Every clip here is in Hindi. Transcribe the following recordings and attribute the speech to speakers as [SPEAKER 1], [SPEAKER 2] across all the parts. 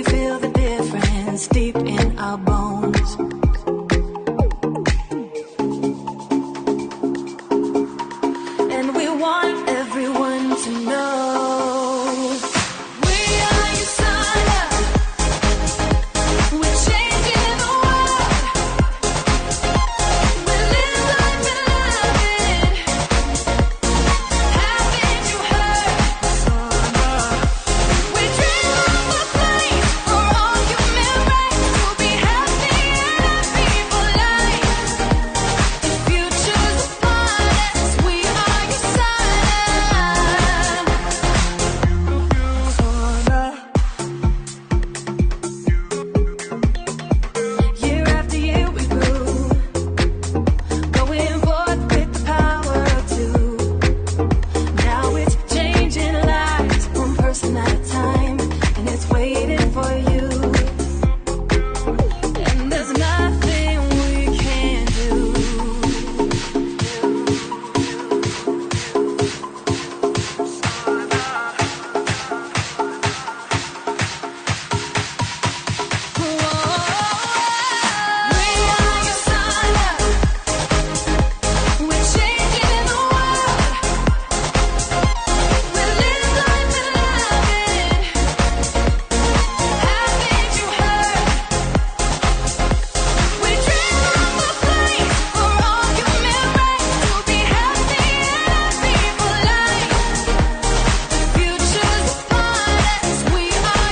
[SPEAKER 1] feel the difference deep in our bones. And we want everyone to know we are USANA. We're changing the world. We live life and love it. Haven't you heard? We dream of a place for all human race to be happy and happy for life. The future's upon us. We are USANA. Year after year we grew, going forth with the power of two. Now it's changing lives, one person at a time, and it's waiting for you. And there's nothing we can do. We are USANA. We're changing the world. We live life and love it. Haven't you heard? We dream of a place for all human race to be happy and happy for life. The future's upon us. We are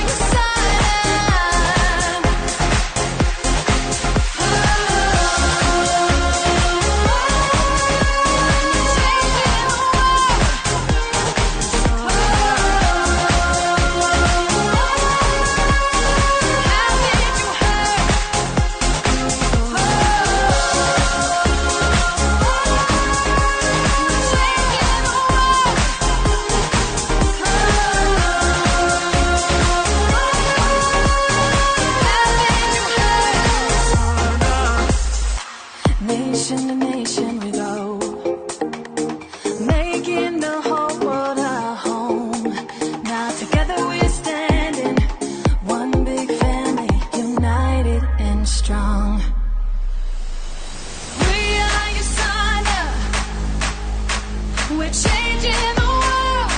[SPEAKER 1] nation to nation we go, making the whole world our home. Now together we're standing, one big family, united and strong. We are USANA. We're changing the world.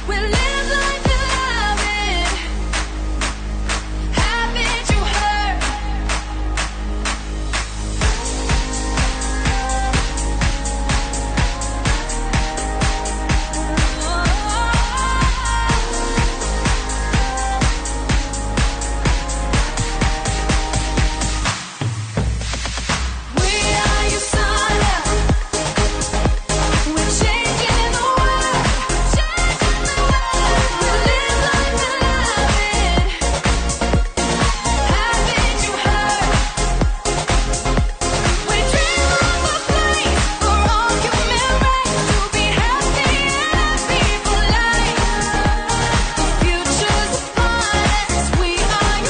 [SPEAKER 1] We live life and love it. Haven't you heard? We are USANA. We're changing the world. Changing the world. We live life and love it. Haven't you heard? We dream of a place for all human race to be happy and happy for life. The future's upon us. We are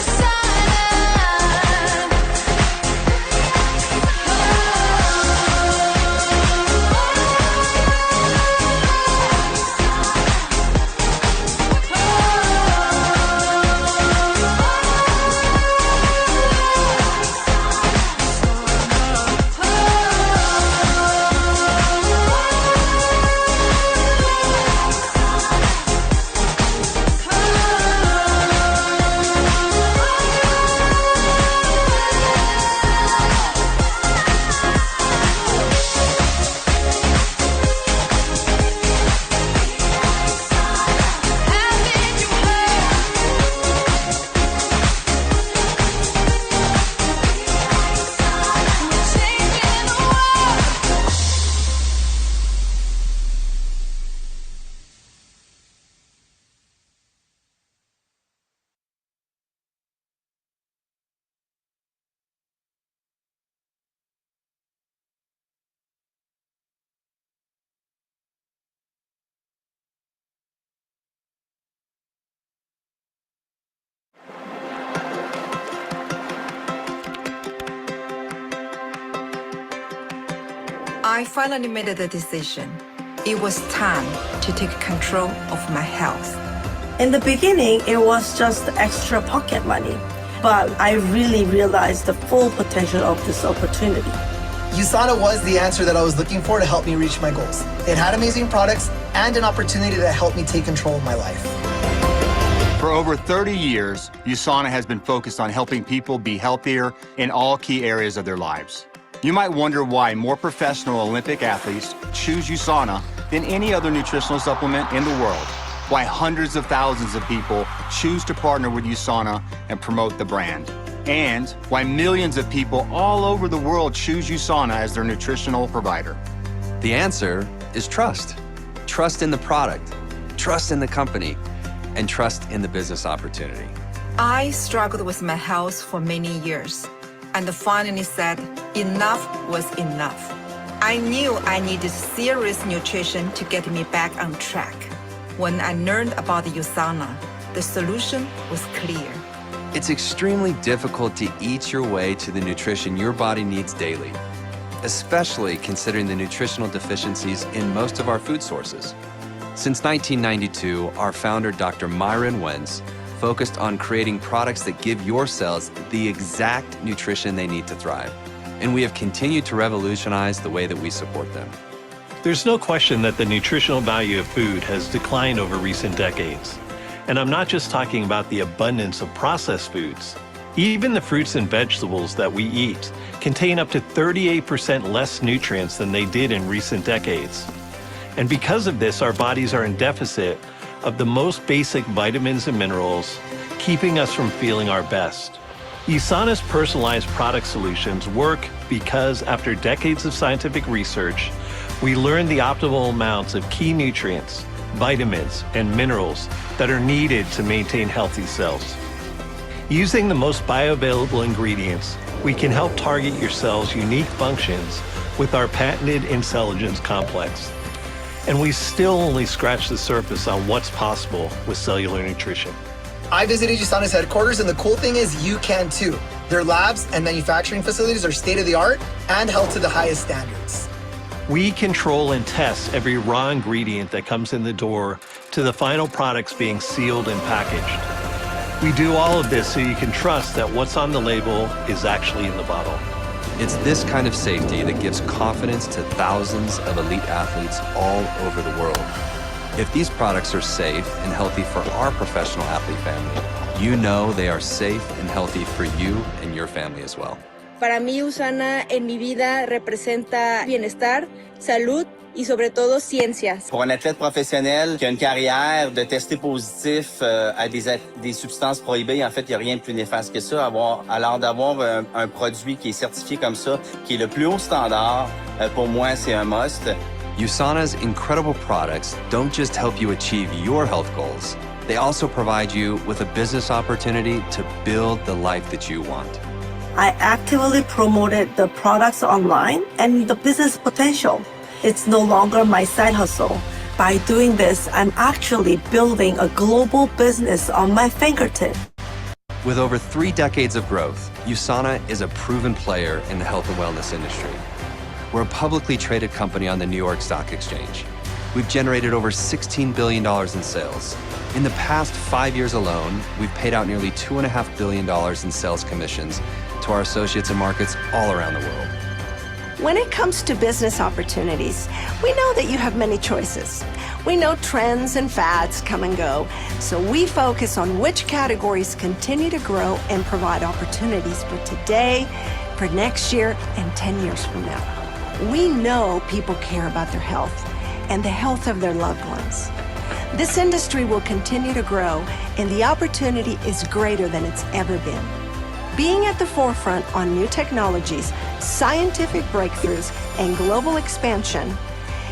[SPEAKER 2] I finally made the decision. It was time to take control of my health.
[SPEAKER 3] In the beginning, it was just extra pocket money, but I really realized the full potential of this opportunity.
[SPEAKER 4] USANA was the answer that I was looking for to help me reach my goals. It had amazing products and an opportunity to help me take control of my life.
[SPEAKER 5] For over 30 years, USANA has been focused on helping people be healthier in all key areas of their lives. You might wonder why more professional Olympic athletes choose USANA than any other nutritional supplement in the world, why hundreds of thousands of people choose to partner with USANA and promote the brand, and why millions of people all over the world choose USANA as their nutritional provider.
[SPEAKER 6] The answer is trust. Trust in the product, trust in the company, and trust in the business opportunity.
[SPEAKER 2] I struggled with my health for many years and finally said enough was enough. I knew I needed serious nutrition to get me back on track. When I learned about USANA, the solution was clear.
[SPEAKER 6] It's extremely difficult to eat your way to the nutrition your body needs daily, especially considering the nutritional deficiencies in most of our food sources. Since 1992, our founder, Dr. Myron Wentz, focused on creating products that give your cells the exact nutrition they need to thrive. And we have continued to revolutionize the way that we support them.
[SPEAKER 7] There's no question that the nutritional value of food has declined over recent decades. And I'm not just talking about the abundance of processed foods. Even the fruits and vegetables that we eat contain up to 38% less nutrients than they did in recent decades. And because of this, our bodies are in deficit of the most basic vitamins and minerals, keeping us from feeling our best. USANA's personalized product solutions work because after decades of scientific research, we learned the optimal amounts of key nutrients, vitamins, and minerals that are needed to maintain healthy cells. Using the most bioavailable ingredients, we can help target your cell's unique functions with our patented Intelligence Complex. And we still only scratch the surface on what's possible with cellular nutrition.
[SPEAKER 4] I visited USANA's headquarters, and the cool thing is you can too. Their labs and manufacturing facilities are state-of-the-art and held to the highest standards.
[SPEAKER 7] We control and test every raw ingredient that comes in the door to the final products being sealed and packaged. We do all of this so you can trust that what's on the label is actually in the bottle.
[SPEAKER 6] It's this kind of safety that gives confidence to thousands of elite athletes all over the world. If these products are safe and healthy for our professional athlete family, you know they are safe and healthy for you and your family as well.
[SPEAKER 8] Para mí, USANA en mi vida representa bienestar, salud y sobre todo ciencias.
[SPEAKER 9] Pour un athlète professionnel qui a une carrière de tester positif à des substances prohibées, en fait, il n'y a rien de plus néfaste que ça. Alors d'avoir un produit qui est certifié comme ça, qui est le plus haut standard, pour moi, c'est un must.
[SPEAKER 6] USANA's incredible products don't just help you achieve your health goals, they also provide you with a business opportunity to build the life that you want.
[SPEAKER 3] I actively promoted the products online and the business potential. It's no longer my side hustle. By doing this, I'm actually building a global business on my fingertip.
[SPEAKER 6] With over 3 decades of growth, USANA is a proven player in the health and wellness industry. We're a publicly traded company on the New York Stock Exchange. We've generated over $16 billion in sales. In the past 5 years alone, we've paid out nearly $2.5 billion in sales commissions to our associates in markets all around the world.
[SPEAKER 10] When it comes to business opportunities, we know that you have many choices. We know trends and fads come and go, so we focus on which categories continue to grow and provide opportunities for today, for next year, and 10 years from now. We know people care about their health and the health of their loved ones. This industry will continue to grow, and the opportunity is greater than it's ever been. Being at the forefront on new technologies, scientific breakthroughs, and global expansion,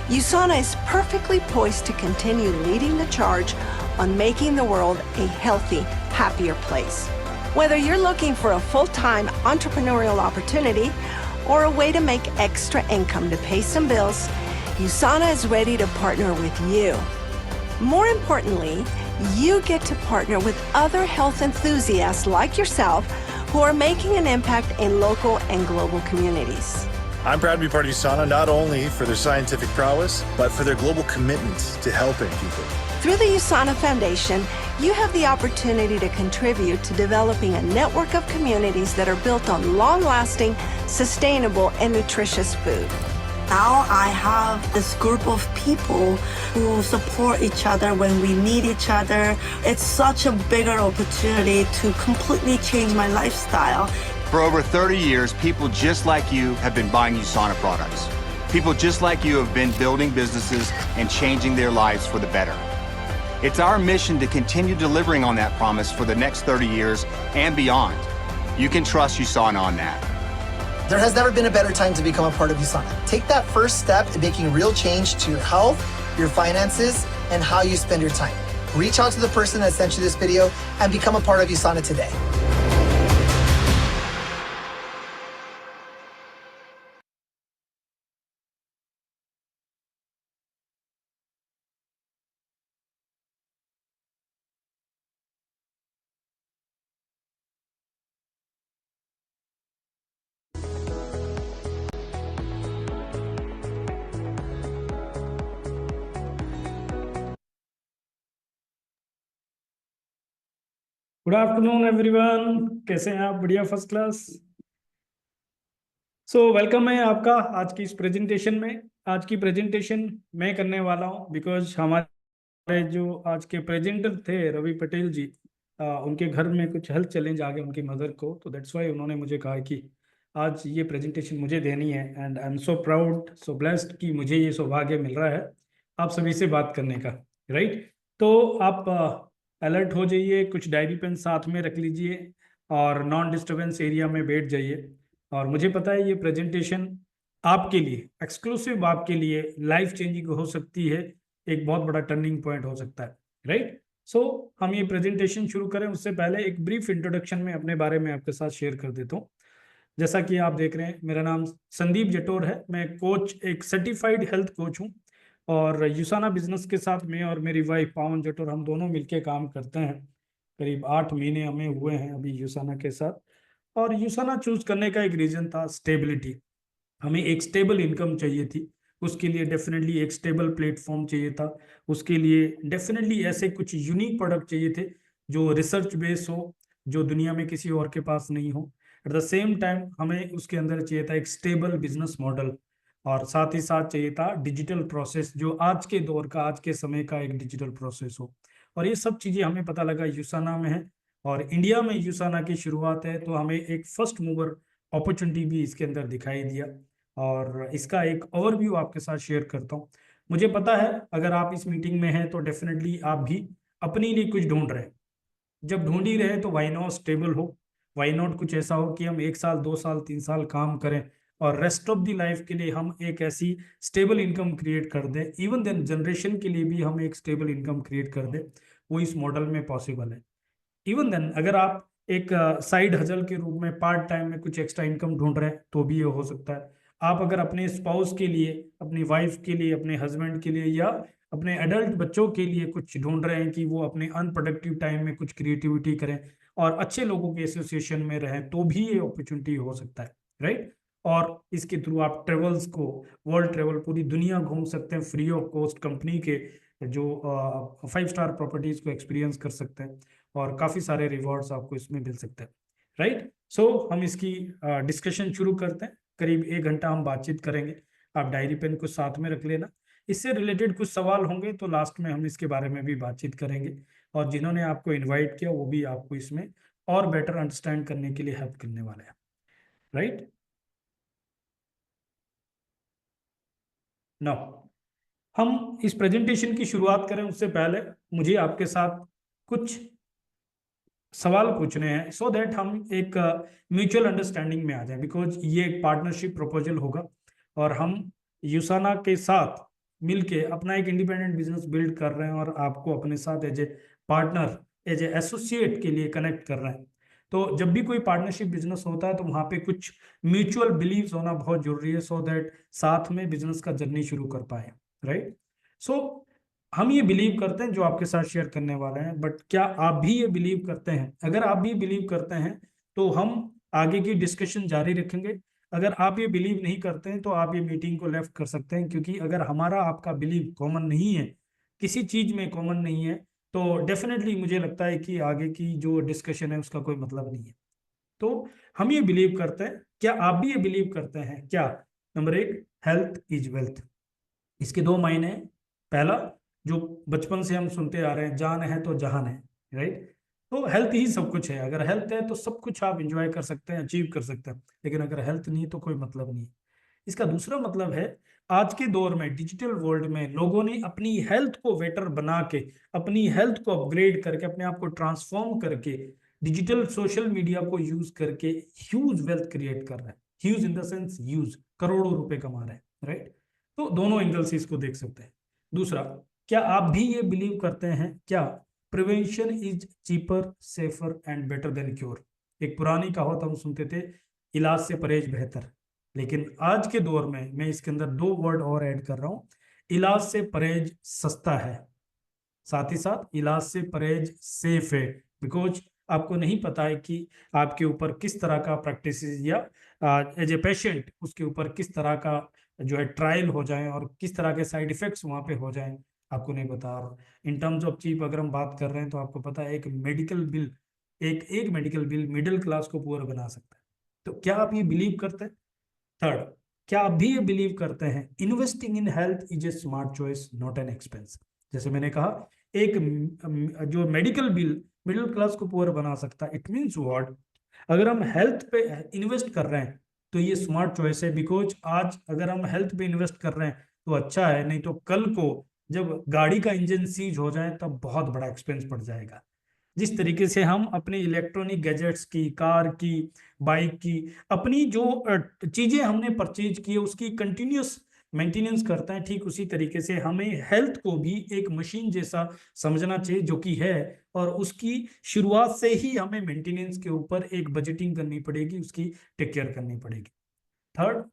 [SPEAKER 10] USANA is perfectly poised to continue leading the charge on making the world a healthy, happier place. Whether you're looking for a full-time entrepreneurial opportunity or a way to make extra income to pay some bills, USANA is ready to partner with you. More importantly, you get to partner with other health enthusiasts like yourself who are making an impact in local and global communities.
[SPEAKER 11] I'm proud to be part of USANA not only for their scientific prowess, but for their global commitment to helping people.
[SPEAKER 10] Through the USANA Foundation, you have the opportunity to contribute to developing a network of communities that are built on long-lasting, sustainable, and nutritious food.
[SPEAKER 3] Now I have this group of people who support each other when we need each other. It's such a bigger opportunity to completely change my lifestyle.
[SPEAKER 5] For over 30 years, people just like you have been buying USANA products. People just like you have been building businesses and changing their lives for the better. It's our mission to continue delivering on that promise for the next 30 years and beyond. You can trust USANA on that.
[SPEAKER 4] There has never been a better time to become a part of USANA. Take that first step in making real change to your health, your finances, and how you spend your time. Reach out to the person that sent you this video and become a part of USANA today.
[SPEAKER 11] Good afternoon everyone, कैसे हैं आप? बढ़िया, फर्स्ट क्लास। सो वेलकम है आपका आज की इस प्रेजेंटेशन में। आज की प्रेजेंटेशन मैं करने वाला हूं बिकॉज हमारे जो आज के प्रेजेंटर थे रवि पटेल जी, उनके घर में कुछ हेल्थ चैलेंज आ गए उनकी मदर को, तो दैट्स वाई उन्होंने मुझे कहा कि आज ये प्रेजेंटेशन मुझे देनी है। And I am so proud, so blessed कि मुझे ये सौभाग्य मिल रहा है आप सभी से बात करने का, राइट। तो आप अलर्ट हो जाइए, कुछ डायरी पेन साथ में रख लीजिए और नॉन डिस्टर्बेंस एरिया में बैठ जाइए। और मुझे पता है ये प्रेजेंटेशन आपके लिए, एक्सक्लूसिव आपके लिए लाइफ चेंजिंग हो सकती है, एक बहुत बड़ा टर्निंग पॉइंट हो सकता है, राइट। सो हम ये प्रेजेंटेशन शुरू करें उससे पहले एक ब्रीफ इंट्रोडक्शन में अपने बारे में आपके साथ शेयर कर देता हूँ। जैसा कि आप देख रहे हैं, मेरा नाम संदीप जटोर है, मैं कोच, एक सर्टिफाइड हेल्थ कोच हूँ और यूसाना बिजनेस के साथ मैं और मेरी वाइफ पावन जटोर हम दोनों मिलके काम करते हैं। करीब 8 महीने हमें हुए हैं अभी यूसाना के साथ। और यूसाना चूज करने का एक रीजन था स्टेबिलिटी। हमें एक स्टेबल इनकम चाहिए थी, उसके लिए डेफिनेटली एक स्टेबल प्लेटफॉर्म चाहिए था, उसके लिए डेफिनेटली ऐसे कुछ यूनिक प्रोडक्ट चाहिए थे जो रिसर्च बेस हो, जो दुनिया में किसी और के पास नहीं हो। एट द सेम टाइम हमें उसके अंदर चाहिए था एक स्टेबल बिजनेस मॉडल और साथ ही साथ चाहिए था डिजिटल प्रोसेस, जो आज के दौर का, आज के समय का एक डिजिटल प्रोसेस हो। और ये सब चीज़ें हमें पता लगा यूसाना में है और इंडिया में यूसाना की शुरुआत है, तो हमें एक फर्स्ट मूवर अपॉर्चुनिटी भी इसके अंदर दिखाई दिया और इसका एक ओवरव्यू आपके साथ शेयर करता हूँ। मुझे पता है अगर आप इस मीटिंग में हैं तो डेफिनेटली आप भी अपने लिए कुछ ढूंढ रहे हैं। जब ढूंढ ही रहे तो वाई नॉट स्टेबल हो, वाई नॉट कुछ ऐसा हो कि हम 1 साल 2 साल 3 साल काम करें और रेस्ट ऑफ द लाइफ के लिए हम एक ऐसी स्टेबल इनकम क्रिएट कर दें, इवन देन जनरेशन के लिए भी हम एक स्टेबल इनकम क्रिएट कर दें। वो इस मॉडल में पॉसिबल है। इवन देन अगर आप एक साइड हजल के रूप में पार्ट टाइम में कुछ एक्स्ट्रा इनकम ढूंढ रहे हैं तो भी ये हो सकता है। आप अगर अपने स्पाउस के लिए, अपनी वाइफ के लिए, अपने हस्बैंड के लिए या अपने एडल्ट बच्चों के लिए कुछ ढूंढ रहे हैं कि वो अपने अनप्रोडक्टिव टाइम में कुछ क्रिएटिविटी करें और अच्छे लोगों के एसोसिएशन में रहें, तो भी ये अपॉर्चुनिटी हो सकता है, राइट। और इसके थ्रू आप ट्रेवल्स को, वर्ल्ड ट्रेवल, पूरी दुनिया घूम सकते हैं फ्री ऑफ कॉस्ट, कंपनी के जो 5 स्टार प्रॉपर्टीज को एक्सपीरियंस कर सकते हैं और काफ़ी सारे रिवॉर्ड्स आपको इसमें मिल सकते हैं, राइट। सो हम इसकी डिस्कशन शुरू करते हैं। करीब 1 घंटा हम बातचीत करेंगे। आप डायरी पेन को साथ में रख लेना। इससे रिलेटेड कुछ सवाल होंगे तो लास्ट में हम इसके बारे में भी बातचीत करेंगे और जिन्होंने आपको इन्वाइट किया वो भी आपको इसमें और बेटर अंडरस्टैंड करने के लिए हेल्प करने वाले हैं, राइट। नाउ हम इस प्रेजेंटेशन की शुरुआत करें उससे पहले मुझे आपके साथ कुछ सवाल पूछने हैं सो दैट हम एक म्यूचुअल अंडरस्टैंडिंग में आ जाए, बिकॉज ये एक पार्टनरशिप प्रपोजल होगा और हम यूसाना के साथ मिलके अपना एक इंडिपेंडेंट बिजनेस बिल्ड कर रहे हैं और आपको अपने साथ as a partner, as a associate के लिए कनेक्ट कर रहे हैं। तो जब भी कोई पार्टनरशिप बिजनेस होता है तो वहाँ पे कुछ म्यूचुअल बिलीव्स होना बहुत जरूरी है सो दैट साथ में बिजनेस का जर्नी शुरू कर पाए, राइट। सो हम ये बिलीव करते हैं जो आपके साथ शेयर करने वाले हैं, बट क्या आप भी ये बिलीव करते हैं? अगर आप भी बिलीव करते हैं तो हम आगे की डिस्कशन जारी रखेंगे। अगर आप ये बिलीव नहीं करते हैं तो आप ये मीटिंग को लेफ्ट कर सकते हैं, क्योंकि अगर हमारा आपका बिलीव कॉमन नहीं है किसी चीज में कॉमन नहीं है, तो डेफिनेटली मुझे लगता है कि आगे की जो डिस्कशन है उसका कोई मतलब नहीं है। तो हम ये बिलीव करते हैं, क्या आप भी ये बिलीव करते हैं क्या? Number 1, health is wealth. इसके 2 मायने हैं। पहला, जो बचपन से हम सुनते आ रहे हैं, जान है तो जहान है, राइट? तो हेल्थ ही सब कुछ है। अगर हेल्थ है तो सब कुछ आप इंजॉय कर सकते हैं, अचीव कर सकते हैं, लेकिन अगर हेल्थ नहीं है तो कोई मतलब नहीं है। इसका दूसरा मतलब है, आज के दौर में, डिजिटल वर्ल्ड में, लोगों ने अपनी हेल्थ को बेटर बना के, अपनी हेल्थ को अपग्रेड करके, अपने आप को ट्रांसफॉर्म करके, डिजिटल सोशल मीडिया को यूज करके ह्यूज वेल्थ क्रिएट कर रहे हैं। Huge in the sense huge, करोड़ों रुपए कमा रहे हैं, राइट? तो दोनों एंगल से इसको देख सकते हैं। दूसरा, क्या आप भी ये बिलीव करते हैं क्या prevention is cheaper, safer and better than cure? एक पुरानी कहावत हम सुनते थे, इलाज से परहेज बेहतर। लेकिन आज के दौर में मैं इसके अंदर 2 वर्ड और ऐड कर रहा हूं, इलाज से परहेज सस्ता है, साथ ही साथ इलाज से परहेज सेफ है। बिकॉज आपको नहीं पता है कि आपके ऊपर किस तरह का प्रैक्टिस या एज ए पेशेंट उसके ऊपर किस तरह का जो है ट्रायल हो जाए और किस तरह के साइड इफेक्ट्स वहां पे हो जाएं, आपको नहीं पता। और इन टर्म्स ऑफ चीप अगर हम बात कर रहे हैं तो आपको पता है, एक मेडिकल बिल, एक मेडिकल बिल मिडिल क्लास को पुअर बना सकता है। तो क्या आप ये बिलीव करते हैं? थर्ड, क्या आप भी ये बिलीव करते हैं investing in health is a smart choice, not an expense? जैसे मैंने कहा, एक जो मेडिकल बिल मिडिल क्लास को पुअर बना सकता है, इट मीन्स व्हाट? अगर हम हेल्थ पे इन्वेस्ट कर रहे हैं तो ये स्मार्ट चॉइस है। बिकॉज आज अगर हम हेल्थ पे इन्वेस्ट कर रहे हैं तो अच्छा है, नहीं तो कल को जब गाड़ी का इंजन सीज हो जाए तब बहुत बड़ा एक्सपेंस पड़ जाएगा। जिस तरीके से हम अपने इलेक्ट्रॉनिक गैजेट्स की, कार की, बाइक की, अपनी जो चीजें हमने परचेज की है उसकी कंटिन्यूस मेंटेनेंस करते हैं, ठीक उसी तरीके से हमें हेल्थ को भी एक मशीन जैसा समझना चाहिए, जो कि है। और उसकी शुरुआत से ही हमें मेंटेनेंस के ऊपर एक बजटिंग करनी पड़ेगी, उसकी टेक केयर करनी पड़ेगी। थर्ड,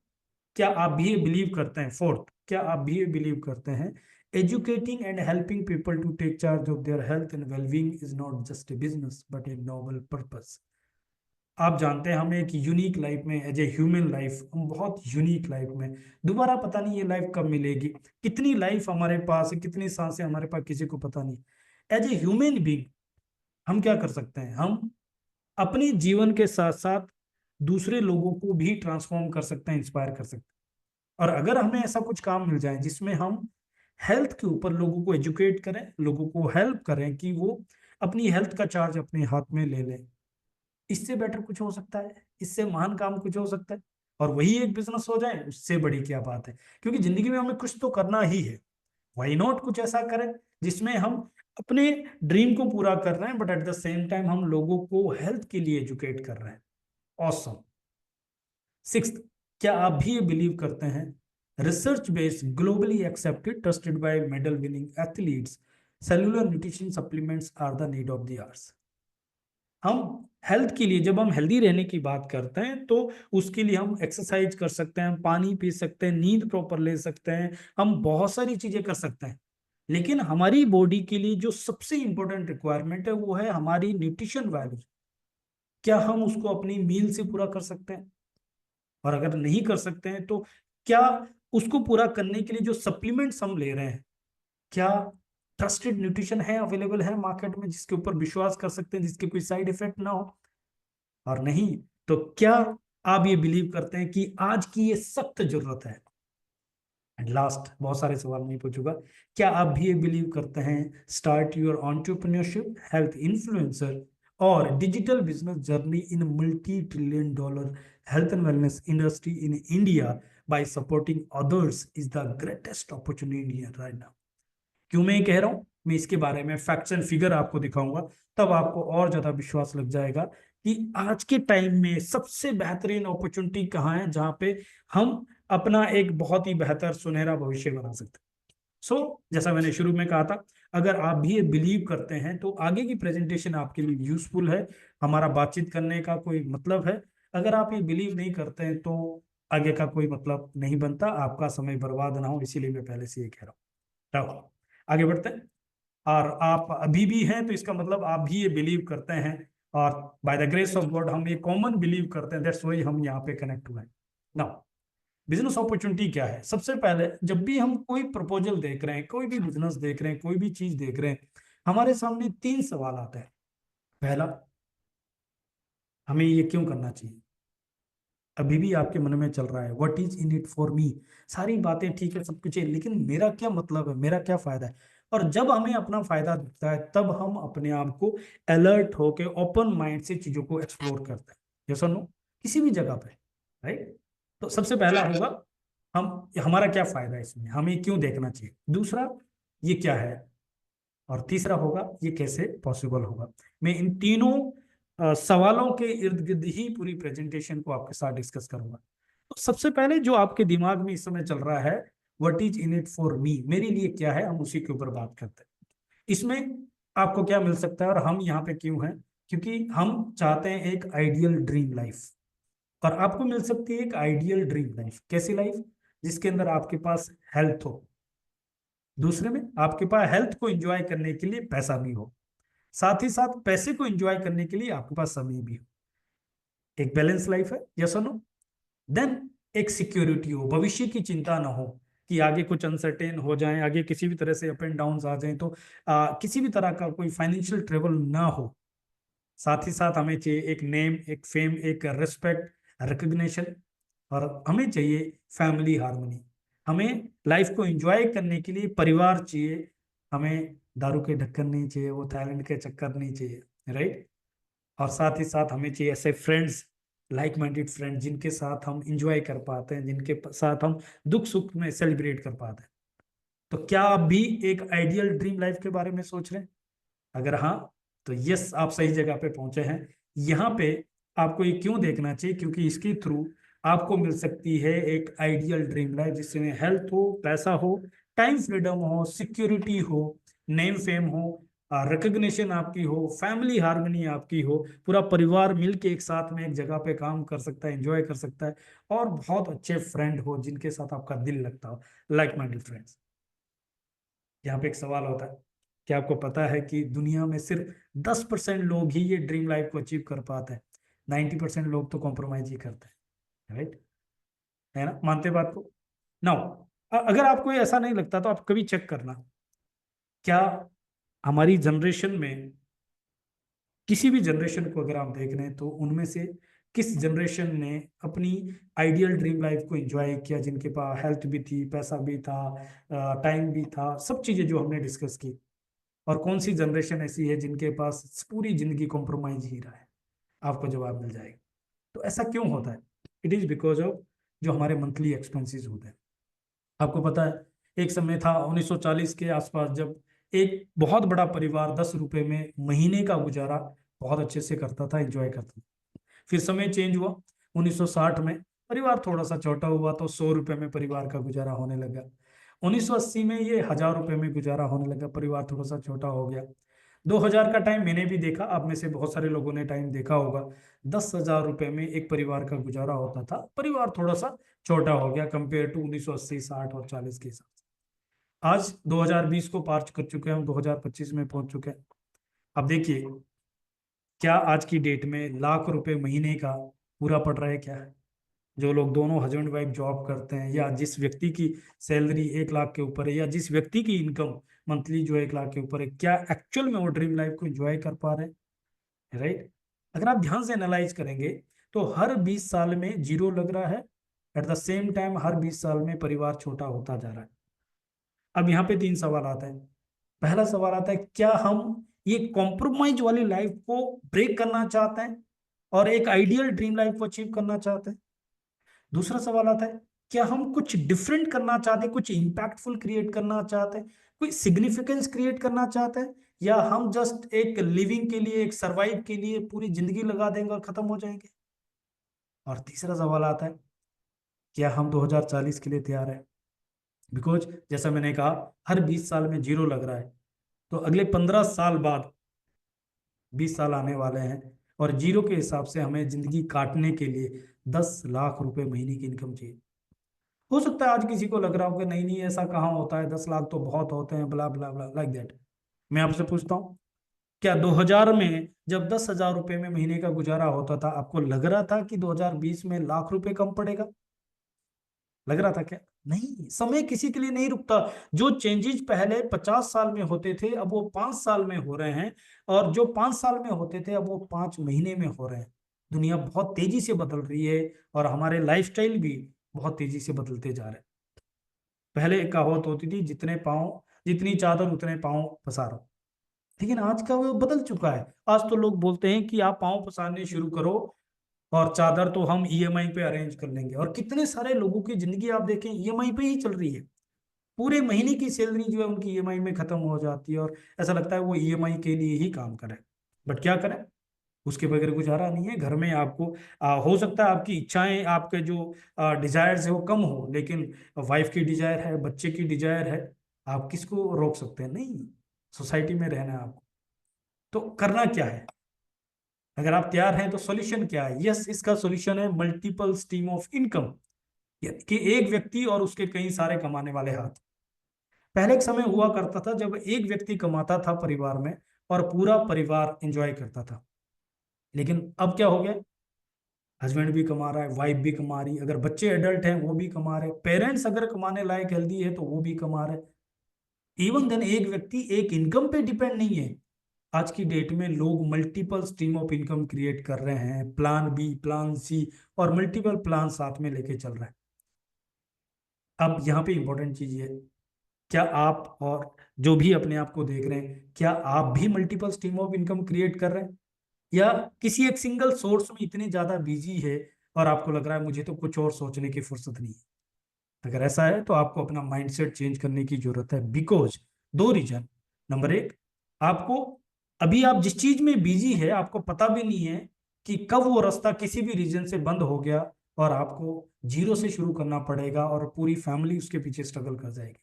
[SPEAKER 11] क्या आप भी ये बिलीव करते हैं? फोर्थ, क्या आप भी ये बिलीव करते हैं educating and helping people to take charge of their health and wellbeing is not just a business but a noble purpose? आप जानते हैं, हमें एक यूनिक लाइफ में, एज ए ह्यूमन लाइफ, हम बहुत यूनिक लाइफ में, दोबारा पता नहीं ये लाइफ कब मिलेगी, कितनी लाइफ हमारे पास है, कितनी सांसें हमारे पास, किसी को पता नहीं। एज ए ह्यूमन बीइंग हम क्या कर सकते हैं? हम अपने जीवन के साथ साथ दूसरे लोगों को भी ट्रांसफॉर्म कर सकते हैं, इंस्पायर कर सकते हैं। और अगर हमें ऐसा कुछ काम मिल जाए जिसमें हम हेल्थ के ऊपर लोगों को एजुकेट करें, लोगों को हेल्प करें कि वो अपनी हेल्थ का चार्ज अपने हाथ में ले लें, इससे बेटर कुछ हो सकता है? इससे महान काम कुछ हो सकता है? और वही एक बिजनेस हो जाए, उससे बड़ी क्या बात है? क्योंकि जिंदगी में हमें कुछ तो करना ही है। व्हाई नॉट कुछ ऐसा करें जिसमें हम अपने ड्रीम को पूरा कर रहे हैं, but at the same time हम लोगों को हेल्थ के लिए एजुकेट कर रहे हैं। ऑसम। सिक्स्थ, क्या आप भी ये बिलीव करते हैं research based, globally accepted, trusted by medal winning athletes, cellular nutrition supplements are the need of the hours? हम हेल्थ के लिए, जब हम हेल्दी रहने की बात करते हैं तो उसके लिए हम एक्सरसाइज कर सकते हैं, पानी पी सकते हैं, नींद प्रॉपर ले सकते हैं, हम बहुत सारी चीजें कर सकते हैं। लेकिन हमारी बॉडी के लिए जो सबसे इंपॉर्टेंट रिक्वायरमेंट है वो है हमारी न्यूट्रिशन वैल्यू। क्या हम उसको अपनी मील से पूरा कर सकते हैं? और अगर नहीं कर सकते हैं तो क्या उसको पूरा करने के लिए जो सप्लीमेंट्स हम ले रहे हैं, क्या ट्रस्टेड न्यूट्रिशन है, अवेलेबल है मार्केट में, जिसके ऊपर विश्वास कर सकते हैं, जिसके कोई साइड इफेक्ट ना हो? और नहीं तो क्या आप ये बिलीव करते हैं कि आज की ये सख्त जरूरत है? एंड लास्ट, बहुत सारे सवाल नहीं पूछूंगा, क्या आप भी ये बिलीव करते हैं start your entrepreneurship, health influencer और digital business journey in multi trillion dollar health and wellness industry in India by supporting others is the greatest opportunity right now? क्यों मैं ये कह रहा हूं? मैं इसके बारे में फैक्ट्स एंड फिगर आपको दिखाऊंगा, तब आपको और ज्यादा विश्वास लग जाएगा कि आज के टाइम में सबसे बेहतरीन अपॉर्चुनिटी कहाँ है, जहां पे हम अपना एक बहुत ही बेहतर सुनहरा भविष्य बना सकते हैं। सो जैसा मैंने शुरू में कहा था, अगर आप भी ये बिलीव करते हैं तो आगे की प्रेजेंटेशन आपके लिए यूजफुल है, हमारा बातचीत करने का कोई मतलब है। अगर आप ये बिलीव नहीं करते हैं तो आगे का कोई मतलब नहीं बनता, आपका समय बर्बाद ना हो, इसीलिए मैं पहले से ये कह रहा हूँ। आगे बढ़ते हैं। और आप अभी भी हैं तो इसका मतलब आप भी ये बिलीव करते हैं, और by the grace of God हम ये कॉमन बिलीव करते हैं, दैट्स व्हाई हम यहाँ पे कनेक्ट हुए हैं। नाउ बिजनेस अपॉर्चुनिटी क्या है? सबसे पहले जब भी हम कोई प्रपोजल देख रहे हैं, कोई भी बिजनेस देख रहे हैं, कोई भी चीज देख रहे हैं, हमारे सामने 3 सवाल आते हैं। पहला, हमें ये क्यों करना चाहिए? अभी भी आपके मन में चल रहा है, what is in it for me. सारी बातें ठीक है, सब कुछ है, लेकिन मेरा क्या मतलब है, मेरा क्या फायदा है? और जब हमें अपना फायदा दिखता है, तब हम अपने आप को अलर्ट होके ओपन माइंड से चीजों को एक्सप्लोर करते हैं। यस और नो? किसी भी जगह पे, राइट? तो सबसे पहला होगा हम, हमारा क्या फायदा है इसमें, हमें क्यों देखना चाहिए। दूसरा, ये क्या है। और तीसरा होगा, ये कैसे पॉसिबल होगा। मैं इन तीनों सवालों के इर्द गिर्द ही पूरी प्रेजेंटेशन को आपके साथ डिस्कस करूंगा। तो सबसे पहले जो आपके दिमाग में इस समय चल रहा है, what is in it for me, मेरे लिए क्या है, हम उसी के ऊपर बात करते हैं। इसमें आपको क्या मिल सकता है और हम यहाँ पे क्यों हैं? क्योंकि हम चाहते हैं एक आइडियल ड्रीम लाइफ, और आपको मिल सकती है एक आइडियल ड्रीम लाइफ। कैसी लाइफ? जिसके अंदर आपके पास हेल्थ हो, दूसरे में आपके पास हेल्थ को एंजॉय करने के लिए पैसा भी हो, साथ ही साथ पैसे को एंजॉय करने के लिए आपके पास समय भी हो। एक बैलेंस लाइफ है, यस और नो? देन एक सिक्योरिटी हो, भविष्य की चिंता ना हो कि आगे कुछ अनसर्टेन हो जाए, आगे किसी भी तरह से अप एंड डाउन आ जाए, तो किसी भी तरह का कोई फाइनेंशियल ट्रेबल ना हो। साथ ही साथ हमें चाहिए एक नेम, एक फेम, एक रेस्पेक्ट, रिकग्निशन, और हमें चाहिए फैमिली हार्मनी। हमें लाइफ को एंजॉय करने के लिए परिवार चाहिए, हमें दारू के ढक्कन नहीं चाहिए, वो थाईलैंड के चक्कर नहीं चाहिए, राइट? और साथ ही साथ हमें चाहिए ऐसे फ्रेंड्स, लाइक माइंडेड फ्रेंड, जिनके साथ हम इंजॉय कर पाते हैं, जिनके साथ हम दुख सुख में सेलिब्रेट कर पाते हैं। तो क्या आप भी एक आइडियल ड्रीम लाइफ के बारे में सोच रहे हैं? अगर हाँ, तो यस, आप सही जगह पे पहुंचे हैं। यहाँ पे आपको ये क्यों देखना चाहिए? क्योंकि इसके थ्रू आपको मिल सकती है एक आइडियल ड्रीम लाइफ, जिसमें हेल्थ हो, पैसा हो, टाइम फ्रीडम हो, सिक्योरिटी हो, नेम फेम हो, रिकग्निशन आपकी हो, फैमिली हार्मनी आपकी हो, पूरा परिवार मिलके एक साथ में एक जगह पे काम कर सकता है, एंजॉय कर सकता है, और बहुत अच्छे फ्रेंड हो जिनके साथ आपका दिल लगता हो, लाइक माइंडेड फ्रेंड्स। यहाँ पे एक सवाल होता है, क्या आपको पता है कि दुनिया में सिर्फ 10% लोग ही ये ड्रीम लाइफ को अचीव कर पाते हैं? 90% लोग तो कॉम्प्रोमाइज ही करते हैं, राइट? है ना? मानते बात को? नाउ, अगर आपको ये ऐसा नहीं लगता तो आप कभी चेक करना, क्या हमारी जनरेशन में, किसी भी जनरेशन को अगर आप देख रहे हैं, तो उनमें से किस जनरेशन ने अपनी आइडियल ड्रीम लाइफ को एंजॉय किया, जिनके पास हेल्थ भी थी, पैसा भी था, टाइम भी था, सब चीजें जो हमने डिस्कस की? और कौन सी जनरेशन ऐसी है जिनके पास पूरी जिंदगी कॉम्प्रोमाइज ही रहा है? आपको जवाब मिल जाएगा। तो ऐसा क्यों होता है? इट इज बिकॉज ऑफ जो हमारे मंथली एक्सपेंसेस होते हैं। आपको पता है, एक समय था 1940 के आसपास, जब एक बहुत बड़ा परिवार 10 रुपए में महीने का गुजारा बहुत अच्छे से करता था, एंजॉय करता था। फिर समय चेंज हुआ, 1960 में परिवार थोड़ा सा छोटा हुआ, तो 100 रुपए में परिवार का गुजारा होने लगा। 1980 में ये 1000 रुपए में गुजारा होने लगा, परिवार थोड़ा सा छोटा हो गया। 2000 का टाइम मैंने भी देखा, आप में से बहुत सारे लोगों ने टाइम देखा होगा। 10,000 रुपए में एक परिवार का गुजारा होता था, परिवार थोड़ा सा छोटा हो गया कंपेयर टू 1980, 60 और 40 के हिसाब से। आज 2020 को पार कर चुके हैं हम, 2025 में पहुंच चुके हैं। अब देखिए, क्या आज की डेट में लाख रुपए महीने का पूरा पड़ रहा है? क्या है? जो लोग दोनों हस्बैंड वाइफ जॉब करते हैं, या जिस व्यक्ति की सैलरी 1 लाख के ऊपर है, या जिस व्यक्ति की इनकम मंथली जो 1 लाख के ऊपर है, क्या एक्चुअल में वो ड्रीम लाइफ को एंजॉय कर पा रहे हैं? राइट? अगर आप ध्यान से एनालाइज करेंगे, तो हर 20 साल में जीरो लग रहा है, एट द सेम टाइम हर 20 साल में परिवार छोटा होता जा रहा है। अब यहाँ पे 3 सवाल आता है। पहला सवाल आता है, क्या हम ये कॉम्प्रोमाइज वाली लाइफ को ब्रेक करना चाहते हैं और एक आइडियल ड्रीम लाइफ को अचीव करना चाहते हैं? दूसरा सवाल आता है, क्या हम कुछ डिफरेंट करना चाहते हैं, कुछ इंपैक्टफुल क्रिएट करना चाहते हैं, कोई सिग्निफिकेंस क्रिएट करना चाहते हैं, या हम जस्ट एक लिविंग के लिए, एक सरवाइव के लिए पूरी जिंदगी लगा देंगे और खत्म हो जाएंगे? और तीसरा सवाल आता है, क्या हम 2040 के लिए तैयार हैं? बिकॉज जैसा मैंने कहा, हर 20 साल में जीरो लग रहा है, तो अगले 15 साल बाद 20 साल आने वाले हैं, और जीरो के हिसाब से हमें जिंदगी काटने के लिए 10 लाख रुपए महीने की इनकम चाहिए। हो सकता है आज किसी को लग रहा हो कि नहीं नहीं, ऐसा कहाँ होता है, 10 लाख तो बहुत होते हैं, ब्ला ब्ला ब्ला, लाइक दैट। मैं आपसे पूछता हूँ, क्या 2000 में जब 10,000 रुपए में महीने का गुजारा होता था, आपको लग रहा था कि 2020 में लाख रुपए कम पड़ेगा? लग रहा था क्या? नहीं, समय किसी के लिए नहीं रुकता। जो चेंजेस पहले 50 साल में होते थे अब वो 5 साल में हो रहे हैं, और जो 5 साल में होते थे अब वो 5 महीने में हो रहे हैं। दुनिया बहुत तेजी से बदल रही है और हमारे लाइफस्टाइल भी बहुत तेजी से बदलते जा रहे हैं। पहले एक कहावत होती थी, जितनी चादर उतने पाँव पसारो, लेकिन आज का वो बदल चुका है। आज तो लोग बोलते हैं कि आप पाँव पसारने शुरू करो और चादर तो हम ईएमआई पे अरेंज कर लेंगे। और कितने सारे लोगों की जिंदगी आप देखें ईएमआई पे ही चल रही है। पूरे महीने की सैलरी जो है उनकी ईएमआई में खत्म हो जाती है और ऐसा लगता है वो ईएमआई के लिए ही काम करें। बट क्या करें, उसके बगैर गुजारा नहीं है। घर में आपको हो सकता है आपकी इच्छाएं, आपके जो डिजायर्स है वो कम हो, लेकिन वाइफ की डिजायर है, बच्चे की डिजायर है, आप किसको रोक सकते हैं? नहीं, सोसाइटी में रहना है आपको। तो करना क्या है? अगर आप तैयार हैं तो सॉल्यूशन क्या है? यस, इसका सॉल्यूशन है मल्टीपल स्ट्रीम ऑफ इनकम, यानी कि एक व्यक्ति और उसके कई सारे कमाने वाले हाथ। पहले एक समय हुआ करता था जब एक व्यक्ति कमाता था परिवार में और पूरा परिवार एंजॉय करता था। लेकिन अब क्या हो गया? हस्बैंड भी कमा रहा है, वाइफ भी कमा रही है, अगर बच्चे एडल्ट हैं वो भी कमा रहे हैं, पेरेंट्स अगर कमाने लायक हेल्दी है तो वो भी कमा रहे हैं। इवन देन एक व्यक्ति एक इनकम पे डिपेंड नहीं है। आज की डेट में लोग multiple stream of income create कर रहे हैं, प्लान बी, प्लान सी और मल्टीपल प्लान साथ में लेके चल रहे हैं। अब यहाँ पे इंपॉर्टेंट चीज है, क्या आप और जो भी अपने आप को देख रहे हैं, क्या आप भी multiple stream of income create कर रहे हैं, या किसी एक सिंगल सोर्स में इतने ज्यादा बिजी है और आपको लग रहा है मुझे तो कुछ और सोचने की फुर्सत नहीं है? अगर ऐसा है तो आपको अपना माइंडसेट चेंज करने की जरूरत है। बिकॉज दो रीजन। नंबर एक, आपको अभी आप जिस चीज में बिजी है आपको पता भी नहीं है कि कब वो रास्ता किसी भी रीजन से बंद हो गया और आपको जीरो से शुरू करना पड़ेगा और पूरी फैमिली उसके पीछे स्ट्रगल कर जाएगी।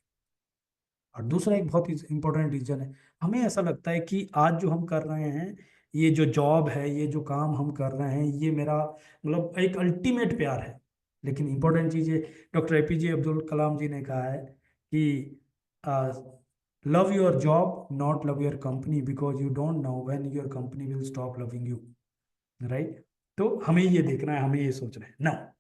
[SPEAKER 11] और दूसरा एक बहुत इंपॉर्टेंट रीजन है, हमें ऐसा लगता है कि आज जो हम कर रहे हैं, ये जो जॉब है, ये जो काम हम कर रहे हैं, ये मेरा मतलब एक अल्टीमेट प्यार है। लेकिन इंपॉर्टेंट चीज है, डॉक्टर एपीजे अब्दुल कलाम जी ने कहा है कि love your job not love your company, because you don't know when your company will stop loving you. Right? तो हमें ये देखना है, हमें ये सोचना है ना।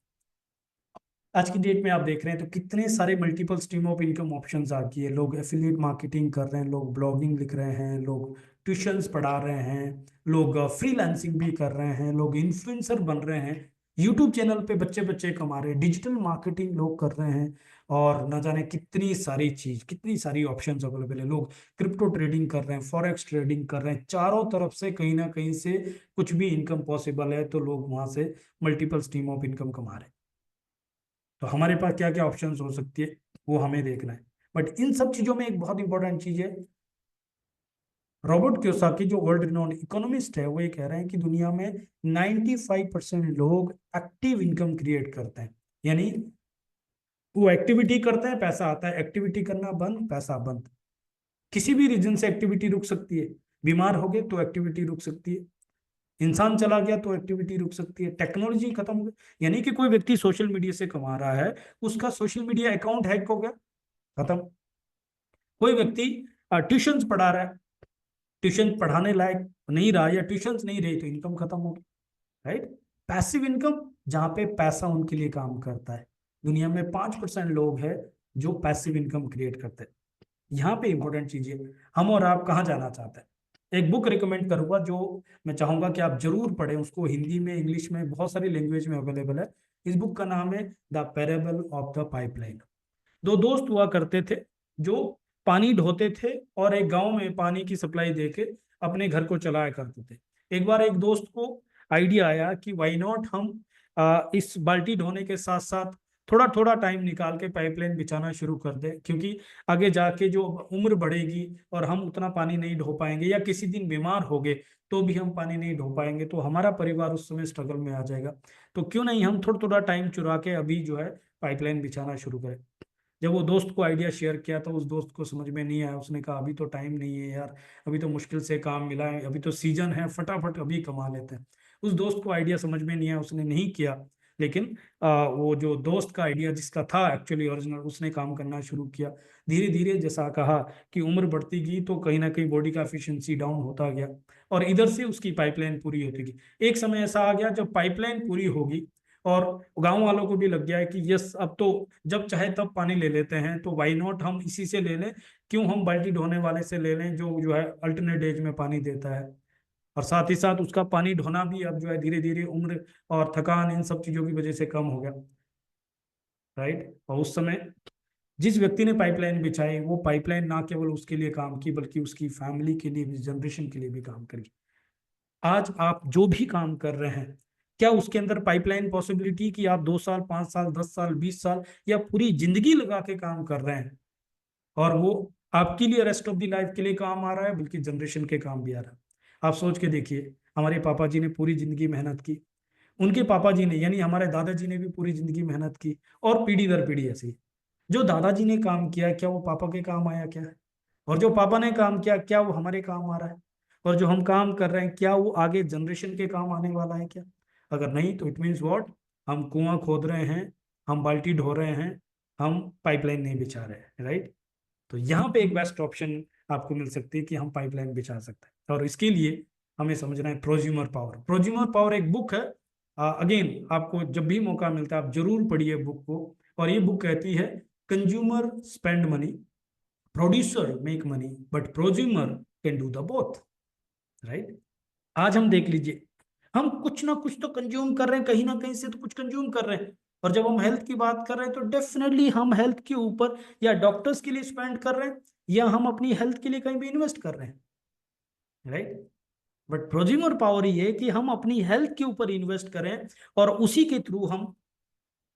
[SPEAKER 11] आज की डेट में आप देख रहे हैं तो कितने सारे multiple stream of income options आ गई है। लोग एफिलिएट मार्केटिंग कर रहे हैं, लोग ब्लॉगिंग लिख रहे हैं, लोग ट्यूशंस पढ़ा रहे हैं, लोग फ्रीलांसिंग भी कर रहे हैं, लोग इन्फ्लुएंसर बन रहे हैं, यूट्यूब चैनल पे बच्चे बच्चे कमा रहे हैं, डिजिटल मार्केटिंग लोग कर रहे हैं, और न जाने कितनी सारी चीज, कितनी सारी ऑप्शंस अवेलेबल है। लोग क्रिप्टो ट्रेडिंग कर रहे हैं, फॉरेक्स ट्रेडिंग कर रहे हैं, चारों तरफ से कहीं ना कहीं से कुछ भी इनकम पॉसिबल है तो लोग वहां से मल्टीपल स्ट्रीम ऑफ इनकम कमा रहे हैं। तो हमारे पास क्या क्या ऑप्शंस हो सकती है वो हमें देखना है। बट इन सब चीजों में एक बहुत इंपॉर्टेंट चीज है, रॉबर्ट कियोसाकी जो वर्ल्ड रिनोन इकोनॉमिस्ट है वो ये कह रहे हैं कि दुनिया में 95% लोग एक्टिव इनकम क्रिएट करते हैं। यानी वो एक्टिविटी करते हैं, पैसा आता है, एक्टिविटी करना बंद, पैसा बंद। किसी भी रीजन से एक्टिविटी रुक सकती है, बीमार हो गए तो एक्टिविटी रुक सकती है, इंसान चला गया तो एक्टिविटी रुक सकती है, टेक्नोलॉजी खत्म हो गई। यानी कि कोई व्यक्ति सोशल मीडिया से कमा रहा है, उसका सोशल मीडिया अकाउंट हैक हो गया, खत्म। कोई व्यक्ति ट्यूशंस पढ़ा रहा है, ट्यूशन पढ़ाने लायक नहीं रहा या ट्यूशंस नहीं रही तो इनकम खत्म हो गई। राइट? पैसिव इनकम, जहां पे पैसा उनके लिए काम करता है। दुनिया में 5% लोग हैं जो पैसिव इनकम क्रिएट करते हैं। यहाँ पे इंपॉर्टेंट चीज है, हम और आप कहाँ जाना चाहते हैं। एक बुक रिकमेंड करूंगा जो मैं चाहूंगा कि आप जरूर पढ़ें, उसको हिंदी में, इंग्लिश में, बहुत सारी लैंग्वेज में अवेलेबल है। इस बुक का नाम है the parable of the pipeline. दो दोस्त हुआ करते थे जो पानी ढोते थे और एक गांव में पानी की सप्लाई देके अपने घर को चलाया करते थे। एक बार एक दोस्त को आइडिया आया कि वाई नॉट हम इस बाल्टी ढोने के साथ साथ थोड़ा थोड़ा टाइम निकाल के पाइपलाइन बिछाना शुरू कर दे, क्योंकि आगे जाके जो उम्र बढ़ेगी और हम उतना पानी नहीं ढो पाएंगे, या किसी दिन बीमार हो गए तो भी हम पानी नहीं ढो पाएंगे, तो हमारा परिवार उस समय स्ट्रगल में आ जाएगा। तो क्यों नहीं हम थोड़ा थोड़ा टाइम चुरा के अभी जो है पाइपलाइन बिछाना शुरू करें। जब वो दोस्त को आइडिया शेयर किया तो उस दोस्त को समझ में नहीं आया। उसने कहा अभी तो टाइम नहीं है यार, अभी तो मुश्किल से काम मिला है, अभी तो सीजन है, फटाफट अभी कमा लेते हैं। उस दोस्त को आइडिया समझ में नहीं आया, उसने नहीं किया। लेकिन वो जो दोस्त का आइडिया जिसका था एक्चुअली ओरिजिनल, उसने काम करना शुरू किया। धीरे धीरे जैसा कहा कि उम्र बढ़ती गई तो कहीं ना कहीं बॉडी का एफिशिएंसी डाउन होता गया और इधर से उसकी पाइपलाइन पूरी होती गई। एक समय ऐसा आ गया जब पाइपलाइन पूरी होगी और गांव वालों को भी लग गया है कि यस, अब तो जब चाहे तब पानी ले लेते हैं, तो वाई नॉट हम इसी से ले लें, क्यों हम बाल्टी ढोने वाले से ले लें जो है अल्टरनेट एज में पानी देता है। और साथ ही साथ उसका पानी ढोना भी अब जो है धीरे धीरे उम्र और थकान इन सब चीजों की वजह से कम हो गया, राइट। और उस समय जिस व्यक्ति ने पाइपलाइन बिछाई, वो पाइपलाइन ना केवल उसके लिए काम की बल्कि उसकी फैमिली के लिए भी, जनरेशन के लिए भी काम करी। आज आप जो भी काम कर रहे हैं, क्या उसके अंदर पाइपलाइन पॉसिबिलिटी कि आप 2 साल, 5 साल, 10 साल, 20 साल या पूरी जिंदगी लगा के काम कर रहे हैं, और वो आपके लिए रेस्ट ऑफ द लाइफ के लिए काम आ रहा है, बल्कि जनरेशन के काम भी आ रहा है। आप सोच के देखिए, हमारे पापा जी ने पूरी जिंदगी मेहनत की, उनके पापा जी ने यानी हमारे दादाजी ने भी पूरी जिंदगी मेहनत की, और पीढ़ी दर पीढ़ी ऐसी। जो दादाजी ने काम किया, क्या वो पापा के काम आया क्या? और जो पापा ने काम किया, क्या वो हमारे काम आ रहा है? और जो हम काम कर रहे हैं, क्या वो आगे जनरेशन के काम आने वाला है क्या? अगर नहीं, तो इट मीन्स व्हाट, हम कुआं खोद रहे हैं, हम बाल्टी ढो रहे हैं, हम पाइपलाइन नहीं बिछा रहे हैं, राइट। तो यहाँ पे एक बेस्ट ऑप्शन आपको मिल सकती है कि हम पाइपलाइन बिछा सकते हैं, और इसके लिए हमें समझना है प्रोज्यूमर पावर। प्रोज्यूमर पावर एक बुक है, अगेन आपको जब भी मौका मिलता है आप जरूर पढ़िए बुक को। और ये बुक कहती है consumer spend money, producer make money, but prosumer can do the both, right. आज हम देख लीजिए, हम कुछ ना कुछ तो कंज्यूम कर रहे हैं, कहीं ना कहीं से तो कुछ कंज्यूम कर रहे हैं। और जब हम हेल्थ की बात कर रहे हैं, तो डेफिनेटली हम हेल्थ के ऊपर या डॉक्टर्स के लिए स्पेंड कर रहे हैं, या हम अपनी हेल्थ के लिए कहीं भी इन्वेस्ट कर रहे हैं, राइट। बट प्रोज्यूमर पावर ये है कि हम अपनी हेल्थ के ऊपर इन्वेस्ट करें, और उसी के थ्रू हम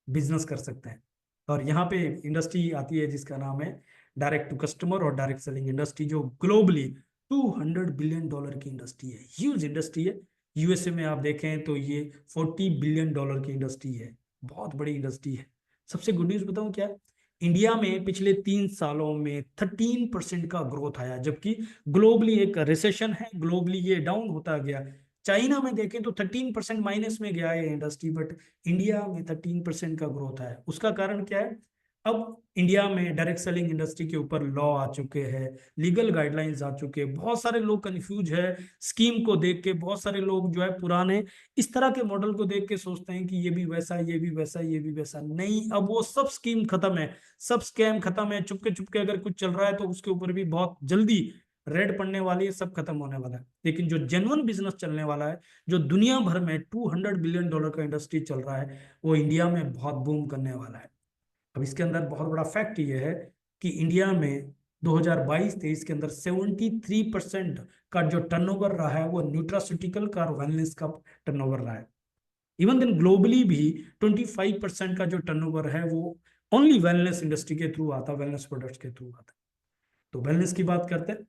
[SPEAKER 11] बिजनेस कर सकते हैं। और यहाँ पे इंडस्ट्री आती है जिसका नाम है डायरेक्ट टू कस्टमर और डायरेक्ट सेलिंग इंडस्ट्री, जो ग्लोबली $200 बिलियन की इंडस्ट्री है, ह्यूज इंडस्ट्री है। यूएसए में आप देखें तो ये $40 बिलियन की इंडस्ट्री है, बहुत बड़ी इंडस्ट्री है। सबसे गुड न्यूज बताऊं क्या है, इंडिया में पिछले 3 सालों में 13% का ग्रोथ आया, जबकि ग्लोबली एक रिसेशन है, ग्लोबली ये डाउन होता गया। चाइना में देखें तो 13% माइनस में गया है इंडस्ट्री, बट इंडिया में 13% का ग्रोथ है। उसका कारण क्या है, अब इंडिया में डायरेक्ट सेलिंग इंडस्ट्री के ऊपर लॉ आ चुके हैं, लीगल गाइडलाइंस आ चुके हैं। बहुत सारे लोग कंफ्यूज है स्कीम को देख के, बहुत सारे लोग जो है पुराने इस तरह के मॉडल को देख के सोचते हैं कि ये भी वैसा, ये भी वैसा, ये भी वैसा। नहीं, अब वो सब स्कीम खत्म है, सब स्कैम खत्म है। चुपके चुपके अगर कुछ चल रहा है तो उसके ऊपर भी बहुत जल्दी रेड पड़ने वाली है, सब खत्म होने वाला है। लेकिन जो जेन्युइन बिजनेस चलने वाला है, जो दुनिया भर में $200 बिलियन का इंडस्ट्री चल रहा है, वो इंडिया में बहुत बूम करने वाला है। अब इसके अंदर बहुत बड़ा फैक्ट ये है कि इंडिया में 2022-23 के अंदर 73% का जो टर्नओवर रहा है, वो न्यूट्रास्यूटिकल का और वेलनेस का टर्नओवर रहा है। इवन देन ग्लोबली भी 25% का जो टर्नओवर है वो ओनली वेलनेस इंडस्ट्री के थ्रू आता है, वेलनेस प्रोडक्ट्स के थ्रू आता है। तो वेलनेस की बात करते हैं,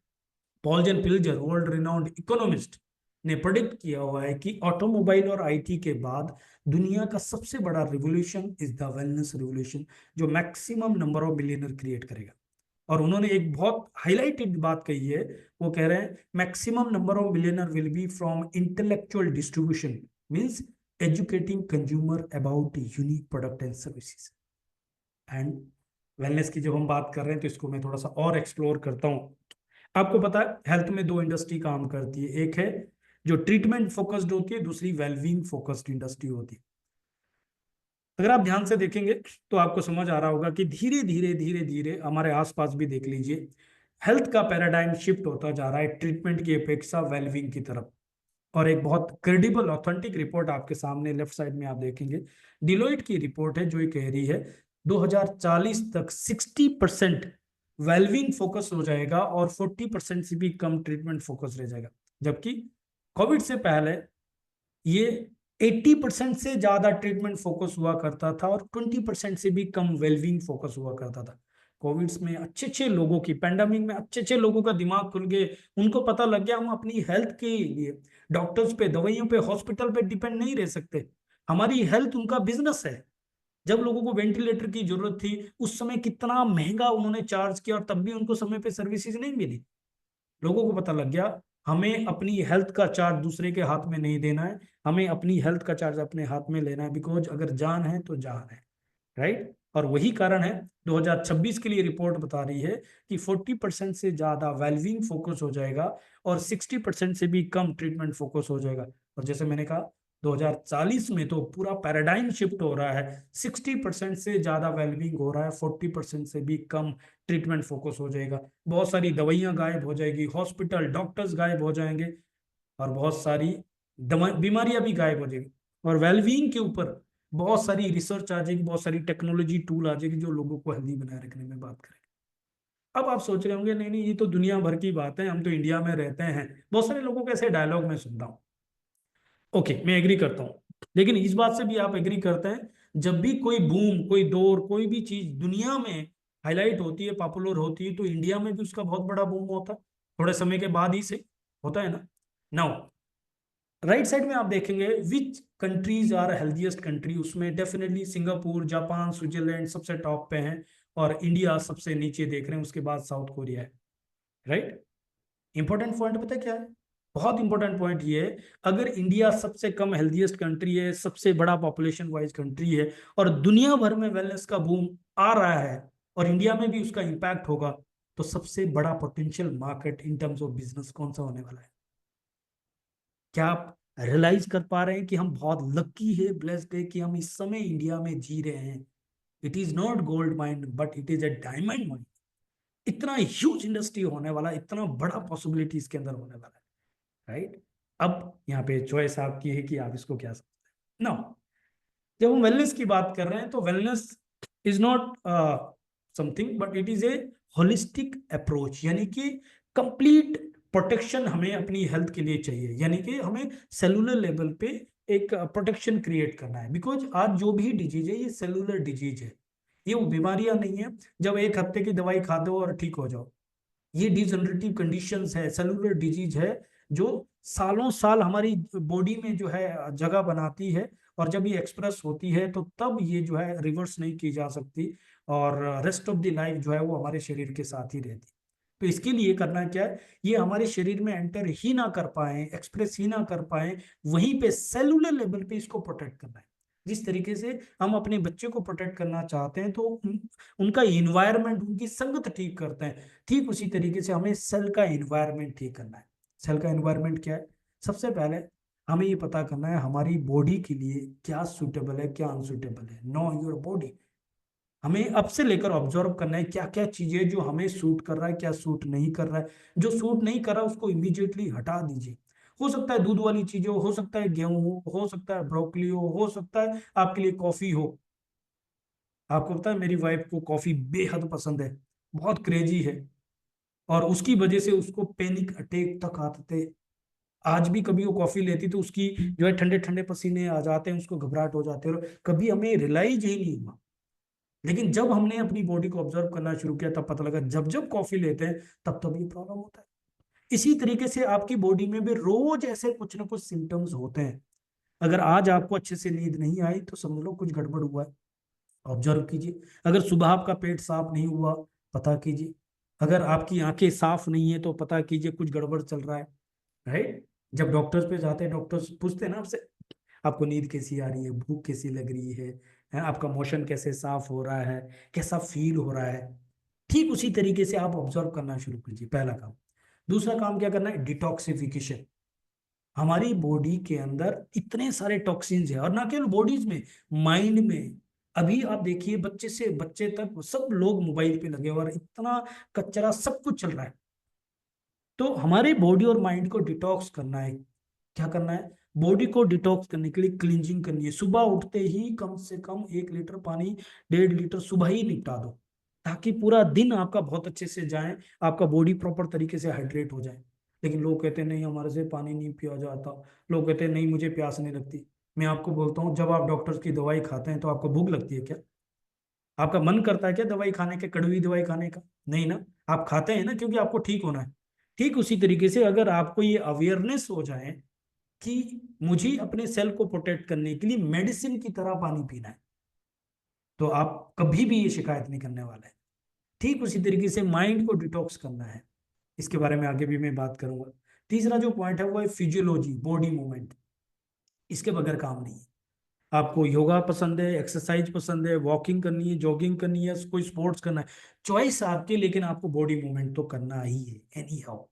[SPEAKER 11] पॉल पिल्जर, वर्ल्ड रिनाउंड इकोनॉमिस्ट, ने प्रेडिक्ट किया हुआ है कि ऑटोमोबाइल और आईटी के बाद दुनिया का सबसे बड़ा revolution is the wellness revolution, जो maximum number of millionaire create करेगा। और उन्होंने एक बहुत हाईलाइटेड बात कही है, वो कह रहे हैं maximum number of millionaire will be from intellectual distribution, means educating consumer about unique product and services. And wellness की जब हम बात कर रहे हैं तो इसको मैं थोड़ा सा और एक्सप्लोर करता हूँ। आपको पता है हेल्थ में 2 इंडस्ट्री काम करती है, एक है जो ट्रीटमेंट फोकस्ड होती है, दूसरी वेलबींग फोकस्ड इंडस्ट्री होती है। अगर आप ध्यान से देखेंगे तो आपको समझ आ रहा होगा कि धीरे धीरे धीरे धीरे हमारे आसपास भी देख लीजिए, हेल्थ का पैराडाइम शिफ्ट होता जा रहा है ट्रीटमेंट की अपेक्षा वेलबींग की तरफ। और एक बहुत क्रेडिबल ऑथेंटिक रिपोर्ट आपके सामने लेफ्ट साइड में आप देखेंगे, डिलोइट की रिपोर्ट है, जो ये कह रही है 2040 तक 60% वेलबींग फोकस हो जाएगा और 40% से भी कम ट्रीटमेंट फोकस रह जाएगा। जबकि कोविड से पहले ये 80% से ज्यादा ट्रीटमेंट फोकस हुआ करता था और 20% से भी कम वेलबींग फोकस हुआ करता था। कोविड में अच्छे लोगों की, पैंडेमिक में अच्छे लोगों का दिमाग खुल गए, उनको पता लग गया हम अपनी हेल्थ के लिए डॉक्टर्स पे, दवाइयों पे, हॉस्पिटल पे डिपेंड नहीं रह सकते, हमारी हेल्थ उनका बिजनेस है। जब लोगों को वेंटिलेटर की जरूरत थी उस समय कितना महंगा उन्होंने चार्ज किया और तब भी उनको समय पे सर्विसेज नहीं मिली। लोगों को पता लग गया हमें अपनी हेल्थ का चार्ज दूसरे के हाथ में नहीं देना है, हमें अपनी हेल्थ का चार्ज अपने हाथ में लेना है, बिकॉज अगर जान है तो जान है, राइट। और वही कारण है 2026 के लिए रिपोर्ट बता रही है कि 40% से ज्यादा वेलबींग फोकस हो जाएगा और 60% से भी कम ट्रीटमेंट फोकस हो जाएगा। और जैसे मैंने कहा 2040 में तो पूरा पैराडाइम शिफ्ट हो रहा है। 60% से ज्यादा वेलबींग हो रहा है, 40% से भी कम ट्रीटमेंट फोकस हो जाएगा। बहुत सारी दवाइयां गायब हो जाएगी, हॉस्पिटल डॉक्टर्स गायब हो जाएंगे, और बहुत सारी बीमारियां भी गायब हो जाएगी। और वेलबींग के ऊपर बहुत सारी रिसर्च आ जाएगी, बहुत सारी टेक्नोलॉजी टूल आ जाएगी जो लोगों को हेल्दी बनाए रखने में बात करेंगे। अब आप सोच रहे होंगे नहीं नहीं ये तो दुनिया भर की बात है, हम तो इंडिया में रहते हैं। बहुत सारे लोगों के ऐसे डायलॉग में सुनता हूँ। ओके, मैं एग्री करता हूँ, लेकिन इस बात से भी आप एग्री करते हैं जब भी कोई बूम, कोई दौर, कोई भी चीज दुनिया में हाईलाइट होती है, पॉपुलर होती है, तो इंडिया में भी उसका बहुत बड़ा बूम होता है थोड़े समय के बाद ही से, होता है ना। नाउ राइट साइड में आप देखेंगे which countries are healthiest country, उसमें डेफिनेटली सिंगापुर, जापान, स्विट्जरलैंड सबसे टॉप पे हैं, और इंडिया सबसे नीचे देख रहे हैं, उसके बाद साउथ कोरिया है। राइट, इंपॉर्टेंट पॉइंट पता है क्या है? बहुत इंपॉर्टेंट पॉइंट ये है, अगर इंडिया सबसे कम हेल्थीएस्ट कंट्री है, सबसे बड़ा पॉपुलेशन वाइज कंट्री है, और दुनिया भर में वेलनेस का बूम आ रहा है, और इंडिया में भी उसका इंपैक्ट होगा, तो सबसे बड़ा potential market in terms of business कौन सा होने वाला है? क्या आप रियलाइज कर पा रहे हैं कि हम बहुत लकी है, ब्लेस्ड है कि हम इस समय इंडिया में जी रहे हैं? It is not gold mine but it is a diamond mine. इतना ह्यूज इंडस्ट्री होने वाला, इतना बड़ा पॉसिबिलिटी इसके अंदर होने वाला है। राइट, अब यहाँ पे चॉइस आपकी है कि आप इसको क्या समझते हैं। नाउ जब हम वेलनेस की बात कर रहे हैं तो wellness is not something but it is a holistic approach, यानी कि कंप्लीट प्रोटेक्शन हमें अपनी हेल्थ के लिए चाहिए, यानी कि हमें सेलुलर लेवल पे एक प्रोटेक्शन क्रिएट करना है। बिकॉज आज जो भी डिजीज है ये सेलुलर डिजीज है, ये वो बीमारियां नहीं है जब एक हफ्ते की दवाई खा दो और ठीक हो जाओ। ये डिजनरेटिव कंडीशंस है, सेलुलर डिजीज है, जो सालों साल हमारी बॉडी में जो है जगह बनाती है, और जब ये एक्सप्रेस होती है तो तब ये जो है रिवर्स नहीं की जा सकती, और रेस्ट ऑफ द लाइफ जो है वो हमारे शरीर के साथ ही रहती है। तो इसके लिए करना क्या है, ये हमारे शरीर में एंटर ही ना कर पाए, एक्सप्रेस ही ना कर पाए, वहीं पे सेलुलर लेवल पे इसको प्रोटेक्ट करना है। जिस तरीके से हम अपने बच्चे को प्रोटेक्ट करना चाहते हैं तो उनका इन्वायरमेंट, उनकी संगत ठीक करते हैं, ठीक उसी तरीके से हमें सेल का इन्वायरमेंट ठीक करना है। सेल का इन्वायरमेंट क्या है? सबसे पहले हमें ये पता करना है हमारी बॉडी के लिए क्या सूटेबल है, क्या अनसूटेबल है। नो योर बॉडी, हमें अब से लेकर ऑब्जर्व करना है क्या क्या चीजें जो हमें सूट कर रहा है, क्या सूट नहीं कर रहा है। जो सूट नहीं कर रहा उसको इमीडिएटली हटा दीजिए। हो सकता है दूध वाली चीजें हो सकता है गेहूं हो सकता है ब्रोकली हो सकता है आपके लिए कॉफी हो। आपको पता है मेरी वाइफ को कॉफी बेहद पसंद है, बहुत क्रेजी है, और उसकी वजह से उसको पैनिक अटैक तक आते थे। आज भी कभी वो कॉफी लेती तो उसकी जो है ठंडे ठंडे पसीने आ जाते हैं, उसको घबराहट हो जाते हैं, और कभी हमें रियलाइज ही नहीं हुआ। लेकिन जब हमने अपनी बॉडी को ऑब्जर्व करना शुरू किया तब पता लगा जब जब कॉफी लेते हैं तब तब ये प्रॉब्लम होता है। इसी तरीके से आपकी बॉडी में भी रोज ऐसे कुछ ना कुछ सिम्टम्स होते हैं। अगर आज आपको अच्छे से नींद नहीं आई तो समझ लो कुछ गड़बड़ हुआ है, ऑब्जर्व कीजिए। अगर सुबह आपका पेट साफ नहीं हुआ, पता कीजिए। अगर आपकी आंखें साफ नहीं है तो पता कीजिए कुछ गड़बड़ चल रहा है। राइट, जब डॉक्टर्स पे जाते हैं डॉक्टर्स पूछते हैं ना आपसे, आपको नींद कैसी आ रही है, भूख कैसी लग रही है आपका मोशन कैसे साफ हो रहा है, कैसा फील हो रहा है। ठीक उसी तरीके से आप ऑब्जर्व करना शुरू कीजिए, पहला काम। दूसरा काम क्या करना है? डिटॉक्सिफिकेशन। हमारी बॉडी के अंदर इतने सारे टॉक्सिन्स हैं, और ना केवल बॉडीज में, माइंड में। अभी आप देखिए बच्चे से बच्चे तक सब लोग मोबाइल पे लगे हुए, और इतना कचरा सब कुछ चल रहा है। तो हमारे बॉडी और माइंड को डिटॉक्स करना है। क्या करना है? बॉडी को डिटॉक्स करने के लिए क्लींजिंग करनी है। सुबह उठते ही कम से कम 1 लीटर पानी, 1.5 लीटर सुबह ही निपटा दो, ताकि पूरा दिन आपका बहुत अच्छे से जाए, आपका बॉडी प्रॉपर तरीके से हाइड्रेट हो जाए। लेकिन लोग कहते हैं नहीं हमारे से पानी नहीं पिया जाता, लोग कहते हैं नहीं मुझे प्यास नहीं लगती। मैं आपको बोलता हूँ जब आप डॉक्टर्स की दवाई खाते हैं तो आपको भूख लगती है क्या? आपका मन करता है क्या दवाई खाने के, कड़वी दवाई खाने का? नहीं ना, आप खाते हैं ना क्योंकि आपको ठीक होना है। ठीक उसी तरीके से अगर आपको ये अवेयरनेस हो जाए कि मुझे अपने सेल को प्रोटेक्ट करने के लिए मेडिसिन की तरह पानी पीना है, तो आप कभी भी ये शिकायत नहीं करने वाले हैं। ठीक उसी तरीके से माइंड को डिटॉक्स करना है, इसके बारे में आगे भी मैं बात करूंगा। तीसरा जो पॉइंट है वो है फिजियोलॉजी, बॉडी मूवमेंट। इसके बगैर काम नहीं है। आपको योगा पसंद है, एक्सरसाइज पसंद है, वॉकिंग करनी है, जॉगिंग करनी है, कोई स्पोर्ट्स करना है, चॉइस आपकी, लेकिन आपको बॉडी मूवमेंट तो करना ही है एनी हाउ।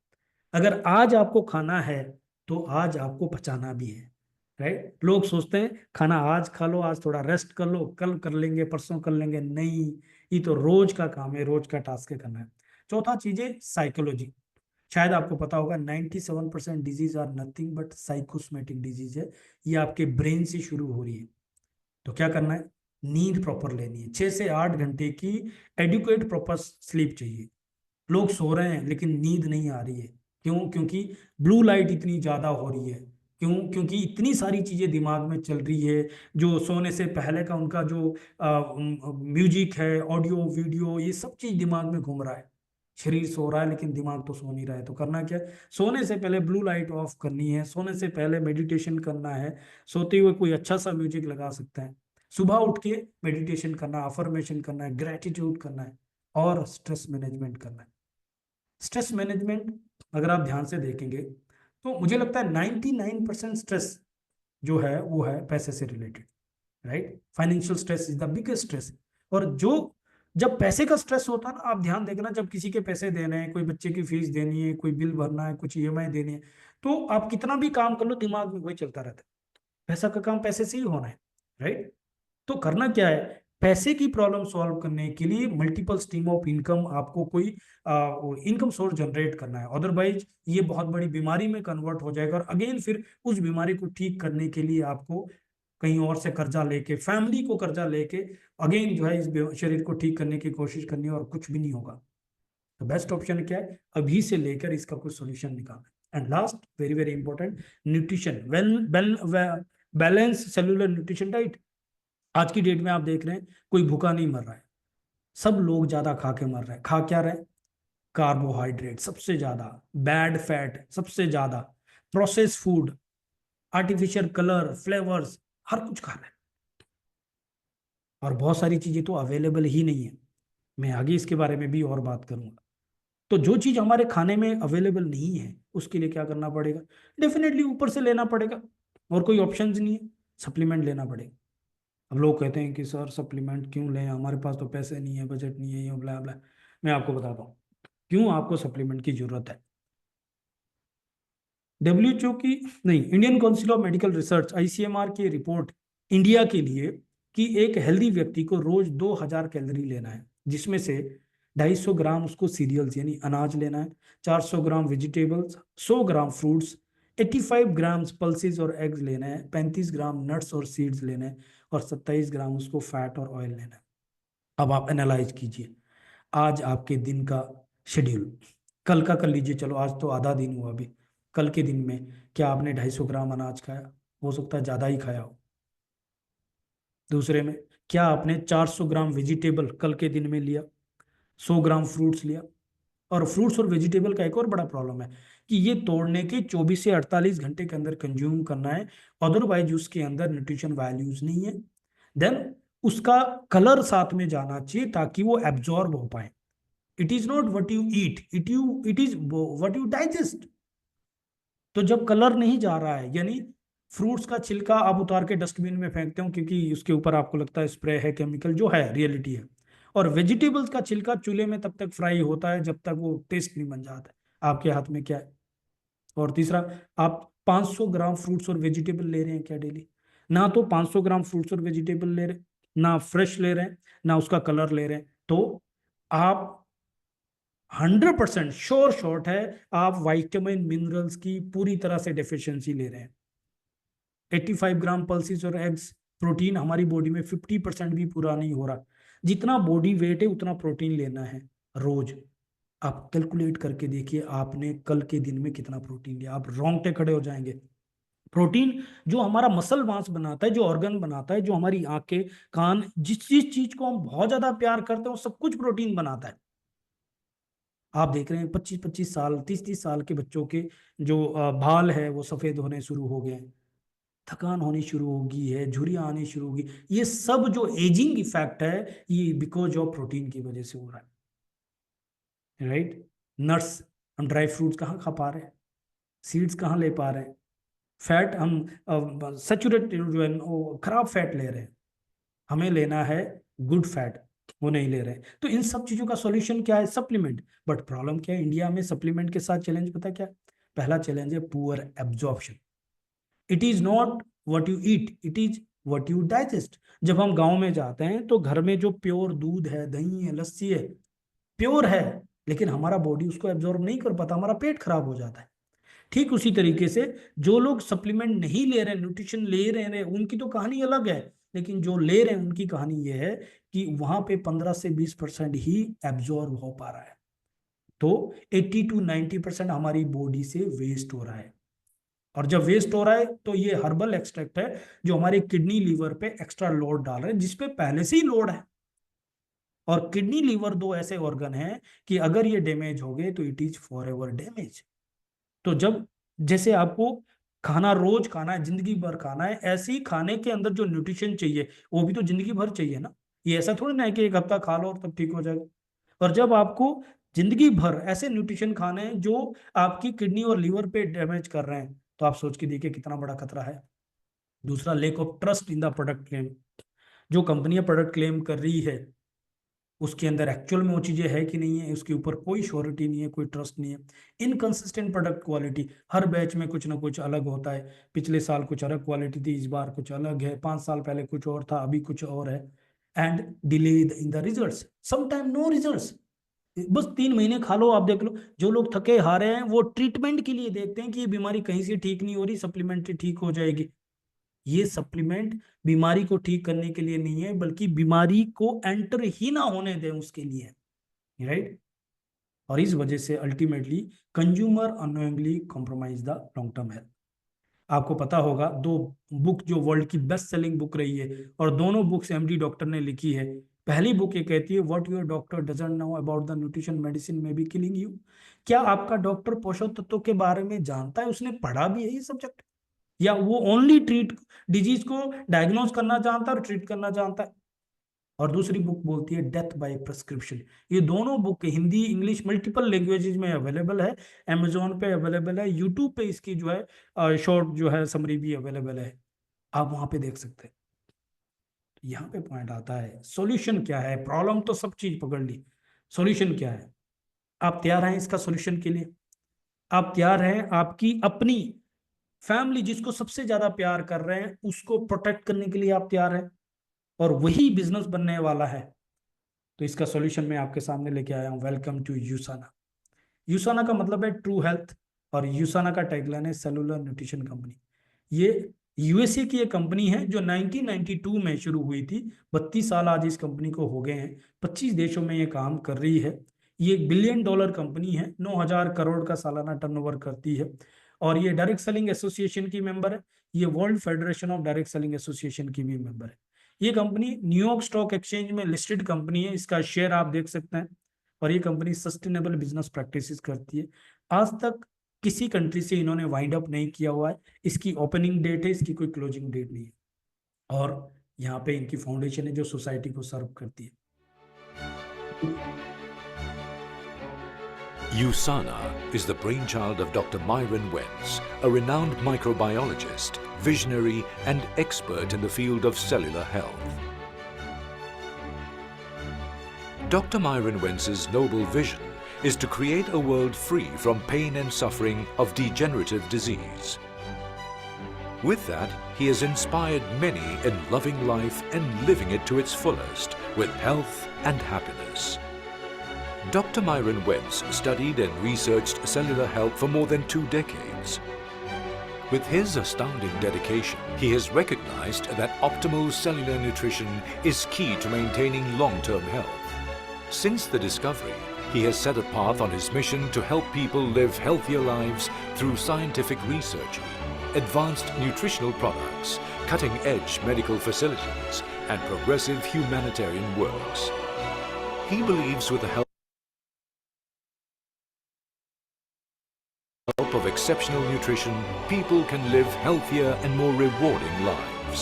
[SPEAKER 11] अगर आज आपको खाना है तो आज आपको पचाना भी है। राइट। लोग सोचते हैं खाना आज खा लो, आज थोड़ा रेस्ट कर लो, कल कर लेंगे, परसों कर लेंगे। नहीं, ये तो रोज का काम है, रोज का टास्क है करना है। चौथा चीज है साइकोलॉजी। शायद आपको पता होगा 97% disease are nothing but psychosomatic disease है। ये आपके ब्रेन से शुरू हो रही है। तो क्या करना है, नींद प्रॉपर लेनी है, 6 से 8 घंटे की एडुकेट प्रॉपर स्लीप चाहिए। लोग सो रहे हैं लेकिन नींद नहीं आ रही है। क्यों? क्योंकि ब्लू लाइट इतनी ज्यादा हो रही है। क्यों? क्योंकि इतनी सारी चीजें दिमाग में चल रही है। जो सोने से पहले का उनका जो म्यूजिक है, ऑडियो वीडियो, ये सब चीज दिमाग में घूम रहा है। शरीर सो रहा है लेकिन दिमाग तो सो नहीं रहा है। तो करना क्या है, सोने से पहले ब्लू लाइट ऑफ करनी है, सोने से पहले मेडिटेशन करना है। सोते हुए कोई अच्छा सा म्यूजिक लगा सकता है, सुबह उठ के मेडिटेशन करना, अफर्मेशन करना है, ग्रेटिट्यूड करना है, और स्ट्रेस मैनेजमेंट करना है। स्ट्रेस मैनेजमेंट अगर आप ध्यान से देखेंगे तो मुझे लगता है 99% स्ट्रेस जो है वो है पैसे से related, right. Financial stress is the biggest stress. और जो जब पैसे का स्ट्रेस होता है ना, आप ध्यान देखना, जब किसी के पैसे देने हैं, कोई बच्चे की फीस देनी है, कोई बिल भरना है, कुछ ईएमआई देनी है, तो आप कितना भी काम कर लो दिमाग में वही चलता रहता है, पैसा का काम पैसे से ही होना है, राइट। तो करना क्या है, पैसे की प्रॉब्लम सॉल्व करने के लिए मल्टीपल स्ट्रीम ऑफ इनकम, आपको कोई इनकम सोर्स जनरेट करना है। अदरवाइज ये बहुत बड़ी बीमारी में कन्वर्ट हो जाएगा, और अगेन फिर उस बीमारी को ठीक करने के लिए आपको कहीं और से कर्जा लेके, फैमिली को कर्जा लेके अगेन जो है इस शरीर को ठीक करने की कोशिश करनी है, और कुछ भी नहीं होगा। तो बेस्ट ऑप्शन क्या है, अभी से लेकर इसका कोई सोल्यूशन निकालना। And last, very very important, nutrition, balance cellular nutrition diet. आज की डेट में आप देख रहे हैं कोई भूखा नहीं मर रहा है, सब लोग ज्यादा खा के मर रहे हैं। खा क्या रहे हैं, कार्बोहाइड्रेट सबसे ज्यादा, बैड फैट सबसे ज्यादा, process food, artificial colour, flavours, हर कुछ खा रहे हैं, और बहुत सारी चीजें तो अवेलेबल ही नहीं है। मैं आगे इसके बारे में भी और बात करूंगा। तो जो चीज हमारे खाने में अवेलेबल नहीं है उसके लिए क्या करना पड़ेगा, डेफिनेटली ऊपर से लेना पड़ेगा, और कोई ऑप्शंस नहीं है, सप्लीमेंट लेना पड़ेगा। अब लोग कहते हैं कि सर सप्लीमेंट क्यों लें, हमारे पास तो पैसे नहीं है, बजट नहीं है, ये ब्ला ब्ला। मैं आपको बताता हूँ क्यों आपको सप्लीमेंट की जरूरत है। डब्ल्यूएचओ की नहीं, Indian council of medical research ICMR की रिपोर्ट इंडिया के लिए कि एक हेल्दी व्यक्ति को रोज 2000 कैलोरी लेना है, जिसमें से 250 ग्राम उसको सीरियल्स यानी अनाज लेना है, 400 ग्राम वेजिटेबल्स, 100 ग्राम फ्रूट्स, 85 ग्राम पल्सेस और एग्स लेना है, 35 ग्राम नट्स और सीड्स लेना है, और 27 ग्राम उसको फैट और ऑयल लेना है। अब आप एनालाइज कीजिए आज आपके दिन का शेड्यूल, कल का कर लीजिए, चलो आज तो आधा दिन हुआ अभी, कल के दिन में क्या आपने 250 ग्राम अनाज खाया, हो सकता है ज़्यादा ही खाया हो। दूसरे में क्या आपने 400 ग्राम वेजिटेबल कल के दिन में लिया, 100 ग्राम फ्रूट्स लिया। और फ्रूट्स और वेजिटेबल का एक और बड़ा प्रॉब्लम है कि ये तोड़ने के 24 से 48 घंटे के अंदर कंज्यूम करना है, अदरवाइज उसके अंदर न्यूट्रिशन वैल्यूज नहीं है। देन उसका कलर साथ में जाना चाहिए ताकि वो एब्जॉर्ब हो पाए। It is not what you eat, it is what you digest. तो जब कलर नहीं जा रहा है, यानी फ्रूट्स का छिलका आप उतार के डस्टबिन में फेंकते हो क्योंकि उसके ऊपर आपको लगता है स्प्रे है, केमिकल, जो है रियलिटी है। और वेजिटेबल्स का छिलका चूल्हे में तब तक फ्राई होता है जब तक वो टेस्ट नहीं बन जाता है। आपके हाथ में क्या है। और तीसरा, आप 500 ग्राम फ्रूट्स और वेजिटेबल ले रहे हैं क्या डेली, ना तो 500 ग्राम फ्रूट्स और वेजिटेबल ले रहे हैं, ना फ्रेश ले रहे हैं, ना उसका कलर ले रहे हैं, तो आप 100% श्योर शॉट है आप विटामिन मिनरल्स की पूरी तरह से डेफिशिएंसी ले रहे हैं। 85 ग्राम पल्सेस और एग्स, प्रोटीन हमारी बॉडी में 50% भी पूरा नहीं हो रहा। जितना बॉडी वेट है उतना प्रोटीन लेना है रोज। आप कैलकुलेट करके देखिए आपने कल के दिन में कितना प्रोटीन लिया, आप रोंगटे खड़े हो जाएंगे। प्रोटीन जो हमारा मसल मांस बनाता है, जो ऑर्गन बनाता है, जो हमारी आंखें, कान, जिस चीज को हम बहुत ज्यादा प्यार करते हैं वो सब कुछ प्रोटीन बनाता है। आप देख रहे हैं 25-25 साल, 30-30 साल के बच्चों के जो बाल है वो सफेद होने शुरू हो गए, थकान होनी शुरू होगी है, झुर्रियां आनी शुरू होगी। ये सब जो एजिंग इफेक्ट है ये बिकॉज ऑफ प्रोटीन की वजह से हो रहा है, राइट। नट्स, हम ड्राई फ्रूट्स कहाँ खा पा रहे हैं, सीड्स कहाँ ले पा रहे हैं, फैट हम सैचुरेटेड जो है वो खराब फैट ले रहे हैं, हमें लेना है गुड फैट, वो नहीं ले रहे हैं। तो इन सब चीजों का सॉल्यूशन क्या है, सप्लीमेंट। बट प्रॉब्लम क्या है इंडिया में सप्लीमेंट के साथ चैलेंज पता क्या है, पहला चैलेंज है poor absorption. It is not what you eat, it is what you digest. जब हम गांव में जाते हैं तो घर में जो प्योर दूध है, दही है, लस्सी है, प्योर है, लेकिन हमारा बॉडी उसको एब्जॉर्ब नहीं कर पाता, हमारा पेट खराब हो जाता है। ठीक उसी तरीके से जो लोग सप्लीमेंट नहीं ले रहे, न्यूट्रिशन ले रहे हैं, उनकी तो कहानी अलग है, लेकिन जो ले रहे हैं उनकी कहानी ये है कि वहां पे 15 से 20% ही एब्जॉर्ब हो पा रहा है। तो 80 to 90% हमारी बॉडी से वेस्ट हो रहा है। और जब वेस्ट हो रहा है तो ये हर्बल एक्सट्रैक्ट है जो हमारे किडनी लीवर पे एक्स्ट्रा लोड डाल रहे हैं, जिसपे पहले से ही लोड है। और किडनी लीवर दो ऐसे ऑर्गन हैं कि अगर ये डैमेज हो गए तो it is for ever damage. तो जब जैसे आपको खाना रोज खाना है, जिंदगी भर खाना है, ऐसे ही खाने के अंदर जो न्यूट्रिशन चाहिए वो भी तो जिंदगी भर चाहिए ना। ये ऐसा थोड़ी ना है कि एक हफ्ता खा लो और तब ठीक हो जाएगा। और जब आपको जिंदगी भर ऐसे न्यूट्रिशन खाने हैं जो आपकी किडनी और लीवर पे डैमेज कर रहे हैं, तो आप सोच के देखिए कितना बड़ा खतरा है। दूसरा, lake of trust in the product claim. जो कंपनियां प्रोडक्ट क्लेम कर रही है उसके अंदर एक्चुअल में वो चीजें है कि नहीं है, उसके ऊपर कोई श्योरिटी नहीं है, कोई ट्रस्ट नहीं है। इनकंसिस्टेंट प्रोडक्ट क्वालिटी, हर बैच में कुछ ना कुछ अलग होता है। पिछले साल कुछ अलग क्वालिटी थी, इस बार कुछ अलग है, 5 साल पहले कुछ और था, अभी कुछ और है। And delay in the results, sometime no results. बस 3 महीने खा लो, आप देख लो। जो लोग थके हारे हैं वो ट्रीटमेंट के लिए देखते हैं कि ये बीमारी कहीं से ठीक नहीं हो रही, सप्लीमेंट से ठीक हो जाएगी। ये सप्लीमेंट बीमारी को ठीक करने के लिए नहीं है, बल्कि बीमारी को एंटर ही ना होने दें उसके लिए, राइट। और इस वजह से ultimately consumer unknowingly compromise the long term health. आपको पता होगा 2 बुक जो वर्ल्ड की बेस्ट सेलिंग बुक रही है, और दोनों बुक्स एमडी डॉक्टर ने लिखी है। पहली बुक ये कहती है what your doctor doesn't know about the nutrition medicine may be killing you. क्या आपका डॉक्टर पोषक तत्वों के बारे में जानता है, उसने पढ़ा भी है ये सब्जेक्ट, या वो ओनली ट्रीट डिजीज को डायग्नोज करना जानता है और ट्रीट करना जानता है। और दूसरी बुक बोलती है डेथ बाय प्रिस्क्रिप्शन। ये दोनों book Hindi English multiple languages में अवेलेबल है, अमेजोन पे अवेलेबल है, यूट्यूब पे इसकी जो है शॉर्ट जो है समरी भी अवेलेबल है, आप वहां पे देख सकते हैं। यहाँ पे पॉइंट आता है सॉल्यूशन क्या है। प्रॉब्लम तो सब चीज पकड़ ली, सॉल्यूशन क्या है। आप तैयार हैं इसका सॉल्यूशन के लिए? आप तैयार हैं आपकी अपनी फैमिली जिसको सबसे ज्यादा प्यार कर रहे हैं उसको प्रोटेक्ट करने के लिए आप तैयार हैं, और वही बिजनेस बनने वाला है। तो इसका सॉल्यूशन मैं आपके सामने लेके आया हूं। Welcome to यूसाना। यूसाना का मतलब है ट्रू हेल्थ, और यूसाना का टैगलाइन है सेलुलर न्यूट्रिशन कंपनी। ये यूएसए की एक कंपनी है जो 1992 में शुरू हुई थी। 32 साल आज इस कंपनी को हो गए हैं। 25 देशों में ये काम कर रही है। ये $1 बिलियन कंपनी है, 9,000 करोड़ का सालाना टर्नओवर करती है, और ये डायरेक्ट सेलिंग एसोसिएशन की मेंबर है। ये world federation of direct selling association की भी मेंबर है। ये कंपनी न्यूयॉर्क स्टॉक एक्सचेंज में लिस्टेड कंपनी है, इसका शेयर आप देख सकते हैं। और ये कंपनी सस्टेनेबल बिजनेस प्रैक्टिसेस करती है। आज तक किसी कंट्री से इन्होंने वाइंड अप नहीं किया हुआ है। इसकी ओपनिंग डेट है, इसकी कोई क्लोजिंग डेट नहीं है। और यहाँ पे इनकी फाउंडेशन है जो सोसाइटी को सर्व करती है।
[SPEAKER 12] USANA is the brainchild of Dr. Myron Wentz, a renowned microbiologist, visionary, and expert in the field of cellular health. Dr. Myron Wentz's noble vision is to create a world free from pain and suffering of degenerative disease. With that, he has inspired many in loving life and living it to its fullest with health and happiness. Dr. Myron Wentz studied and researched cellular health for more than 2 decades. With his astounding dedication, he has recognized that optimal cellular nutrition is key to maintaining long-term health. Since the discovery, he has set a path on his mission to help people live healthier lives through scientific research, advanced nutritional products, cutting-edge medical facilities, and progressive humanitarian works. He believes with the help of exceptional nutrition, people can live healthier and more rewarding lives.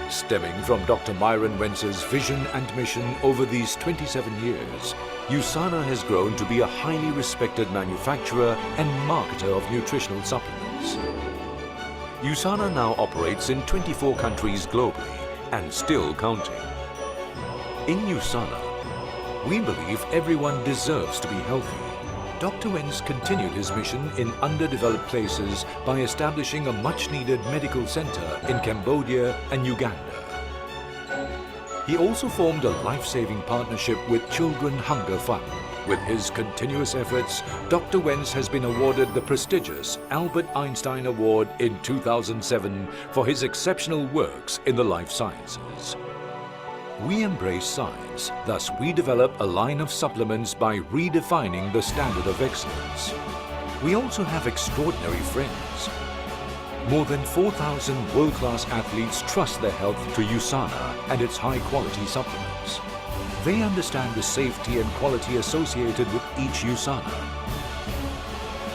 [SPEAKER 12] Stemming from Dr. Myron Wentz's vision and mission over these 27 years, USANA has grown to be a highly respected manufacturer and marketer of nutritional supplements. USANA now operates in 24 countries globally and still counting. In USANA, we believe everyone deserves to be healthy. Dr. Wentz continued his mission in underdeveloped places by establishing a much-needed medical center in Cambodia and Uganda. He also formed a life-saving partnership with Children Hunger Fund. With his continuous efforts, Dr. Wentz has been awarded the prestigious Albert Einstein Award in 2007 for his exceptional works in the life sciences. We embrace science, thus we develop a line of supplements by redefining the standard of excellence. We also have extraordinary friends. More than 4,000 world-class athletes trust their health to USANA and its high-quality supplements. They understand the safety and quality associated with each USANA.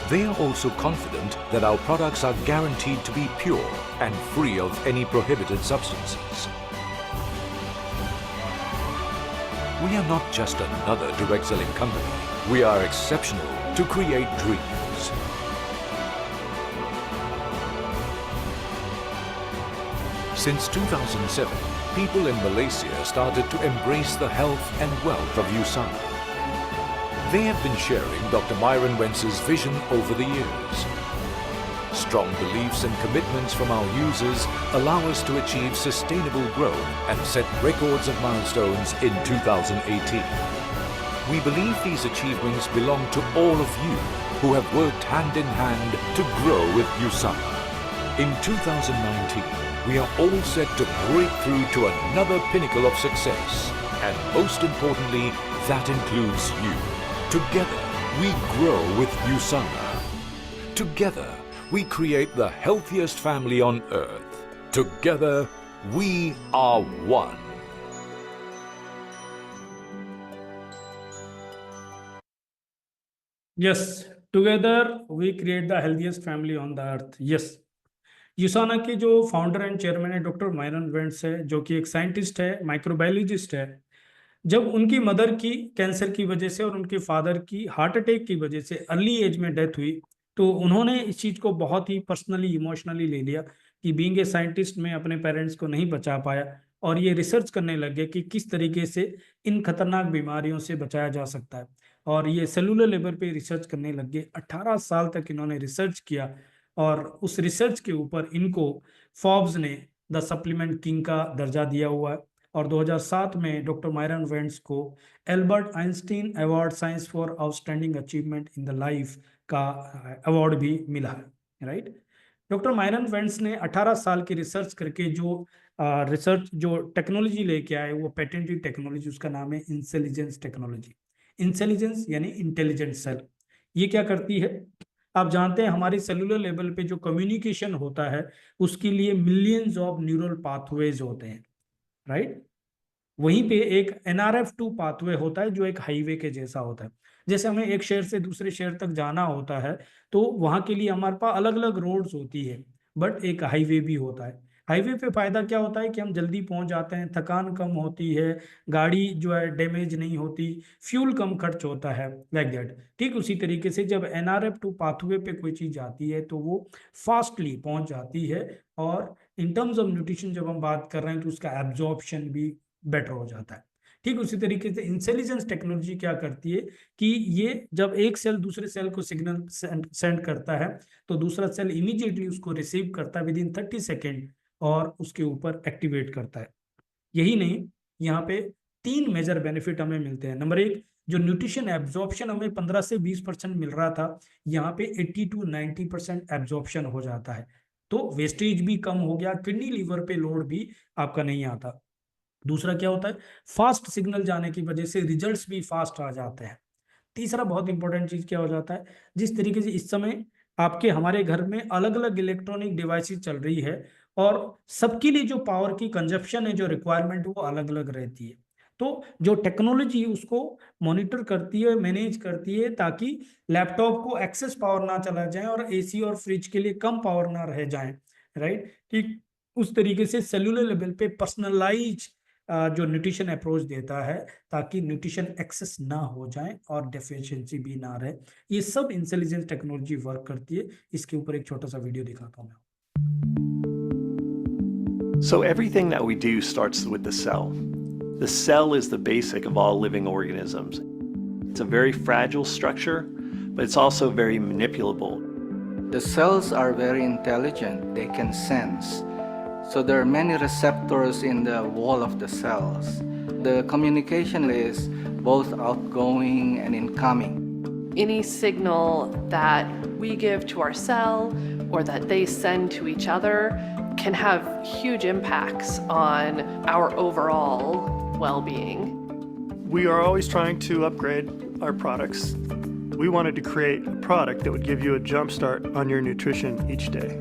[SPEAKER 12] They are also confident that our products are guaranteed to be pure and free of any prohibited substances. We are not just another direct selling company. We are exceptional to create dreams. Since 2007, people in Malaysia started to embrace the health and wealth of USANA. They have been sharing Dr. Myron Wentz's vision over the years. Strong beliefs and commitments from our users allow us to achieve sustainable growth and set records of milestones in 2018. We believe these achievements belong to all of you who have worked hand in hand to grow with USANA. In 2019, we are all set to break through to another pinnacle of success. And most importantly, that includes you. Together, we grow with USANA. Together, we create the healthiest family on earth. Together, we are one.
[SPEAKER 11] Yes, together we create the healthiest family on the earth. Yes. यूसाना के जो फाउंडर एंड चेयरमैन है डॉक्टर मायरन वेंट्स है, जो कि एक साइंटिस्ट है, माइक्रोबायोलॉजिस्ट है। जब उनकी मदर की कैंसर की वजह से और उनके फादर की हार्ट अटैक की वजह से अर्ली एज में डेथ हुई, तो उन्होंने इस चीज़ को बहुत ही पर्सनली इमोशनली ले लिया कि बीइंग ए साइंटिस्ट में अपने पेरेंट्स को नहीं बचा पाया, और ये रिसर्च करने लगे कि किस तरीके से इन खतरनाक बीमारियों से बचाया जा सकता है। और ये सेलुलर लेवल पे रिसर्च करने लगे। 18 साल तक इन्होंने रिसर्च किया और उस रिसर्च के ऊपर इनको फोर्ब्स ने द सप्लीमेंट किंग का दर्जा दिया हुआ है। और 2007 में डॉक्टर मायरन वेंट्स को Albert Einstein award science for outstanding achievement in the life का अवार्ड भी मिला है, राइट। डॉक्टर मायरन वेंट्स ने 18 साल की रिसर्च करके जो टेक्नोलॉजी लेके आए, वो पेटेंटेड टेक्नोलॉजी, उसका नाम है इंटेलिजेंस टेक्नोलॉजी। इंटेलिजेंस यानी इंटेलिजेंट सेल। ये क्या करती है? आप जानते हैं हमारे सेलुलर लेवल पे जो कम्युनिकेशन होता है उसके लिए मिलियंस ऑफ न्यूरल पाथवेज होते हैं, राइट। वहीं पे एक NRF2 पाथवे होता है जो एक हाईवे के जैसा होता है। जैसे हमें एक शहर से दूसरे शहर तक जाना होता है तो वहाँ के लिए हमारे पास अलग अलग रोड्स होती है, बट एक हाईवे भी होता है। हाईवे पे फायदा क्या होता है कि हम जल्दी पहुंच जाते हैं, थकान कम होती है, गाड़ी जो है डैमेज नहीं होती, फ्यूल कम खर्च होता है, लाइक दैट। ठीक उसी तरीके से जब NRF2 पाथवे पे कोई चीज़ जाती है तो वो फास्टली पहुंच जाती है, और इन टर्म्स ऑफ न्यूट्रिशन जब हम बात कर रहे हैं तो उसका एब्जॉर्प्शन भी बेटर हो जाता है। ठीक उसी तरीके से इंटेलिजेंस टेक्नोलॉजी क्या करती है कि ये जब एक सेल दूसरे सेल को सिग्नल सेंड करता है तो दूसरा सेल इमीडिएटली उसको रिसीव करता है विद इन 30 सेकेंड और उसके ऊपर एक्टिवेट करता है। यही नहीं, यहाँ पे 3 मेजर बेनिफिट हमें मिलते हैं। नंबर 1, जो न्यूट्रिशन एब्जॉर्प्शन हमें 15 से 20% मिल रहा था, यहाँ पे 80 to 90% एब्जॉर्प्शन हो जाता है, तो वेस्टेज भी कम हो गया, किडनी लीवर पे लोड भी आपका नहीं आता। दूसरा क्या होता है, फास्ट सिग्नल जाने की वजह से रिजल्ट्स भी फास्ट आ जाते हैं। तीसरा बहुत इंपॉर्टेंट चीज क्या हो जाता है, जिस तरीके से इस समय आपके हमारे घर में अलग अलग इलेक्ट्रॉनिक डिवाइसेस चल रही है और सबके लिए जो पावर की कंजप्शन है, जो रिक्वायरमेंट वो अलग अलग रहती है, तो जो टेक्नोलॉजी उसको मॉनिटर करती है, मैनेज करती है, ताकि लैपटॉप को एक्सेस पावर ना चला जाए और AC और फ्रिज के लिए कम पावर ना रह जाए, राइट। ठीक उस तरीके से सेलुलर लेवल पे पर्सनलाइज जो न्यूट्रिशन अप्रोच देता है ताकि न्यूट्रिशन एक्सेस ना हो जाए और डेफिशिएंसी भी ना रहे। ये सब इंटेलिजेंस टेक्नोलॉजी वर्क करती है। इसके ऊपर एक छोटा सा वीडियो दिखाता हूँ मैं।
[SPEAKER 13] So everything that we do starts with the cell. The cell is the basic of all living organisms. It's a very fragile structure, but it's also very manipulable.
[SPEAKER 14] The cells are very intelligent. They can sense. So there are many receptors in the wall of the cells. The communication is both outgoing and incoming.
[SPEAKER 15] Any signal that we give to our cell or that they send to each other can have huge impacts on our overall well-being.
[SPEAKER 13] We are always trying to upgrade our products. We wanted to create a product that would give you a jump start on your nutrition each day.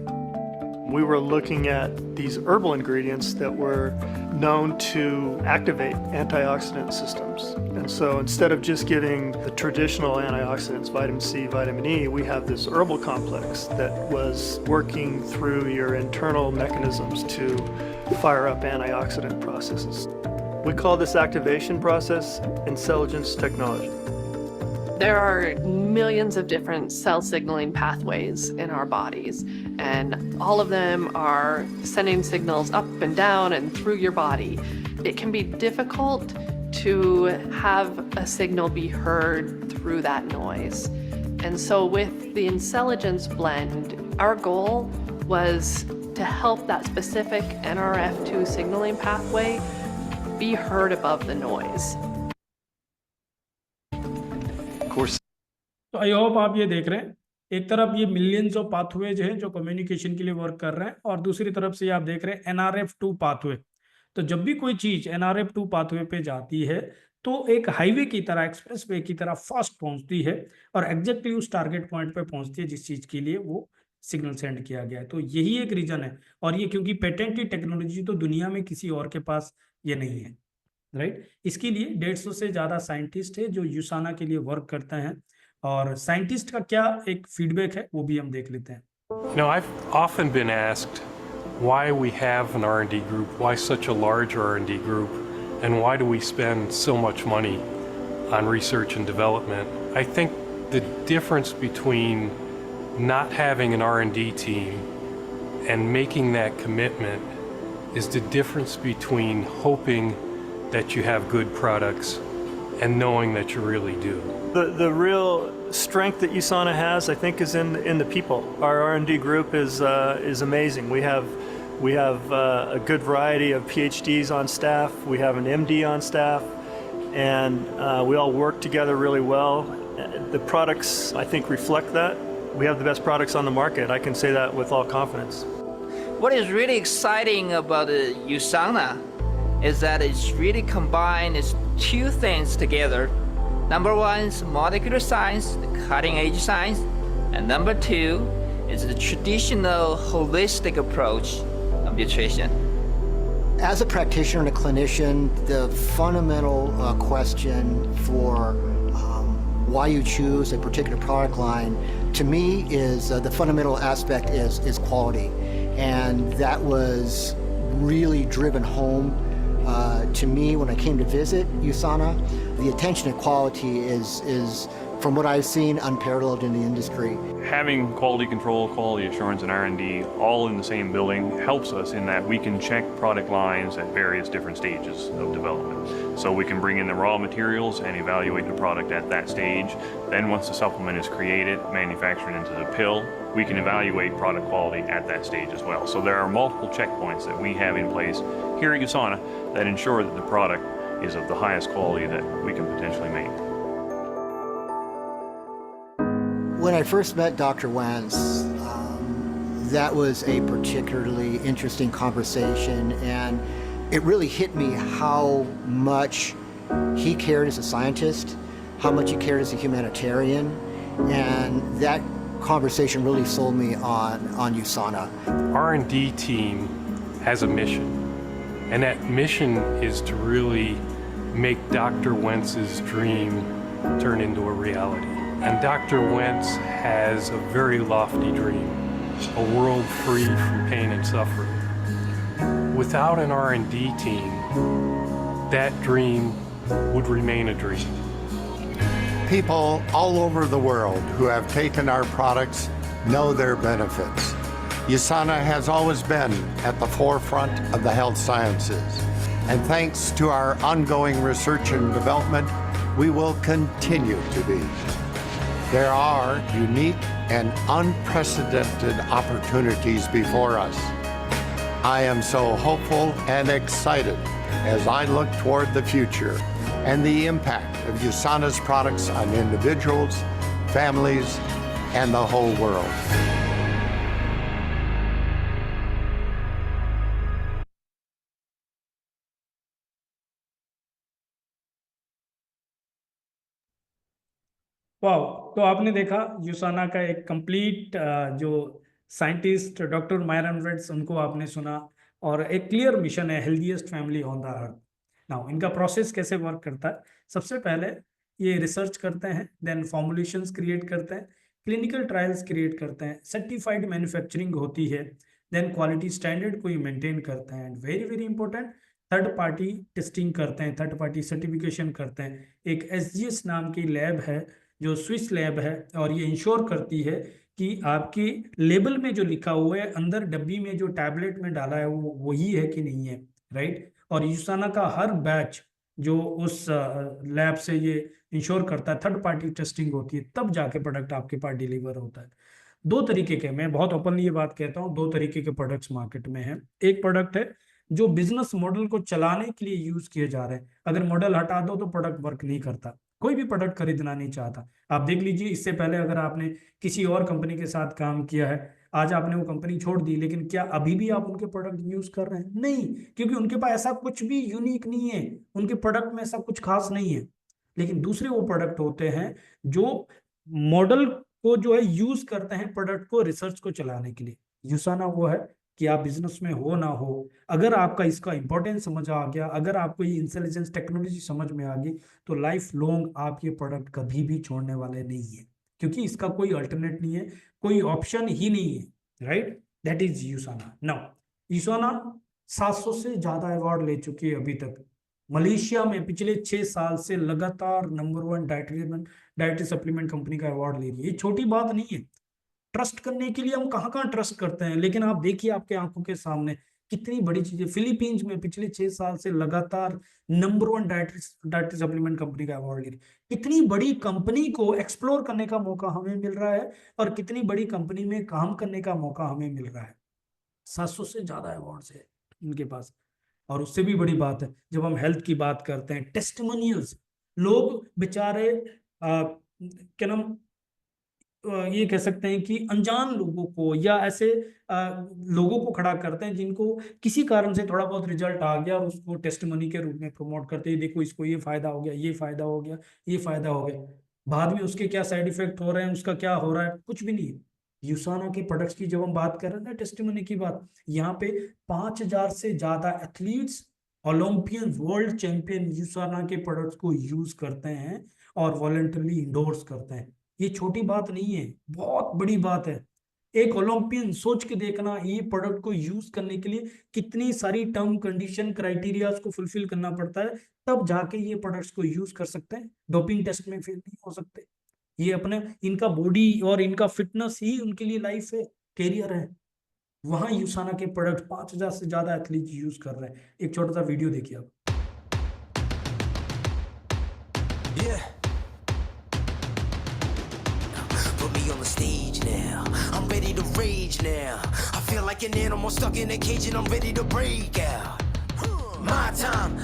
[SPEAKER 13] We were looking at these herbal ingredients that were known to activate antioxidant systems. And so instead of just giving the traditional antioxidants, vitamin C, vitamin E, we have this herbal complex that was working through your internal mechanisms to fire up antioxidant processes. We call this activation process intelligence technology.
[SPEAKER 15] There are millions of different cell signaling pathways in our bodies, and all of them are sending signals up and down and through your body. It can be difficult to have a signal be heard through that noise. And so with the Intelligence blend, our goal was to help that specific NRF2 signaling pathway be heard above the noise.
[SPEAKER 11] तो आई होप आप ये देख रहे हैं, एक तरफ ये मिलियंस ऑफ पाथवेज हैं जो कम्युनिकेशन के लिए वर्क कर रहे हैं, और दूसरी तरफ से आप देख रहे हैं NRF2 पाथवे। तो जब भी कोई चीज NRF2 पाथवे पे जाती है तो एक हाईवे की तरह, एक्सप्रेसवे की तरह फास्ट पहुंचती है और एग्जैक्टली उस टारगेट पॉइंट पे पहुंचती है जिस चीज के लिए वो सिग्नल सेंड किया गया है। तो यही एक रीजन है, और ये क्योंकि पेटेंटेड टेक्नोलॉजी तो दुनिया में किसी और के पास ये नहीं है, राइट। इसके लिए 150 से ज्यादा साइंटिस्ट है जो यूसाना के लिए वर्क करते हैं, और साइंटिस्ट का क्या एक फीडबैक है वो भी हम देख लेते हैं।
[SPEAKER 16] You know, I've often been asked why we have an R&D group, why such a large R&D group, and why do we spend so much money on research and development. I think the difference between not having an R&D team and making that commitment is the difference between hoping that you have good products and knowing that you really do.
[SPEAKER 13] The real strength that USANA has, I think, is in the people. Our R&D group is amazing. We have a good variety of PhDs on staff. We have an MD on staff, and we all work together really well. The products, I think, reflect that. We have the best products on the market. I can say that with all confidence.
[SPEAKER 17] What is really exciting about USANA is that it's really combined two things together. Number one is molecular science, the cutting edge science, and number two is the traditional holistic approach of nutrition.
[SPEAKER 18] As a practitioner and a clinician, the fundamental question for why you choose a particular product line, to me, is the fundamental aspect is quality. And that was really driven home to me when I came to visit USANA. The attention to quality is, from what I've seen, unparalleled in the industry.
[SPEAKER 19] Having quality control, quality assurance, and R&D all in the same building helps us in that we can check product lines at various different stages of development. So we can bring in the raw materials and evaluate the product at that stage. Then once the supplement is created, manufactured into the pill, we can evaluate product quality at that stage as well. So there are multiple checkpoints that we have in place here at USANA that ensure that the product is of the highest quality that we can potentially make.
[SPEAKER 18] When I first met Dr. Wentz, that was a particularly interesting conversation, and it really hit me how much he cared as a scientist, how much he cared as a humanitarian, and that conversation really sold me on USANA.
[SPEAKER 16] R&D team has a mission, and that mission is to really make Dr. Wentz's dream turn into a reality. And Dr. Wentz has a very lofty dream, a world free from pain and suffering. Without an R&D team, that dream would remain a dream.
[SPEAKER 20] People all over the world who have taken our products know their benefits. USANA has always been at the forefront of the health sciences. And thanks to our ongoing research and development, we will continue to be. There are unique and unprecedented opportunities before us. I am so hopeful and excited as I look toward the future and the impact of USANA's products on individuals, families, and the whole world.
[SPEAKER 11] वाह, तो आपने देखा यूसाना का एक कंप्लीट जो साइंटिस्ट डॉक्टर मायरन वेंट्स, उनको आपने सुना, और एक क्लियर मिशन है, healthiest family on the earth. Now इनका प्रोसेस कैसे वर्क करता है? सबसे पहले ये रिसर्च करते हैं, देन फॉर्मुलेशंस क्रिएट करते हैं, क्लिनिकल ट्रायल्स क्रिएट करते हैं, सर्टिफाइड मैन्युफैक्चरिंग होती है, देन क्वालिटी स्टैंडर्ड को ही मेंटेन करते हैं, and very very important third party testing करते हैं, थर्ड पार्टी सर्टिफिकेशन करते हैं। एक SGS नाम की लैब है जो स्विस लैब है, और ये इंश्योर करती है कि आपके लेबल में जो लिखा हुआ है, अंदर डब्बी में जो टैबलेट में डाला है वो वही है कि नहीं है, राइट। और यूसाना का हर बैच जो उस लैब से ये इंश्योर करता है, थर्ड पार्टी टेस्टिंग होती है, तब जाके प्रोडक्ट आपके पास डिलीवर होता है। दो तरीके के, मैं बहुत ओपनली ये बात कहता हूँ, दो तरीके के प्रोडक्ट्स मार्केट में हैं। एक प्रोडक्ट है जो बिजनेस मॉडल को चलाने के लिए यूज किए जा रहे हैं, अगर मॉडल हटा दो तो प्रोडक्ट वर्क नहीं करता, कोई भी प्रोडक्ट खरीदना नहीं चाहता। आप देख लीजिए, इससे पहले अगर आपने किसी और कंपनी के साथ काम किया है, आज आपने वो कंपनी छोड़ दी, लेकिन क्या अभी भी आप उनके प्रोडक्ट यूज कर रहे हैं? नहीं, क्योंकि उनके पास ऐसा कुछ भी यूनिक नहीं है, उनके प्रोडक्ट में ऐसा कुछ खास नहीं है। लेकिन दूसरे वो प्रोडक्ट होते हैं जो मॉडल को जो है यूज करते हैं प्रोडक्ट को, रिसर्च को चलाने के लिए। यूसाना वो है कि आप बिजनेस में हो ना हो, अगर आपका इसका इंपॉर्टेंस समझ आ गया, अगर आपको ये इंटेलिजेंस टेक्नोलॉजी समझ में आ गई, तो लाइफ लॉन्ग आप ये प्रोडक्ट कभी भी छोड़ने वाले नहीं है, क्योंकि इसका कोई अल्टरनेट नहीं है, कोई ऑप्शन ही नहीं है, right. That is Usana. Now Usana 700 से ज्यादा अवार्ड ले चुकी है अभी तक। मलेशिया में पिछले 6 साल से लगातार नंबर 1 डाइटरी सप्लीमेंट कंपनी का अवार्ड ले रही है। ये छोटी बात नहीं है। ट्रस्ट करने के लिए हम कहाँ कहाँ ट्रस्ट करते हैं, लेकिन आप देखिए आपके आंखों के सामने कितनी बड़ी चीजें। फिलीपींस में पिछले 6 साल से लगातार नंबर 1 डाइटरी सप्लीमेंट कंपनी का अवार्ड ले रही है। कितनी बड़ी कंपनी को एक्सप्लोर करने का मौका हमें मिल रहा है, और कितनी बड़ी कंपनी में काम करने का मौका हमें मिल रहा है। 700 से ज्यादा अवार्ड्स है इनके पास। और उससे भी बड़ी बात है, जब हम हेल्थ की बात करते हैं, टेस्टिमोनियल्स, लोग बेचारे क्या नाम ये कह सकते हैं कि अनजान लोगों को या ऐसे लोगों को खड़ा करते हैं जिनको किसी कारण से थोड़ा बहुत रिजल्ट आ गया, और उसको टेस्टिमनी के रूप में प्रमोट करते हैं, देखो इसको ये फायदा हो गया, ये फायदा हो गया, ये फायदा हो गया। बाद में उसके क्या साइड इफेक्ट हो रहे हैं, उसका क्या हो रहा है, कुछ भी नहीं है। यूसाना के प्रोडक्ट्स की जब हम बात कर रहे हैं, टेस्टिमनी की बात, यहाँ पे 5000 से ज्यादा एथलीट्स, ओलंपियंस, वर्ल्ड चैंपियन यूसाना के प्रोडक्ट्स को यूज करते हैं और वॉलंटरली इंडोर्स करते हैं। ये छोटी बात नहीं है, बहुत बड़ी बात है। एक ओलंपियन, सोच के देखना, ये प्रोडक्ट को यूज करने के लिए कितनी सारी टर्म कंडीशन क्राइटेरियाज को फुलफिल करना पड़ता है, तब जाके ये प्रोडक्ट्स को यूज कर सकते हैं। डोपिंग टेस्ट में फेल नहीं हो सकते। ये अपने इनका बॉडी और इनका फिटनेस ही उनके लिए लाइफ है, कैरियर है। वहां यूसाना के प्रोडक्ट 5000 से ज्यादा एथलीट यूज कर रहे हैं। एक छोटा सा वीडियो देखिए आप।
[SPEAKER 21] On the stage now, I'm ready to rage now. I feel like an animal stuck in a cage and I'm ready to break out. My time,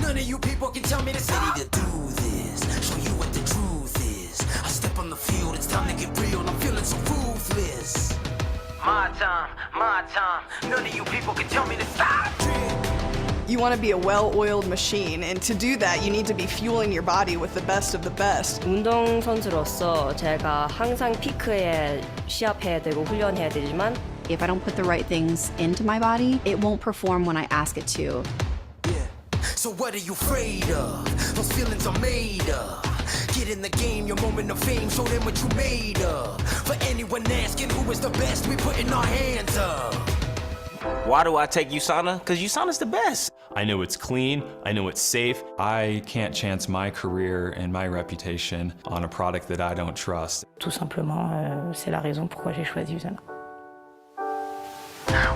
[SPEAKER 21] none of you people can tell me to stop. Ready to do this, show you what the truth is. I step on the field, it's time to get real, I'm feeling so ruthless. My time, none of you people can tell me to stop.
[SPEAKER 22] You want to be a well-oiled machine, and to do that, you need to be fueling your body with the best of the best.
[SPEAKER 23] 운동 선수로서 제가 항상 피크에 시합해야 되고 훈련해야 되지만
[SPEAKER 24] if I don't put the right things into my body, it won't perform when I ask it to.
[SPEAKER 21] So what are you afraid of? Those feelings are made up. Get in the game, your moment of fame, show them what you made of. For anyone asking who is the best, we putting our hands up.
[SPEAKER 25] Why do I take USANA? Because USANA's the best. I know it's clean, I know it's safe. I can't chance my career and my reputation on a product that I don't trust.
[SPEAKER 26] Tout simplement, c'est la raison pourquoi j'ai choisi USANA.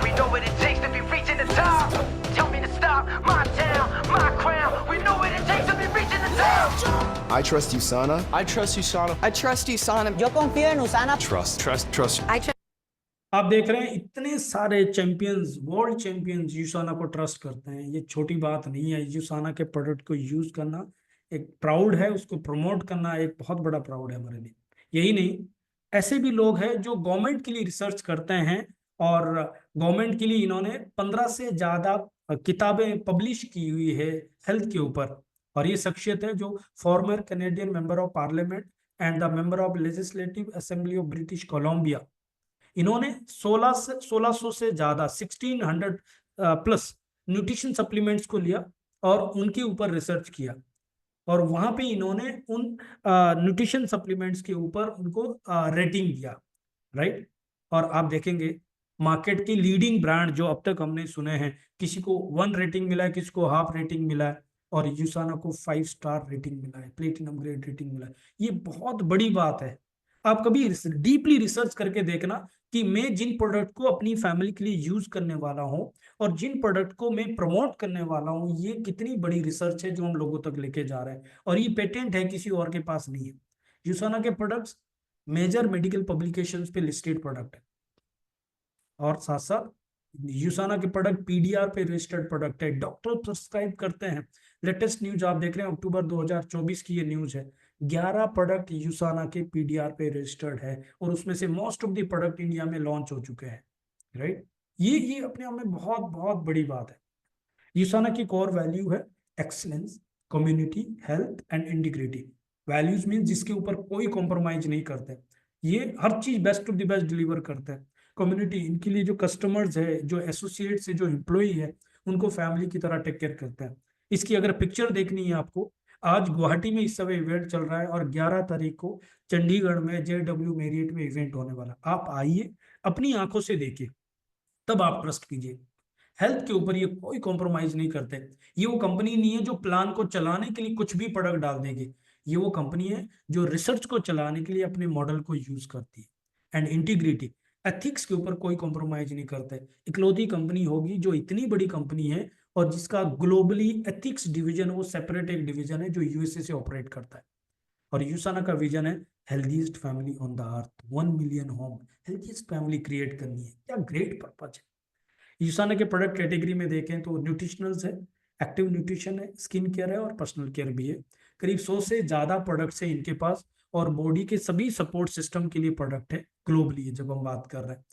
[SPEAKER 21] We know what it takes to be reaching the top. Tell me to stop, my town, my crown. We know what it takes to be reaching the top.
[SPEAKER 1] I trust USANA.
[SPEAKER 2] I trust USANA.
[SPEAKER 22] I trust USANA.
[SPEAKER 6] Yo confío en USANA.
[SPEAKER 2] Trust.
[SPEAKER 6] I trust.
[SPEAKER 11] आप देख रहे हैं इतने सारे चैंपियंस, वर्ल्ड चैंपियंस यूसाना को ट्रस्ट करते हैं। ये छोटी बात नहीं है। यूसाना के प्रोडक्ट को यूज करना एक प्राउड है, उसको प्रमोट करना एक बहुत बड़ा प्राउड है हमारे लिए। यही नहीं, ऐसे भी लोग हैं जो गवर्नमेंट के लिए रिसर्च करते हैं और गवर्नमेंट के लिए इन्होंने 15 से ज्यादा किताबें पब्लिश की हुई है हेल्थ के ऊपर। और ये शख्सियत है जो farmer Canadian member of parliament and the member of legislative assembly of British Columbia. इन्होंने 1600 से ज्यादा 1600 प्लस न्यूट्रिशन सप्लीमेंट्स को लिया और उनके ऊपर रिसर्च किया और वहां पे इन्होंने उन न्यूट्रिशन सप्लीमेंट्स के ऊपर उनको रेटिंग दिया, राइट। और आप देखेंगे मार्केट की लीडिंग ब्रांड जो अब तक हमने सुने हैं, किसी को 1 रेटिंग मिला है, किसी को हाफ रेटिंग मिला है और यूसाना को 5 स्टार रेटिंग मिला है, प्लेटिनम ग्रेड रेटिंग मिला है। ये बहुत बड़ी बात है। आप कभी डीपली रिसर्च करके देखना कि मैं जिन प्रोडक्ट को अपनी फैमिली के लिए यूज करने वाला हूं और जिन प्रोडक्ट को मैं प्रमोट करने वाला हूं, ये कितनी बड़ी रिसर्च है जो हम लोगों तक लेके जा रहे हैं। और ये पेटेंट है, किसी और के पास नहीं है। यूसाना के प्रोडक्ट्स मेजर मेडिकल पब्लिकेशंस पे लिस्टेड प्रोडक्ट है और साथ साथ यूसाना के प्रोडक्ट पीडीआर पे रजिस्टर्ड प्रोडक्ट है, डॉक्टर प्रिस्क्राइब करते हैं। लेटेस्ट न्यूज आप देख रहे हैं, अक्टूबर 2024 की ये न्यूज है। 11 प्रोडक्ट यूसाना के पीडीआर पे रजिस्टर्ड है और उसमें से most of the product India में लॉन्च हो चुके हैं, राइट। ये अपने आप में बहुत बहुत बड़ी बात है। यूसाना की कोर वैल्यू है excellence, community, health and integrity. Values mean जिसके ऊपर कोई कॉम्प्रोमाइज नहीं करते, ये हर चीज best of the best deliver करते हैं। कम्युनिटी, इनके लिए जो कस्टमर्स है, जो एसोसिएट्स है, जो एम्प्लॉई है, उनको फैमिली की तरह टेक केयर करते हैं। इसकी अगर पिक्चर देखनी है आपको, आज गुवाहाटी में इस समय इवेंट चल रहा है और 11 तारीख को चंडीगढ़ में JW मैरियट में इवेंट होने वाला। आप आइए, अपनी आंखों से देखिए, तब आप ट्रस्ट कीजिए। हेल्थ के ऊपर ये कोई कॉम्प्रोमाइज नहीं करते। ये वो कंपनी नहीं है जो प्लान को चलाने के लिए कुछ भी प्रोडक्ट डाल देगी। ये वो कंपनी है जो रिसर्च को चलाने के लिए अपने मॉडल को यूज करती है। एंड इंटीग्रिटी, एथिक्स के ऊपर कोई कॉम्प्रोमाइज नहीं करते। इकलौती कंपनी होगी जो इतनी बड़ी कंपनी है और जिसका ग्लोबली एथिक्स डिवीजन, वो सेपरेट एक डिवीजन है जो यूएसए से ऑपरेट करता है। और यूसाना का विजन है healthiest family on the earth, 1 million home, healthiest family create करनी है। क्या ग्रेट पर्पज है। यूसाना के प्रोडक्ट कैटेगरी में देखें तो न्यूट्रिशनल्स है, एक्टिव न्यूट्रिशन है, स्किन केयर है और पर्सनल केयर भी है। करीब 100 से ज्यादा प्रोडक्ट्स है इनके पास और बॉडी के सभी सपोर्ट सिस्टम के लिए प्रोडक्ट है ग्लोबली जब हम बात कर रहे हैं।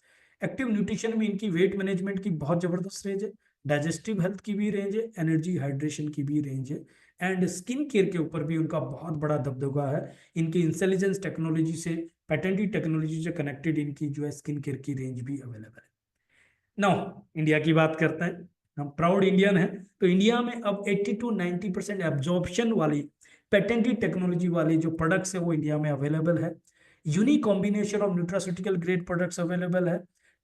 [SPEAKER 11] एक्टिव न्यूट्रिशन में इनकी वेट मैनेजमेंट की बहुत जबरदस्त रेंज है, डाइजेस्टिव हेल्थ की भी रेंज है, एनर्जी हाइड्रेशन की भी रेंज है एंड स्किन केयर के ऊपर भी उनका बहुत बड़ा दबदबा है। इनकी इंटेलिजेंस टेक्नोलॉजी से, पेटेंटेड टेक्नोलॉजी से कनेक्टेड इनकी जो है स्किन केयर की रेंज भी अवेलेबल है। नाउ इंडिया की बात करते हैं। हम प्राउड इंडियन है, तो इंडिया में अब 80 to 90% एब्जॉर्प्शन वाली पेटेंटेड टेक्नोलॉजी वाली जो प्रोडक्ट्स है वो इंडिया में अवेलेबल है। Unique combination of nutraceutical grade products available है।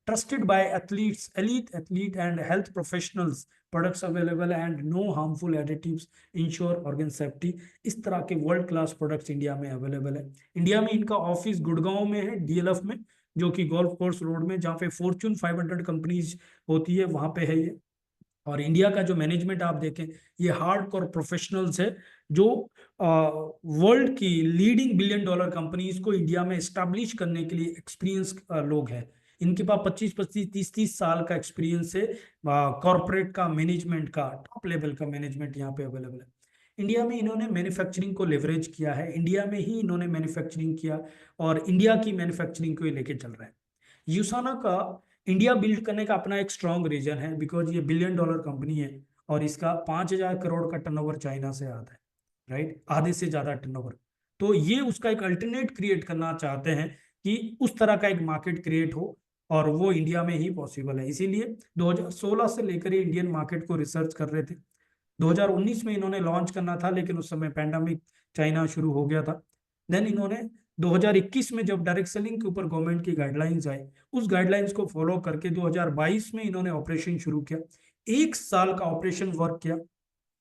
[SPEAKER 11] Trusted by athletes, elite athlete and health professionals products available है and no harmful additives, ensure organ safety. इस तरह के वर्ल्ड क्लास प्रोडक्ट्स इंडिया में अवेलेबल है। इंडिया में इनका ऑफिस गुड़गांव में है, DLF में, जो कि गोल्फ कोर्स रोड में, जहाँ पे फॉर्च्यून 500 कंपनीज होती है, वहाँ पे है ये। और इंडिया का जो मैनेजमेंट आप देखें, ये हार्डकोर प्रोफेशनल्स है जो वर्ल्ड की लीडिंग $1 बिलियन कंपनीज को इंडिया में एस्टैब्लिश करने के लिए एक्सपीरियंस लोग हैं। इनके पास 25-25, 30-30 साल का एक्सपीरियंस है कॉर्पोरेट का, मैनेजमेंट का, टॉप लेवल का मैनेजमेंट यहाँ पे अवेलेबल है। इंडिया में इन्होंने मैन्युफैक्चरिंग को लेवरेज किया है, इंडिया में ही इन्होंने मैन्युफैक्चरिंग किया और इंडिया की मैन्युफैक्चरिंग को लेके चल रहा है। यूसाना का इंडिया बिल्ड करने का अपना एक स्ट्रॉन्ग रीजन है, बिकॉज ये $1 बिलियन कंपनी है और इसका 5,000 करोड़ का टर्नओवर चाइना से आता है, राइट, आधे से ज्यादा टर्नओवर। तो ये उसका एक अल्टरनेट क्रिएट करना चाहते हैं कि उस तरह का एक मार्केट क्रिएट हो और वो इंडिया में ही पॉसिबल है। इसीलिए 2016 से लेकर ये इंडियन मार्केट को रिसर्च कर रहे थे। 2019 में इन्होंने लॉन्च करना था, लेकिन उस समय पैंडेमिक चाइना शुरू हो गया था। देन इन्होंने 2021 में जब डायरेक्ट सेलिंग के ऊपर गवर्नमेंट की गाइडलाइंस आए, उस गाइडलाइंस को फॉलो करके 2022 में इन्होंने ऑपरेशन शुरू किया। 1 साल का ऑपरेशन वर्क किया।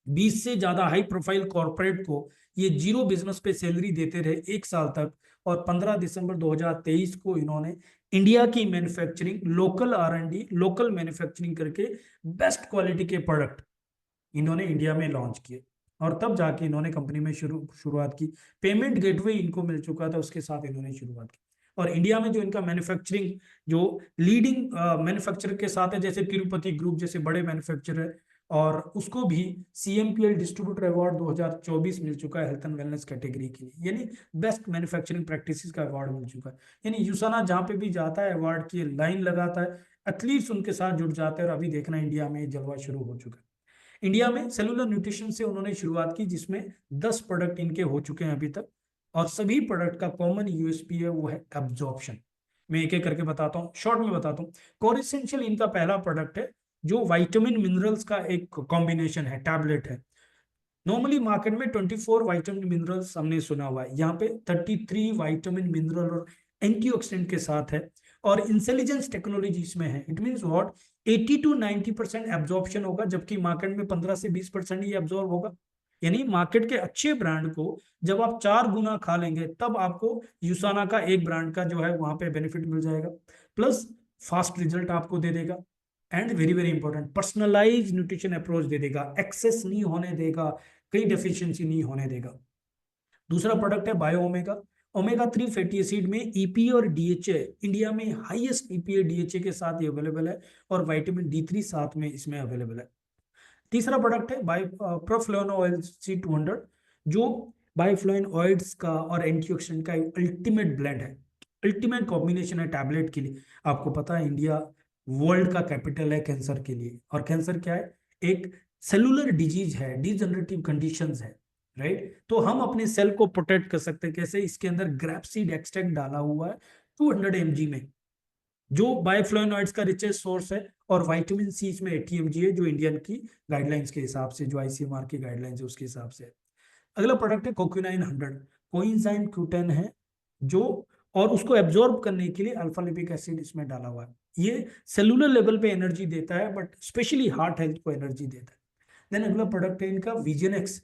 [SPEAKER 11] 20 से ज्यादा हाई प्रोफाइल कॉर्पोरेट को ये 0 बिजनेस पे सैलरी देते रहे 1 साल तक और 15 दिसंबर 2023 को इन्होंने इंडिया की manufacturing, local R&D, local manufacturing करके बेस्ट क्वालिटी के प्रोडक्ट इन्होंने इंडिया में लॉन्च किए। और तब जाके इन्होंने कंपनी में शुरुआत की। पेमेंट गेटवे इनको मिल चुका था, उसके साथ इन्होंने शुरुआत की। और इंडिया में जो इनका मैन्युफैक्चरिंग जो लीडिंग मैन्युफैक्चरर के साथ है, जैसे तिरुपति ग्रुप जैसे बड़े मैन्युफैक्चरर है, और उसको भी CMPL डिस्ट्रीब्यूटर अवार्ड 2024 मिल चुका है हेल्थ एंड वेलनेस कैटेगरी के लिए, यानी बेस्ट मैन्युफैक्चरिंग प्रैक्टिसेस का अवार्ड मिल चुका है। यानी यूसाना जहाँ पे भी जाता है अवार्ड की लाइन लगाता है, एथलीट्स उनके साथ जुड़ जाते हैं। और अभी देखना इंडिया में जलवा शुरू हो चुका है। इंडिया में सेलुलर न्यूट्रिशन से उन्होंने शुरुआत की, जिसमें 10 प्रोडक्ट इनके हो चुके हैं अभी तक, और सभी प्रोडक्ट का कॉमन USP है, वो है एब्जॉर्प्शन। मैं एक एक करके बताता हूँ, शॉर्ट में बताता हूँ। कोर एसेंशियल इनका पहला प्रोडक्ट है, जो विटामिन मिनरल्स का एक कॉम्बिनेशन है, टैबलेट है। नॉर्मली मार्केट में 24 विटामिन मिनरल्स हमने सुना हुआ है, यहाँ पे 33 विटामिन मिनरल और एंटीऑक्सीडेंट के साथ है, और इंटेलिजेंस टेक्नोलॉजी इसमें है। It means what, 80 to 90% absorption होगा, जबकि मार्केट में 15 से 20% ही एब्जॉर्ब होगा। यानी मार्केट के अच्छे ब्रांड को जब आप 4 गुना खा लेंगे, तब आपको यूसाना का एक ब्रांड का जो है वहां पे बेनिफिट मिल जाएगा, प्लस फास्ट रिजल्ट आपको दे देगा, and very very important personalize nutrition approach दे देगा, एक्सेस नहीं होने देगा, कहीं डेफिशिएंसी नहीं होने देगा। दूसरा प्रोडक्ट है bio omega. Omega 3 fatty acid में EPA और DHA, इंडिया में हाईएस्ट EPA DHA के साथ ये अवेलेबल है, और विटामिन D3 साथ में इसमें अवेलेबल है। तीसरा प्रोडक्ट है प्रोफ्लोनोइल C200, जो बायोफ्लोइनॉइड्स का और एंटीऑक्सीडेंट का अल्टीमेट ब्लेंड है, अल्टीमेट कॉम्बिनेशन है टैबलेट के लिए। आपको पता है इंडिया वर्ल्ड का कैपिटल है कैंसर के लिए, और कैंसर क्या है, एक सेलुलर डिजीज है, डिजनरेटिव कंडीशंस है, राइट। तो हम अपने सेल को प्रोटेक्ट कर सकते हैं कैसे, इसके अंदर ग्रैपसीड एक्सट्रैक्ट डाला हुआ है 200 mg में, जो बायोफ्लोइनॉइड्स का रिचेस्ट सोर्स है, और विटामिन C इसमें 80 mg है, जो इंडियन की गाइडलाइंस के हिसाब से, जो ICMR की गाइडलाइंस है उसके हिसाब से। अगला प्रोडक्ट है कोक्यूनाइन 100, कोइंजाइन Q10 है, जो और उसको एब्जॉर्ब करने के लिए अल्फा लिपिक एसिड इसमें डाला हुआ है। ये सेलुलर लेवल पे एनर्जी देता है, बट स्पेशली हार्ट हेल्थ को एनर्जी देता है। देन अगला प्रोडक्ट है इनका विजनएक्स,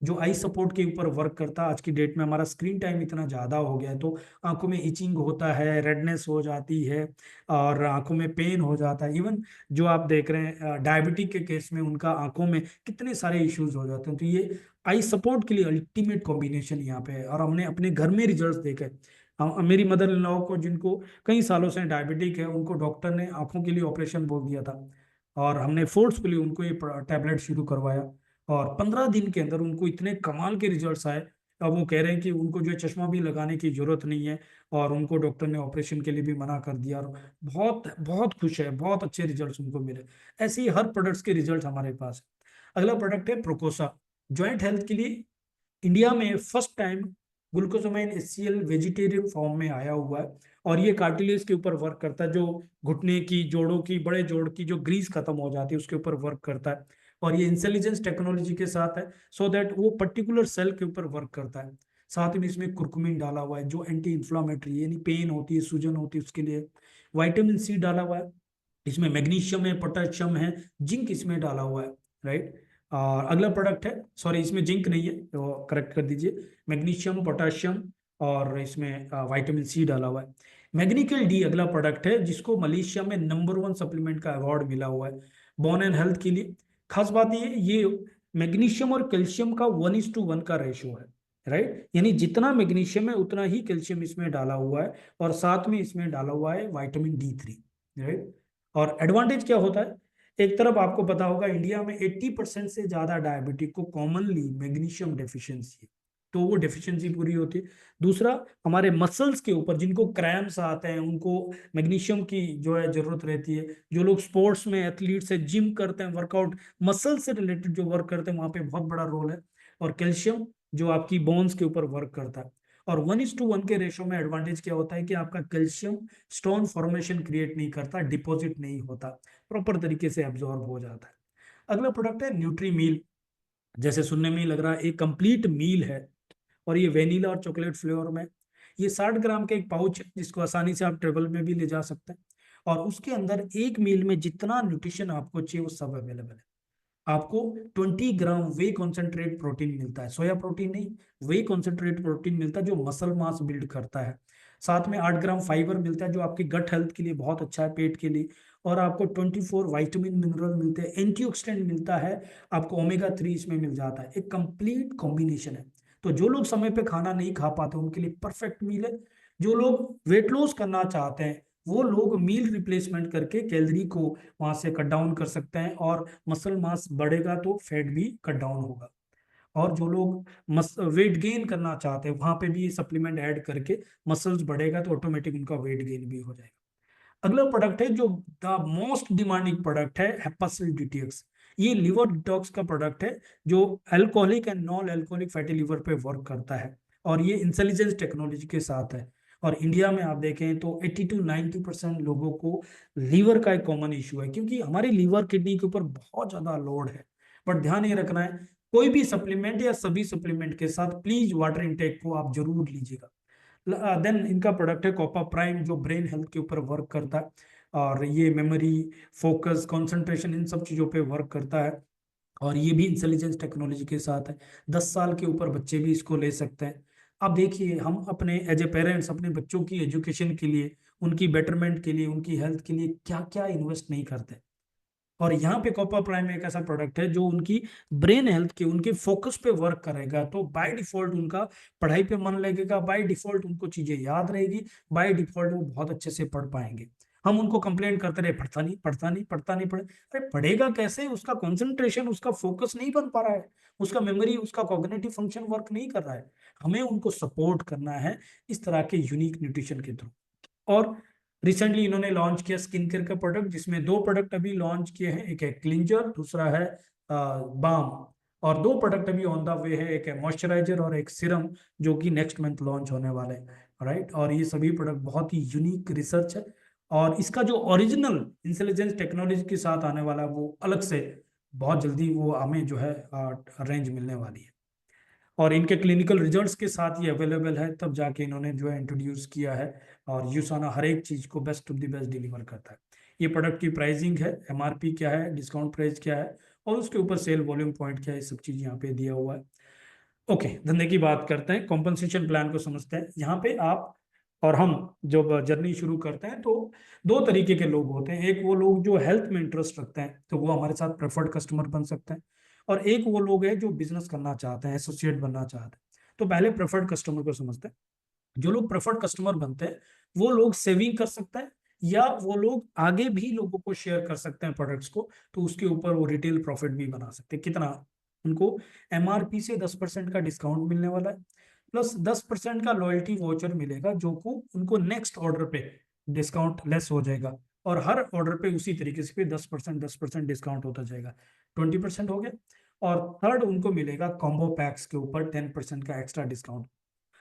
[SPEAKER 11] जो आई सपोर्ट के ऊपर वर्क करता है। आज की डेट में हमारा स्क्रीन टाइम इतना ज़्यादा हो गया है, तो आंखों में इचिंग होता है, रेडनेस हो जाती है, और आंखों में पेन हो जाता है। इवन जो आप देख रहे हैं डायबिटिक के केस में, उनका आंखों में कितने सारे इश्यूज हो जाते हैं। तो ये आई सपोर्ट के लिए अल्टीमेट कॉम्बिनेशन यहाँ पे है, और हमने अपने घर में रिजल्ट देखे। मेरी मदर इन लॉ को, जिनको कई सालों से डायबिटिक है, उनको डॉक्टर ने आंखों के लिए ऑपरेशन बोल दिया था, और हमने फोर्सफुली उनको ये टैबलेट शुरू करवाया, और 15 दिन के अंदर उनको इतने कमाल के रिजल्ट्स आए। अब वो कह रहे हैं कि उनको जो चश्मा भी लगाने की जरूरत नहीं है, और उनको डॉक्टर ने ऑपरेशन के लिए भी मना कर दिया, और बहुत बहुत खुश है, बहुत अच्छे रिजल्ट्स उनको मिले। ऐसे ही हर प्रोडक्ट्स के रिजल्ट हमारे पास है। अगला प्रोडक्ट है प्रोकोसा, जॉइंट हेल्थ के लिए इंडिया में first time glucosamine HCl vegetarian form में आया हुआ है, और ये कार्टिलेज के ऊपर वर्क करता है, जो घुटने की, जोड़ों की, बड़े जोड़ की जो ग्रीस खत्म हो जाती है उसके ऊपर वर्क करता है, और ये इंटेलिजेंस टेक्नोलॉजी के साथ है, सो दैट वो पर्टिकुलर सेल के ऊपर वर्क करता है। साथ में इसमें कुरकुमिन डाला हुआ है, जो एंटी इन्फ्लामेटरी, यानी पेन होती है, सूजन होती है, उसके लिए। विटामिन C डाला हुआ है, इसमें मैग्नीशियम है, पोटेशियम है, जिंक इसमें डाला हुआ है, राइट। और अगला प्रोडक्ट है, सॉरी इसमें जिंक नहीं है, तो करेक्ट कर दीजिए, मैग्नीशियम, पोटेशियम, और इसमें विटामिन C डाला हुआ है। मैग्नीकल D अगला प्रोडक्ट है, जिसको मलेशिया में नंबर 1 सप्लीमेंट का अवार्ड मिला हुआ है बोन एंड हेल्थ के लिए। खास बात ये मैग्नीशियम और कैल्शियम का 1:1 का रेशो है, राइट। यानी जितना मैग्नीशियम है उतना ही कैल्शियम इसमें डाला हुआ है, और साथ में इसमें डाला हुआ है विटामिन D3, राइट। और एडवांटेज क्या होता है, एक तरफ आपको पता होगा इंडिया में 80% से ज्यादा डायबिटिक को कॉमनली मैग्नीशियम डेफिशिएंसी है, तो वो डेफिशिएंसी पूरी होती है। दूसरा, हमारे मसल्स के ऊपर जिनको क्रैम्प्स आते हैं, उनको मैग्नीशियम की जो है जरूरत रहती है। जो लोग स्पोर्ट्स में एथलीट्स है, जिम करते हैं, वर्कआउट, मसल से रिलेटेड जो वर्क करते हैं, वहां पे बहुत बड़ा रोल है। और कैल्शियम जो आपकी बोन्स के ऊपर वर्क करता है। और 1:1 के रेशो में एडवांटेज क्या होता है कि आपका कैल्शियम स्टोन फॉर्मेशन क्रिएट नहीं करता, डिपॉजिट नहीं होता, प्रॉपर तरीके से एब्जॉर्ब हो जाता है। अगला प्रोडक्ट है न्यूट्री मील। जैसे सुनने में ही लग रहा है, एक कंप्लीट मील है, और ये वेनिला और चॉकलेट फ्लेवर में। ये 60 ग्राम का एक पाउच है, जिसको आसानी से आप ट्रेवल में भी ले जा सकते हैं, और उसके अंदर एक मील में जितना न्यूट्रिशन आपको चाहिए वो सब अवेलेबल है। आपको 20 ग्राम वे कॉन्सेंट्रेट प्रोटीन मिलता है, सोया प्रोटीन नहीं, वे कॉन्सेंट्रेट प्रोटीन मिलता है, जो मसल मास बिल्ड करता है। साथ में 8 ग्राम फाइबर मिलता है, जो आपकी गट हेल्थ के लिए बहुत अच्छा है, पेट के लिए। और आपको 24 विटामिन मिनरल मिलते हैं, एंटीऑक्सीडेंट मिलता है, आपको ओमेगा 3 इसमें मिल जाता है। एक कंप्लीट कॉम्बिनेशन है। तो जो लोग समय पे खाना नहीं खा पाते उनके लिए परफेक्ट मील है। जो लोग वेट लॉस करना चाहते हैं वो लोग मील रिप्लेसमेंट करके कैलोरी को वहां से कट डाउन कर सकते हैं, और मसल मास बढ़ेगा तो फैट भी कट डाउन होगा। और जो लोग वेट गेन करना चाहते हैं वहां पे भी ये सप्लीमेंट ऐड करके मसल्स बढ़ेगा तो ऑटोमेटिक उनका वेट गेन भी हो जाएगा। अगला प्रोडक्ट है जो द मोस्ट डिमांडिंग प्रोडक्ट है, हेपासिल डिटॉक्स। ये लिवर डिटॉक्स का प्रोडक्ट है जो alcoholic and non alcoholic fatty liver पे वर्क करता है, और ये इंटेलिजेंस टेक्नोलॉजी के साथ है। और इंडिया में आप देखें तो 80 to 90% लोगों को लीवर का एक कॉमन इशू है, क्योंकि हमारी लीवर किडनी के ऊपर बहुत ज्यादा लोड है। बट ध्यान ये रखना है, कोई भी सप्लीमेंट या सभी सप्लीमेंट के साथ प्लीज वाटर इनटेक को आप जरूर लीजिएगा। देन इनका प्रोडक्ट है कॉपर प्राइम जो ब्रेन हेल्थ के ऊपर वर्क करता है, और ये मेमोरी, फोकस, कंसंट्रेशन, इन सब चीज़ों पे वर्क करता है। और ये भी इंटेलिजेंस टेक्नोलॉजी के साथ है। 10 साल के ऊपर बच्चे भी इसको ले सकते हैं। अब देखिए, हम अपने एज ए पेरेंट्स अपने बच्चों की एजुकेशन के लिए, उनकी बेटरमेंट के लिए, उनकी हेल्थ के लिए क्या क्या इन्वेस्ट नहीं करते। और यहाँ पे कॉपर प्राइम एक ऐसा प्रोडक्ट है जो उनकी ब्रेन हेल्थ के, उनके फोकस पे वर्क करेगा। तो बाय डिफॉल्ट उनका पढ़ाई पे मन लगेगा, बाय डिफॉल्ट उनको चीजें याद रहेगी, बाय डिफॉल्ट वो बहुत अच्छे से पढ़ पाएंगे। हम उनको कंप्लेन करते रहे, पढ़ता नहीं पढ़ता नहीं पढ़ता नहीं पढ़े, अरे पढ़ेगा कैसे? उसका कंसंट्रेशन, उसका फोकस नहीं बन पा रहा है, उसका मेमोरी, उसका कॉग्निटिव फंक्शन वर्क नहीं कर रहा है। हमें उनको सपोर्ट करना है इस तरह के यूनिक न्यूट्रिशन के थ्रू। और रिसेंटली इन्होंने लॉन्च किया स्किन केयर का प्रोडक्ट, जिसमें 2 प्रोडक्ट अभी लॉन्च किए हैं, एक है क्लिंजर, दूसरा है बाम, और 2 प्रोडक्ट अभी ऑन द वे है, एक है मॉइस्चराइजर और एक सीरम जो कि नेक्स्ट मंथ लॉन्च होने वाले हैं, राइट। और ये सभी प्रोडक्ट बहुत ही यूनिक रिसर्च है, और इसका जो ओरिजिनल इंटेलिजेंस टेक्नोलॉजी के साथ आने वाला है वो अलग से बहुत जल्दी वो हमें जो है रेंज मिलने वाली है। और इनके क्लिनिकल रिजल्ट्स के साथ ये अवेलेबल है, तब जाके इन्होंने जो है इंट्रोड्यूस किया है। और यूसाना हर एक चीज़ को best of the best deliver करता है। ये प्रोडक्ट की प्राइसिंग है, एमआरपी क्या है, डिस्काउंट प्राइस क्या है, और उसके ऊपर सेल वॉल्यूम पॉइंट क्या है, ये सब चीज़ यहाँ पे दिया हुआ है। ओके, धंधे की बात करते हैं, कॉम्पनसेशन प्लान को समझते हैं। यहाँ पे आप और हम जब जर्नी शुरू करते हैं तो 2 तरीके के लोग होते हैं। एक वो लोग जो हेल्थ में इंटरेस्ट रखते हैं तो वो हमारे साथ प्रेफर्ड कस्टमर बन सकते हैं, और एक वो लोग हैं जो बिजनेस करना चाहते हैं, एसोसिएट बनना चाहते हैं। तो पहले प्रेफर्ड कस्टमर को समझते हैं। जो लोग प्रेफर्ड कस्टमर बनते हैं वो लोग सेविंग कर सकते हैं, या वो लोग आगे भी लोगों को शेयर कर सकते हैं प्रोडक्ट्स को, तो उसके ऊपर वो रिटेल प्रॉफिट भी बना सकते हैं। कितना? उनको एमआरपी से 10% का डिस्काउंट मिलने वाला है, प्लस 10% का लॉयल्टी वाउचर मिलेगा जो को उनको नेक्स्ट ऑर्डर पे डिस्काउंट लेस हो जाएगा, और हर ऑर्डर पे उसी तरीके से 10% डिस्काउंट होता जाएगा, 20% हो गया। और थर्ड उनको मिलेगा कॉम्बो पैक्स के ऊपर 10% का एक्स्ट्रा डिस्काउंट।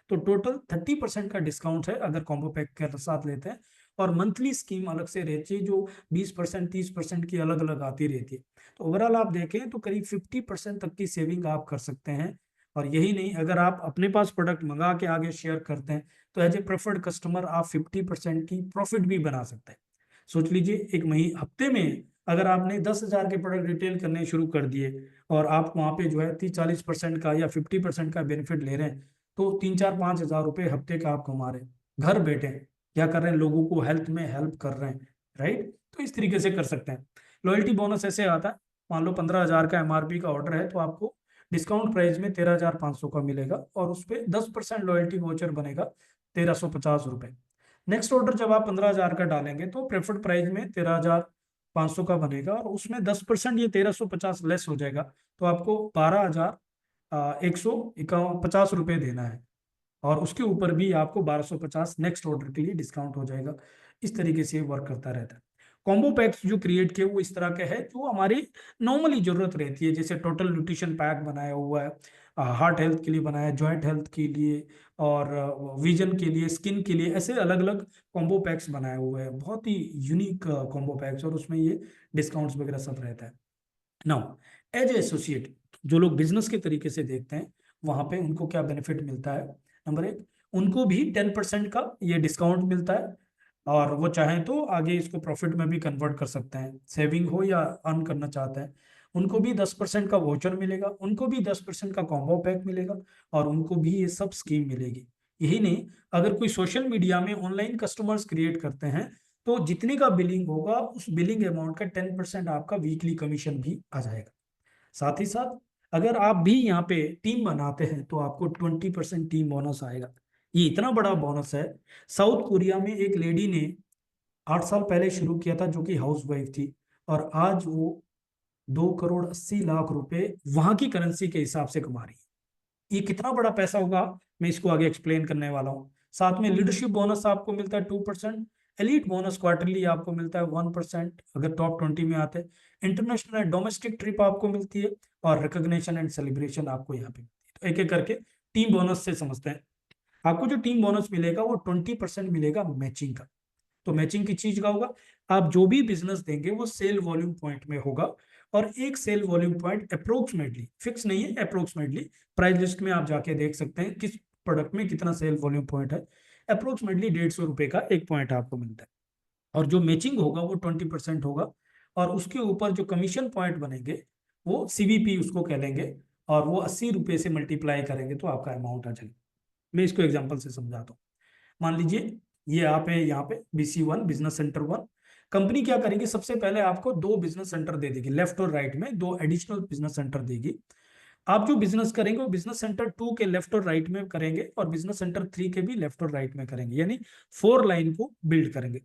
[SPEAKER 11] तो टोटल 30% का डिस्काउंट है अगर कॉम्बो पैक के साथ लेते हैं, और मंथली स्कीम अलग से रहती है जो 20% 30% की अलग अलग आती रहती है। तो ओवरऑल आप देखें तो करीब 50% तक की सेविंग आप कर सकते हैं। और यही नहीं, अगर आप अपने पास प्रोडक्ट मंगा के आगे शेयर करते हैं तो एज ए प्रेफर्ड कस्टमर आप 50% की प्रॉफिट भी बना सकते हैं। सोच लीजिए, एक हफ्ते में अगर आपने 10,000 के प्रोडक्ट रिटेल करने शुरू कर दिए और आप वहाँ पे जो है 30-40% का या 50% का बेनिफिट ले रहे हैं, तो 3-4-5 हज़ार रुपये हफ्ते का आप कमा रहे हैं घर बैठे। क्या कर रहे हैं? लोगों को हेल्थ में हेल्प कर रहे हैं, राइट। तो इस तरीके से कर सकते हैं। लॉयल्टी बोनस ऐसे आता है, मान लो 15,000 का एमआरपी का ऑर्डर है तो आपको डिस्काउंट प्राइस में 13,500 का मिलेगा, और उस पर 10% लॉयल्टी वाउचर बनेगा 1,350 रुपये। नेक्स्ट ऑर्डर जब आप 15,000 का डालेंगे तो प्रेफर्ड प्राइस में 13,500 का बनेगा, और उसमें 10% ये 1,350 लेस हो जाएगा, तो आपको 12,150 रुपये देना है, और उसके ऊपर भी आपको 1,250 नेक्स्ट ऑर्डर के लिए डिस्काउंट हो जाएगा। इस तरीके से वर्क करता रहता है। कॉम्बो पैक्स जो क्रिएट किए वो इस तरह के हैं जो हमारी नॉर्मली जरूरत रहती है, जैसे टोटल न्यूट्रिशन पैक बनाया हुआ है, हार्ट हेल्थ के लिए बनाया, जॉइंट हेल्थ के लिए, और विजन के लिए, स्किन के लिए, ऐसे अलग अलग कॉम्बो पैक्स बनाए हुए हैं। बहुत ही यूनिक कॉम्बो पैक्स, और उसमें ये डिस्काउंट्स वगैरह सब रहता है। नाउ एज एसोसिएट जो लोग बिजनेस के तरीके से देखते हैं वहाँ पे उनको क्या बेनिफिट मिलता है? नंबर 1, उनको भी 10% का ये डिस्काउंट मिलता है, और वो चाहें तो आगे इसको प्रॉफिट में भी कन्वर्ट कर सकते हैं, सेविंग हो या अर्न करना चाहते हैं। उनको भी 10% का वाउचर मिलेगा, उनको भी 10% का कॉम्बो पैक मिलेगा, और उनको भी ये सब स्कीम मिलेगी। यही नहीं, अगर कोई सोशल मीडिया में ऑनलाइन कस्टमर्स क्रिएट करते हैं तो जितने का बिलिंग होगा उस बिलिंग अमाउंट का 10% आपका वीकली कमीशन भी आ जाएगा। साथ ही साथ अगर आप भी यहाँ पे टीम बनाते हैं तो आपको 20% टीम बोनस आएगा। ये इतना बड़ा बोनस है, साउथ कोरिया में एक लेडी ने 8 साल पहले शुरू किया था जो कि हाउस वाइफ थी, और आज वो 2,80,00,000 रुपए वहां की करेंसी के हिसाब से कमा रही है। ये कितना बड़ा पैसा होगा मैं इसको आगे एक्सप्लेन करने वाला हूँ। साथ में लीडरशिप बोनस आपको मिलता है 2%, एलीट बोनस क्वार्टरली आपको मिलता है 1% अगर टॉप 20 में आते हैं, इंटरनेशनल एंड डोमेस्टिक ट्रिप आपको मिलती है, और रिकॉग्निशन एंड सेलिब्रेशन आपको यहाँ पे मिलती है। तो एक एक करके टीम बोनस से समझते हैं। आपको जो टीम बोनस मिलेगा वो 20% मिलेगा मैचिंग का। तो मैचिंग की चीज का होगा, आप जो भी बिजनेस देंगे वो सेल वॉल्यूम पॉइंट में होगा, और एक sale volume point approximately, fix नहीं है, अप्रोक्सीमेटली प्राइस लिस्ट में आप जाके देख सकते हैं किस प्रोडक्ट में कितना सेल वॉल्यूम पॉइंट है। अप्रोक्सीमेटली 150 रुपए का एक पॉइंट आपको मिलता है, और जो मैचिंग होगा वो 20% होगा, और उसके ऊपर जो कमीशन पॉइंट बनेंगे वो CVP उसको कह लेंगे, और वो 80 रुपए से मल्टीप्लाई करेंगे तो आपका अमाउंट आ जाएगा। मैं इसको एग्जाम्पल से समझाता हूँ। मान लीजिए ये आप है यहाँ पे BC1 बिजनेस सेंटर 1, कंपनी क्या करेगी, सबसे पहले आपको 2 बिजनेस सेंटर दे देगी, लेफ्ट और राइट में 2 एडिशनल बिजनेस सेंटर देगी। आप जो बिजनेस करेंगे वो बिजनेस सेंटर 2 के लेफ्ट और राइट में करेंगे, और बिजनेस सेंटर 3 के भी लेफ्ट और राइट में करेंगे, यानी 4 लाइन को बिल्ड करेंगे।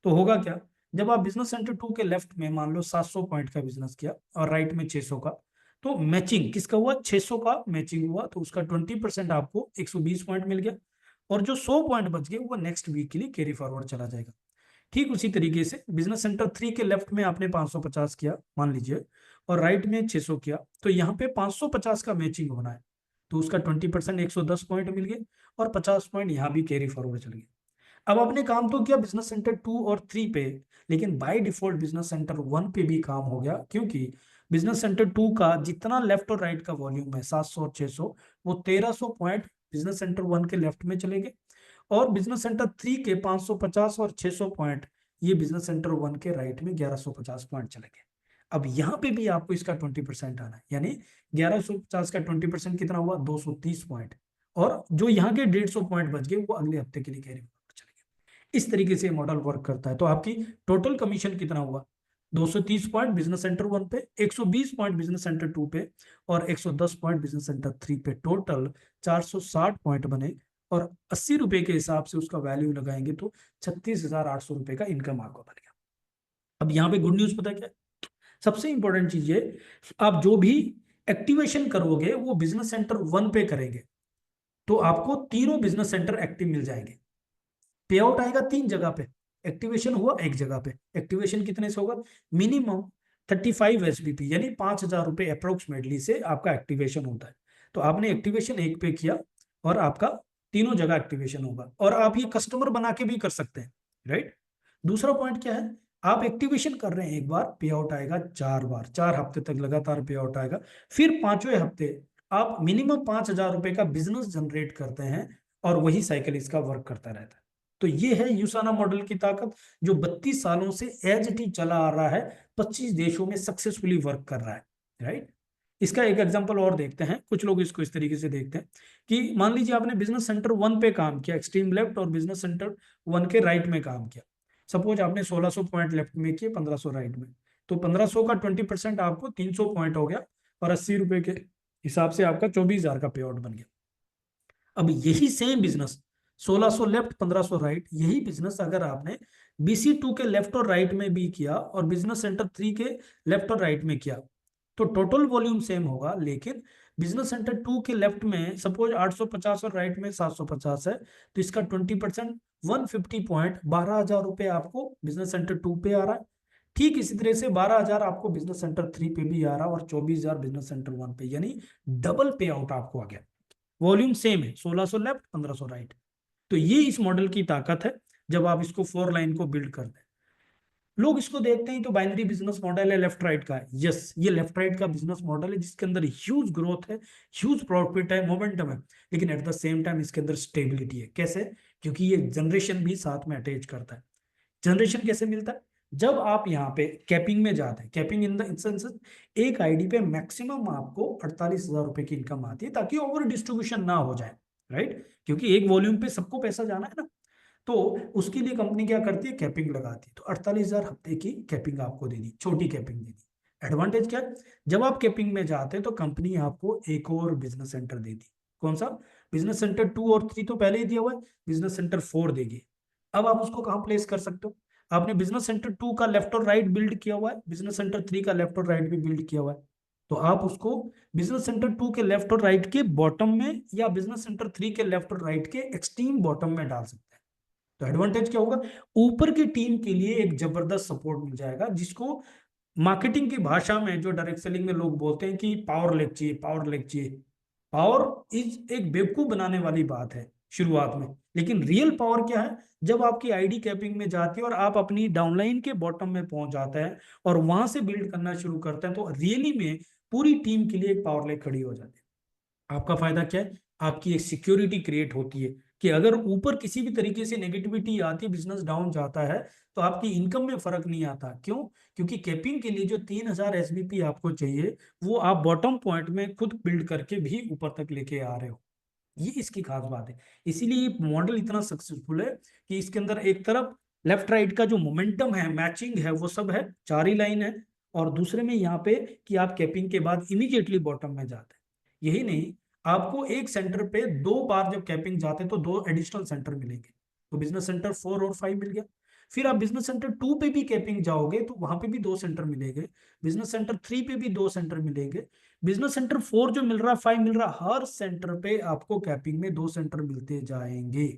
[SPEAKER 11] तो होगा क्या, जब आप बिजनेस सेंटर 2 के लेफ्ट में मान लो 700 पॉइंट का बिजनेस किया और राइट में 600 का, तो मैचिंग किसका हुआ, 600 का मैचिंग हुआ, तो उसका 20% आपको 120 पॉइंट मिल गया, और जो 100 पॉइंट बच गए वो नेक्स्ट वीक के लिए कैरी फॉरवर्ड चला जाएगा। ठीक उसी तरीके से बिजनेस सेंटर 3 के लेफ्ट में आपने 550 किया मान लीजिए, और राइट में 600 किया, तो यहाँ पे 550 का मैचिंग होना है, तो उसका 20% 110 पॉइंट मिल गए, और 50 पॉइंट यहाँ भी कैरी फॉरवर्ड चल गए। अब आपने काम तो किया बिजनेस सेंटर 2 और 3 पे, लेकिन बाय डिफॉल्ट बिजनेस सेंटर 1 पे भी काम हो गया, क्योंकि बिजनेस सेंटर 2 का जितना लेफ्ट और राइट का वॉल्यूम है 700 और 600, वो 1300 पॉइंट बिजनेस सेंटर 1 के लेफ्ट में चले गए, और बिजनेस सेंटर 3 के 550 और 600 पॉइंट ये बिजनेस सेंटर 1 के राइट में 1150 पॉइंट चले गए। अब यहाँ पे भी आपको इसका 20% आना है, यानी 1150 का 20% कितना हुआ, 230 पॉइंट, और जो यहाँ के 150 पॉइंट बच गए वो अगले हफ्ते के लिए कैरी फॉरवर्ड चले गए। इस तरीके से मॉडल वर्क करता है। तो आपकी टोटल कमीशन कितना हुआ, 230 पॉइंट बिजनेस सेंटर 1 पे, 120 पॉइंट बिजनेस सेंटर 2 पे, और 110 पॉइंट बिजनेस सेंटर 3 पे, टोटल 460 पॉइंट बने, और 80 रुपए के हिसाब से उसका वैल्यू लगाएंगे तो 36,800 रुपए का इनकम आपको बन गया। अब यहाँ पे गुड न्यूज पता क्या, सबसे इंपॉर्टेंट चीज है, आप जो भी एक्टिवेशन करोगे वो बिजनेस सेंटर 1 पे करेंगे, तो आपको तीनों बिजनेस सेंटर एक्टिव मिल जाएंगे। पे आउट आएगा 3 जगह पे, एक्टिवेशन हुआ 1 जगह पे। एक्टिवेशन कितने से होगा, मिनिमम 35 SBP यानी 5,000 रुपए अप्रोक्सीमेटली से आपका एक्टिवेशन होता है। तो आपने एक्टिवेशन 1 पे किया और आपका तीनों जगह एक्टिवेशन होगा, और आप ये कस्टमर बना के भी कर सकते हैं, राइट। दूसरा पॉइंट क्या है, आप एक्टिवेशन कर रहे हैं एक बार, पे आउट आएगा 4 बार, 4 हफ्ते तक लगातार पे आउट आएगा, फिर 5वें हफ्ते आप मिनिमम 5,000 रुपए का बिजनेस जनरेट करते हैं, और वही साइकिल इसका वर्क करता रहता है। तो ये है यूसाना मॉडल की ताकत, जो 32 सालों से एज इट इज चला आ रहा है, 25 देशों में सक्सेसफुली वर्क कर रहा है, राइट। इसका एक एग्जांपल और देखते हैं। कुछ लोग इसको इस तरीके से देखते हैं कि मान लीजिए आपने बिजनेस सेंटर 1 पे काम किया एक्सट्रीम लेफ्ट, और बिजनेस सेंटर 1 के राइट में काम किया। सपोज आपने 1600 पॉइंट लेफ्ट में किए, 1500 राइट में, तो 1500 का 20% आपको 300 पॉइंट हो गया, और 80 रुपए के हिसाब से आपका 24,000 का पे आउट बन गया। अब यही सेम बिजनेस 1600 लेफ्ट 1500 राइट, यही बिजनेस अगर आपने BC2 के लेफ्ट और राइट में भी किया, और बिजनेस सेंटर 3 के लेफ्ट और राइट में किया, तो टोटल वॉल्यूम सेम होगा, लेकिन बिजनेस सेंटर 2 के लेफ्ट में सपोज 850 और राइट में 750 है, तो इसका 20% 150 पॉइंट 12,000 रुपए आपको बिजनेस सेंटर 2 पे आ रहा है। ठीक इसी तरह से 12,000 आपको बिजनेस सेंटर 3 पे भी आ रहा है, और 24,000 बिजनेस सेंटर 1 पे, यानी डबल पे आउट आपको आ गया। वॉल्यूम सेम है, 1600 लेफ्ट 1500 राइट। तो ये इस मॉडल की ताकत है, जब आप इसको 4 लाइन को बिल्ड कर दें। लोग इसको देखते हैं तो बाइनरी बिजनेस मॉडल है, लेफ्ट राइट का है। यस, ये लेफ्ट राइट का बिजनेस मॉडल है, जिसके अंदर ह्यूज ग्रोथ है, ह्यूज प्रॉफिट है, मोमेंटम है, लेकिन एट द सेम टाइम इसके अंदर स्टेबिलिटी है। कैसे, क्योंकि ये जनरेशन भी साथ में अटैच करता है। जनरेशन कैसे मिलता है, जब आप यहाँ पे कैपिंग में जाते हैं, कैपिंग इन द सेंस एक आईडी पे मैक्सिमम आपको 48,000 रुपए की इनकम आती है, ताकि ओवर डिस्ट्रीब्यूशन ना हो जाए, राइट, क्योंकि एक वॉल्यूम पे सबको पैसा जाना है ना। तो उसके लिए कंपनी क्या करती है, कैपिंग लगाती है। तो 48,000 हफ्ते की कैपिंग आपको दे दी, छोटी कैपिंग दे दी। एडवांटेज क्या है, जब आप कैपिंग में जाते हैं तो कंपनी आपको एक और बिजनेस सेंटर देती। कौन सा? बिजनेस सेंटर 2 और 3 तो पहले ही दिया हुआ है, बिजनेस सेंटर 4 देगी। अब आप उसको कहाँ प्लेस कर सकते हो? आपने बिजनेस सेंटर 2 का लेफ्ट और राइट बिल्ड किया हुआ है, बिजनेस सेंटर 3 का लेफ्ट और राइट भी बिल्ड किया हुआ है, तो आप उसको बिजनेस सेंटर 2 के लेफ्ट और राइट के बॉटम में या बिजनेस सेंटर 3 के लेफ्ट और राइट के एक्सट्रीम बॉटम में डाल सकते हैं। तो एडवांटेज क्या होगा, ऊपर की टीम के लिए एक जबरदस्त सपोर्ट मिल जाएगा, जिसको मार्केटिंग की भाषा में, जो डायरेक्ट सेलिंग में लोग बोलते हैं कि पावर लेग चाहिए, पावर लेग चाहिए। पावर इज एक बेवकूफ बनाने वाली बात है शुरुआत में, लेकिन रियल पावर क्या है, जब आपकी आईडी कैपिंग में जाती है और आप अपनी डाउनलाइन के बॉटम में पहुंच जाते हैं और वहां से बिल्ड करना शुरू करते हैं, तो रियली में पूरी टीम के लिए एक पावर लेग खड़ी हो जाती है। आपका फायदा क्या है, आपकी एक सिक्योरिटी क्रिएट होती है कि अगर ऊपर किसी भी तरीके से नेगेटिविटी आती है, बिजनेस डाउन जाता है, तो आपकी इनकम में फर्क नहीं आता। क्यों? क्योंकि कैपिंग के लिए जो 3000 एसबीपी आपको चाहिए, वो आप बॉटम पॉइंट में खुद बिल्ड करके भी ऊपर तक लेके आ रहे हो। ये इसकी खास बात है। इसीलिए ये मॉडल इतना सक्सेसफुल है कि इसके अंदर एक तरफ लेफ्ट राइट का जो मोमेंटम है, मैचिंग है, वो सब है, 4 ही लाइन है, और दूसरे में यहाँ पे कि आप कैपिंग के बाद इमीडिएटली बॉटम में जाते हैं। यही नहीं, आपको एक सेंटर पे 2 बार जब कैपिंग जाते हैं तो 2 एडिशनल सेंटर मिलेंगे। तो बिजनेस सेंटर 4 और 5 मिल गया। फिर आप बिजनेस सेंटर 2 पे भी कैपिंग जाओगे तो वहां पे भी 2 सेंटर मिलेंगे। बिजनेस सेंटर 3 पे भी 2 सेंटर मिलेंगे। बिजनेस सेंटर 4 जो मिल रहा है, 5 मिल रहा है, हर सेंटर पे आपको कैपिंग में 2 सेंटर मिलते जाएंगे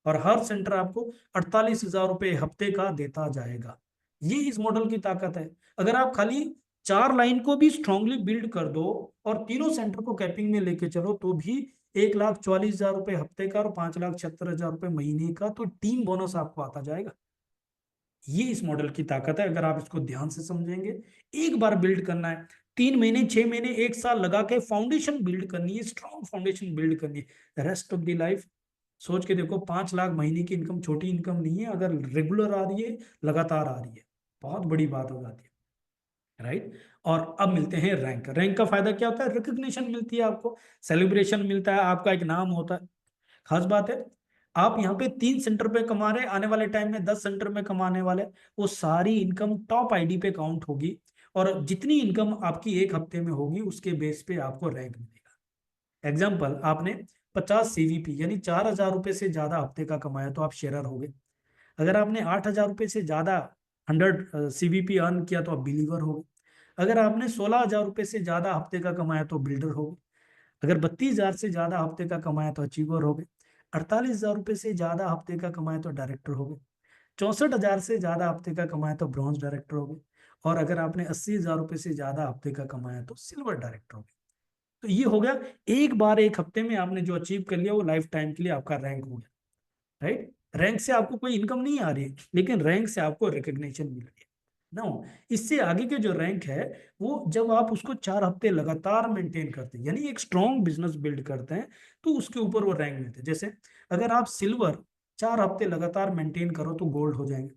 [SPEAKER 11] और हर सेंटर आपको 48,000 रुपए हफ्ते का देता जाएगा। ये इस मॉडल की ताकत है। अगर आप खाली 4 लाइन को भी स्ट्रांगली बिल्ड कर दो और तीनों सेंटर को कैपिंग में लेके चलो, तो भी 1,44,000 रुपए हफ्ते का और 5,76,000 रुपए महीने का तो टीम बोनस आपको आता जाएगा। ये इस मॉडल की ताकत है। अगर आप इसको ध्यान से समझेंगे, एक बार बिल्ड करना है, 3 महीने, 6 महीने, 1 साल लगा के फाउंडेशन बिल्ड करनी है, स्ट्रॉन्ग फाउंडेशन बिल्ड करनी है। रेस्ट ऑफ द लाइफ सोच के देखो, 5 लाख महीने की इनकम छोटी इनकम नहीं है। अगर रेगुलर आ रही है, लगातार आ रही है, बहुत बड़ी बात हो जाती है, राइट। और अब मिलते हैं रैंक। रैंक का फायदा क्या होता है, रिकग्निशन मिलती है आपको, सेलिब्रेशन मिलता है, आपका एक नाम होता है। खास बात है, आप यहाँ पे 3 सेंटर पे कमा रहे, आने वाले टाइम में 10 सेंटर में कमाने वाले, वो सारी इनकम टॉप आईडी पे काउंट होगी और जितनी इनकम आपकी एक हफ्ते में होगी उसके बेस पे आपको रैंक मिलेगा। एग्जाम्पल, आपने 50 सीवीपी यानी 4,000 रुपए से ज्यादा हफ्ते का कमाया तो आप शेयरर हो गए। अगर आपने 8,000 रुपए से ज्यादा 100 सीवीपी अर्न किया तो आप बिलीवर हो गए। अगर आपने 16,000 रुपए से ज्यादा हफ्ते का कमाया तो बिल्डर हो गए। अगर 32,000 से ज्यादा हफ्ते का कमाया तो अचीवर हो गए। 48,000 रुपए से ज्यादा हफ्ते का कमाया तो डायरेक्टर हो गए। 64,000 से ज्यादा हफ्ते का कमाया तो ब्रॉन्ज डायरेक्टर हो गए। और अगर आपने 80,000 रुपए से ज्यादा हफ्ते का कमाया तो सिल्वर डायरेक्टर हो गए। तो ये हो गया, एक बार एक हफ्ते में आपने जो अचीव कर लिया वो लाइफ टाइम के लिए आपका रैंक हो गया, राइट। रैंक से आपको कोई इनकम नहीं आ रही है, लेकिन रैंक से आपको रिकग्निशन मिल रही है ना। इससे आगे के जो रैंक है वो जब आप उसको 4 हफ्ते लगातार मेंटेन करते हैं, यानी एक स्ट्रॉन्ग बिजनेस बिल्ड करते हैं, तो उसके ऊपर वो रैंक मिलते हैं। जैसे अगर आप सिल्वर 4 हफ्ते लगातार मेंटेन करो तो गोल्ड हो जाएंगे।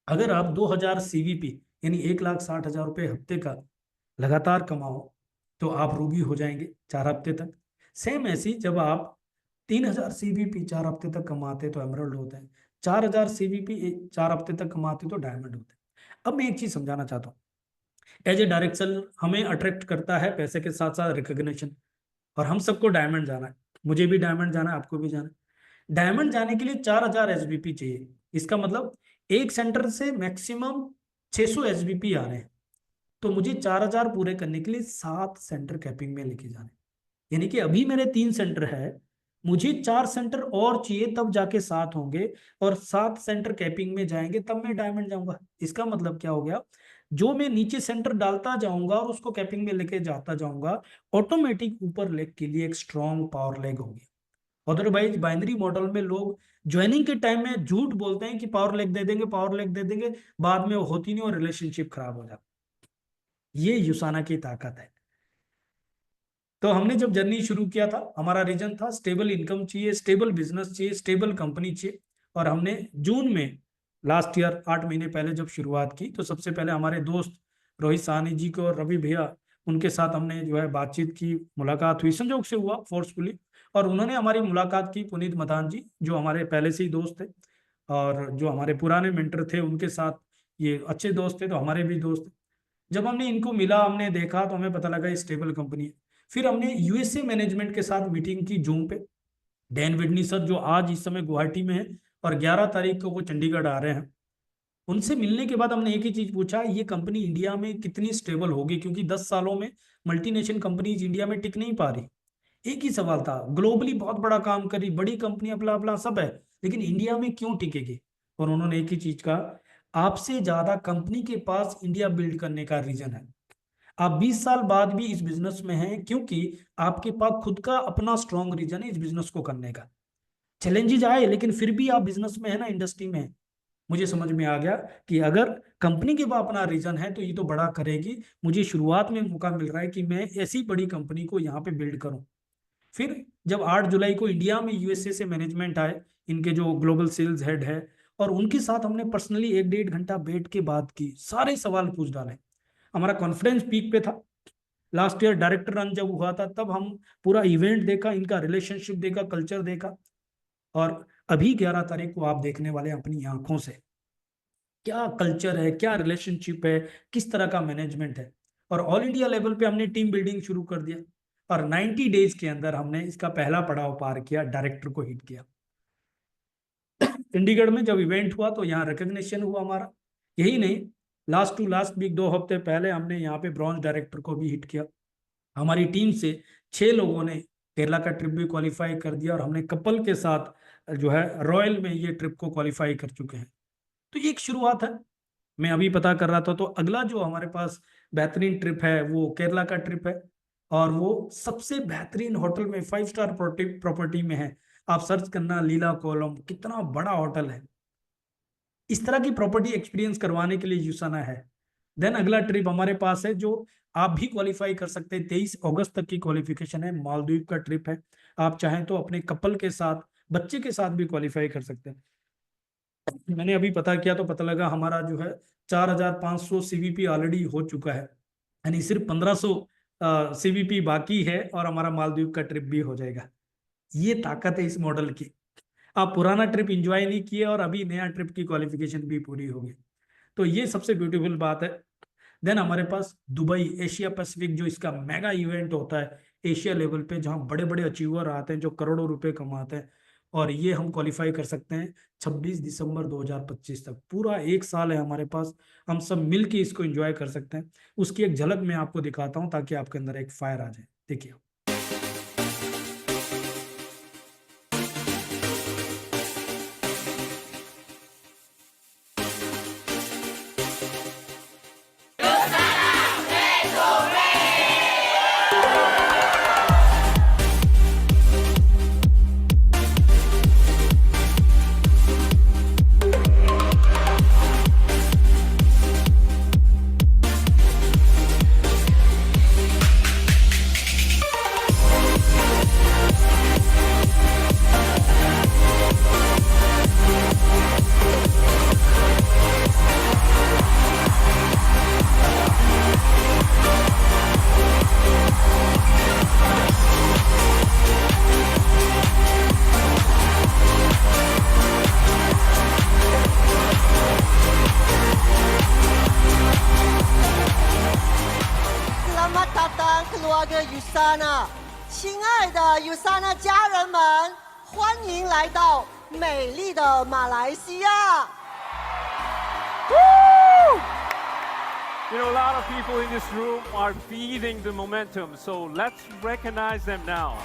[SPEAKER 11] अगर आप 2,000 सीवीपी यानी 1,60,000 रुपए हफ्ते का लगातार कमाओ तो आप रूबी हो जाएंगे 4 हफ्ते तक। सेम ऐसी जब आप 3,000 सीवीपी 4 हफ्ते तक कमाते तो एमरल्ड होते हैं, 4,000 सीवीपी 4 हफ्ते तक कमाते तो डायमंड होते हैं। अब मैं एक चीज समझाना चाहता हूँ, एज ए डायरेक्ट सेल हमें अट्रैक्ट करता है पैसे के साथ साथ रिकग्निशन, और हम सबको डायमंड जाना है, मुझे भी डायमंड जाना है, आपको भी जाना है। डायमंड जाने के लिए 4,000 एसबीपी चाहिए। इसका मतलब एक सेंटर से मैक्सिमम 600 एसबीपी आ रहे हैं, तो मुझे 4,000 पूरे करने के लिए 7 सेंटर कैपिंग में लेके जाने, यानी कि अभी मेरे 3 सेंटर है, मुझे 4 सेंटर और चाहिए, तब जाके 7 होंगे, और 7 सेंटर कैपिंग में जाएंगे तब मैं डायमंड जाऊंगा। इसका मतलब क्या हो गया, जो मैं नीचे सेंटर डालता जाऊंगा और उसको कैपिंग में लेके जाता जाऊंगा, ऑटोमेटिक ऊपर लेग के लिए एक स्ट्रॉन्ग पावर लेग होगी। अदरवाइज बाइनरी मॉडल में लोग ज्वाइनिंग के टाइम में झूठ बोलते हैं कि पावर लेग दे देंगे, पावर लेग दे देंगे, बाद में वो होती नहीं और रिलेशनशिप खराब हो जाता। ये यूसाना की ताकत है। तो हमने जब जर्नी शुरू किया था, हमारा रीजन था स्टेबल इनकम चाहिए, स्टेबल बिजनेस चाहिए, स्टेबल कंपनी चाहिए, और हमने जून में लास्ट ईयर 8 महीने पहले जब शुरुआत की, तो सबसे पहले हमारे दोस्त रोहित साहनी जी को और रवि भैया, उनके साथ हमने जो है बातचीत की, मुलाकात हुई, संजोग से हुआ, फोर्सफुली, और उन्होंने हमारी मुलाकात की, पुनीत मधान जी, जो हमारे पहले से ही दोस्त थे और जो हमारे पुराने मेंटर थे उनके साथ ये अच्छे दोस्त थे, तो हमारे भी दोस्त थे। जब हमने इनको मिला, हमने देखा, तो हमें पता लगा ये स्टेबल कंपनी है। फिर हमने यूएसए मैनेजमेंट के साथ मीटिंग की जूम पे। डैन विडनी सर जो आज इस समय गुवाहाटी में है और 11 तारीख को वो चंडीगढ़ आ रहे हैं, उनसे मिलने के बाद हमने एक ही चीज पूछा, ये कंपनी इंडिया में कितनी स्टेबल होगी, क्योंकि 10 सालों में मल्टीनेशनल कंपनीज इंडिया में टिक नहीं पा रही। एक ही सवाल था, ग्लोबली बहुत बड़ा काम करी, बड़ी कंपनी अपना अपना सब है, लेकिन इंडिया में क्यों टिकेगी? और उन्होंने एक ही चीज कहा, आपसे ज्यादा कंपनी के पास इंडिया बिल्ड करने का रीजन है। आप 20 साल बाद भी इस बिजनेस में हैं क्योंकि आपके पास खुद का अपना स्ट्रॉन्ग रीजन है इस बिजनेस को करने का। चैलेंजेस आए लेकिन फिर भी आप बिजनेस में है ना, इंडस्ट्री में है। मुझे समझ में आ गया कि अगर कंपनी के पास अपना रीजन है तो ये तो बड़ा करेगी। मुझे शुरुआत में मौका मिल रहा है कि मैं ऐसी बड़ी कंपनी को यहाँ पे बिल्ड करूँ। फिर जब 8 जुलाई को इंडिया में यूएसए से मैनेजमेंट आए, इनके जो ग्लोबल सेल्स हेड है, और उनके साथ हमने पर्सनली 1-1.5 घंटा बैठ के बात की, सारे सवाल पूछ डाले। हमारा कॉन्फिडेंस पीक पे था। लास्ट ईयर डायरेक्टर रन जब हुआ था तब हम पूरा इवेंट देखा, इनका रिलेशनशिप देखा, कल्चर देखा, और अभी 11 तारीख को आप देखने वाले हैं अपनी आंखों से क्या कल्चर है, क्या रिलेशनशिप है, किस तरह का मैनेजमेंट है। और ऑल इंडिया लेवल पे हमने टीम बिल्डिंग शुरू कर दिया और 90 डेज के अंदर हमने इसका पहला पड़ाव पार किया, डायरेक्टर को हिट किया। चंडीगढ़ में जब इवेंट हुआ तो यहाँ रिकग्निशन हुआ हमारा। यही नहीं, लास्ट टू लास्ट वीक 2 हफ्ते पहले हमने यहाँ पे ब्रॉन्ज डायरेक्टर को भी हिट किया। हमारी टीम से 6 लोगों ने केरला का ट्रिप भी क्वालिफाई कर दिया और हमने कपल के साथ जो है रॉयल में ये ट्रिप को क्वालिफाई कर चुके हैं। तो ये एक शुरुआत है। मैं अभी पता कर रहा था तो अगला जो हमारे पास बेहतरीन ट्रिप है वो केरला का ट्रिप है, और वो सबसे बेहतरीन होटल में 5 स्टार प्रॉपर्टी में है। आप सर्च करना लीला कोलम, कितना बड़ा होटल है। इस तरह की प्रॉपर्टी एक्सपीरियंस करवाने के लिए यूसाना है। देन अगला ट्रिप हमारे पास है जो आप भी क्वालिफाई कर सकते हैं। 23 अगस्त तक की क्वालिफिकेशन है, मालदीव का ट्रिप है। आप चाहें तो अपने कपल के साथ, बच्चे के साथ भी क्वालिफाई कर सकते हैं। मैंने अभी पता किया तो पता लगा हमारा जो है 4500 सीवीपी ऑलरेडी हो चुका है, यानी सिर्फ 1500 सीवीपी बाकी है और हमारा मालदीव का ट्रिप भी हो जाएगा। ये ताकत है इस मॉडल की। आप पुराना ट्रिप एंजॉय नहीं किए और अभी नया ट्रिप की क्वालिफिकेशन भी पूरी हो गई, तो ये सबसे ब्यूटीफुल बात है। देन हमारे पास दुबई एशिया पैसिफिक जो इसका मेगा इवेंट होता है एशिया लेवल पे, जहाँ बड़े बड़े अचीवर आते हैं जो करोड़ों रुपए कमाते हैं, और ये हम क्वालिफाई कर सकते हैं 26 दिसंबर 2025 तक। पूरा 1 साल है हमारे पास, हम सब मिल के इसको एंजॉय कर सकते हैं। उसकी एक झलक मैं आपको दिखाता हूँ ताकि आपके अंदर एक फायर आ जाए। देखिए,
[SPEAKER 1] USANA， 亲爱的 USANA 家人们，欢迎来到美丽的马来西亚。
[SPEAKER 6] You know, a lot of people in this room are feeling the momentum, so let's recognize them now.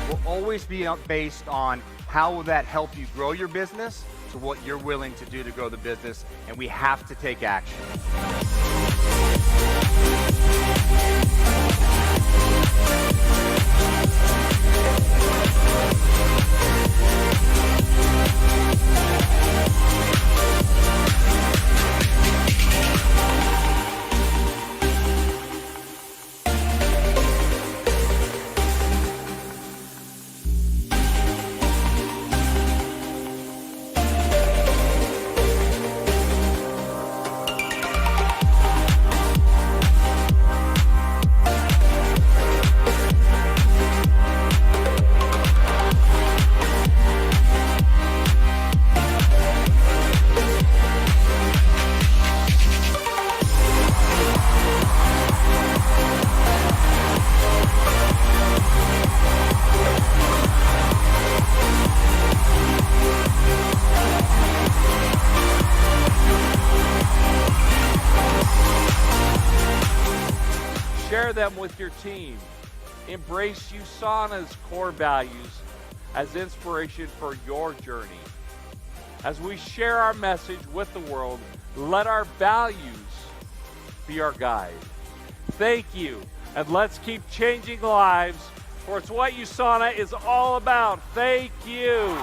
[SPEAKER 5] Will always be based on how will that help you grow your business to what you're willing to do to grow the business, and we have to take action.
[SPEAKER 6] share them with your team. Embrace USANA's core values as inspiration for your journey. As we share our message with the world, let our values be our guide. Thank you, and let's keep changing lives, for it's what USANA is all about. Thank you.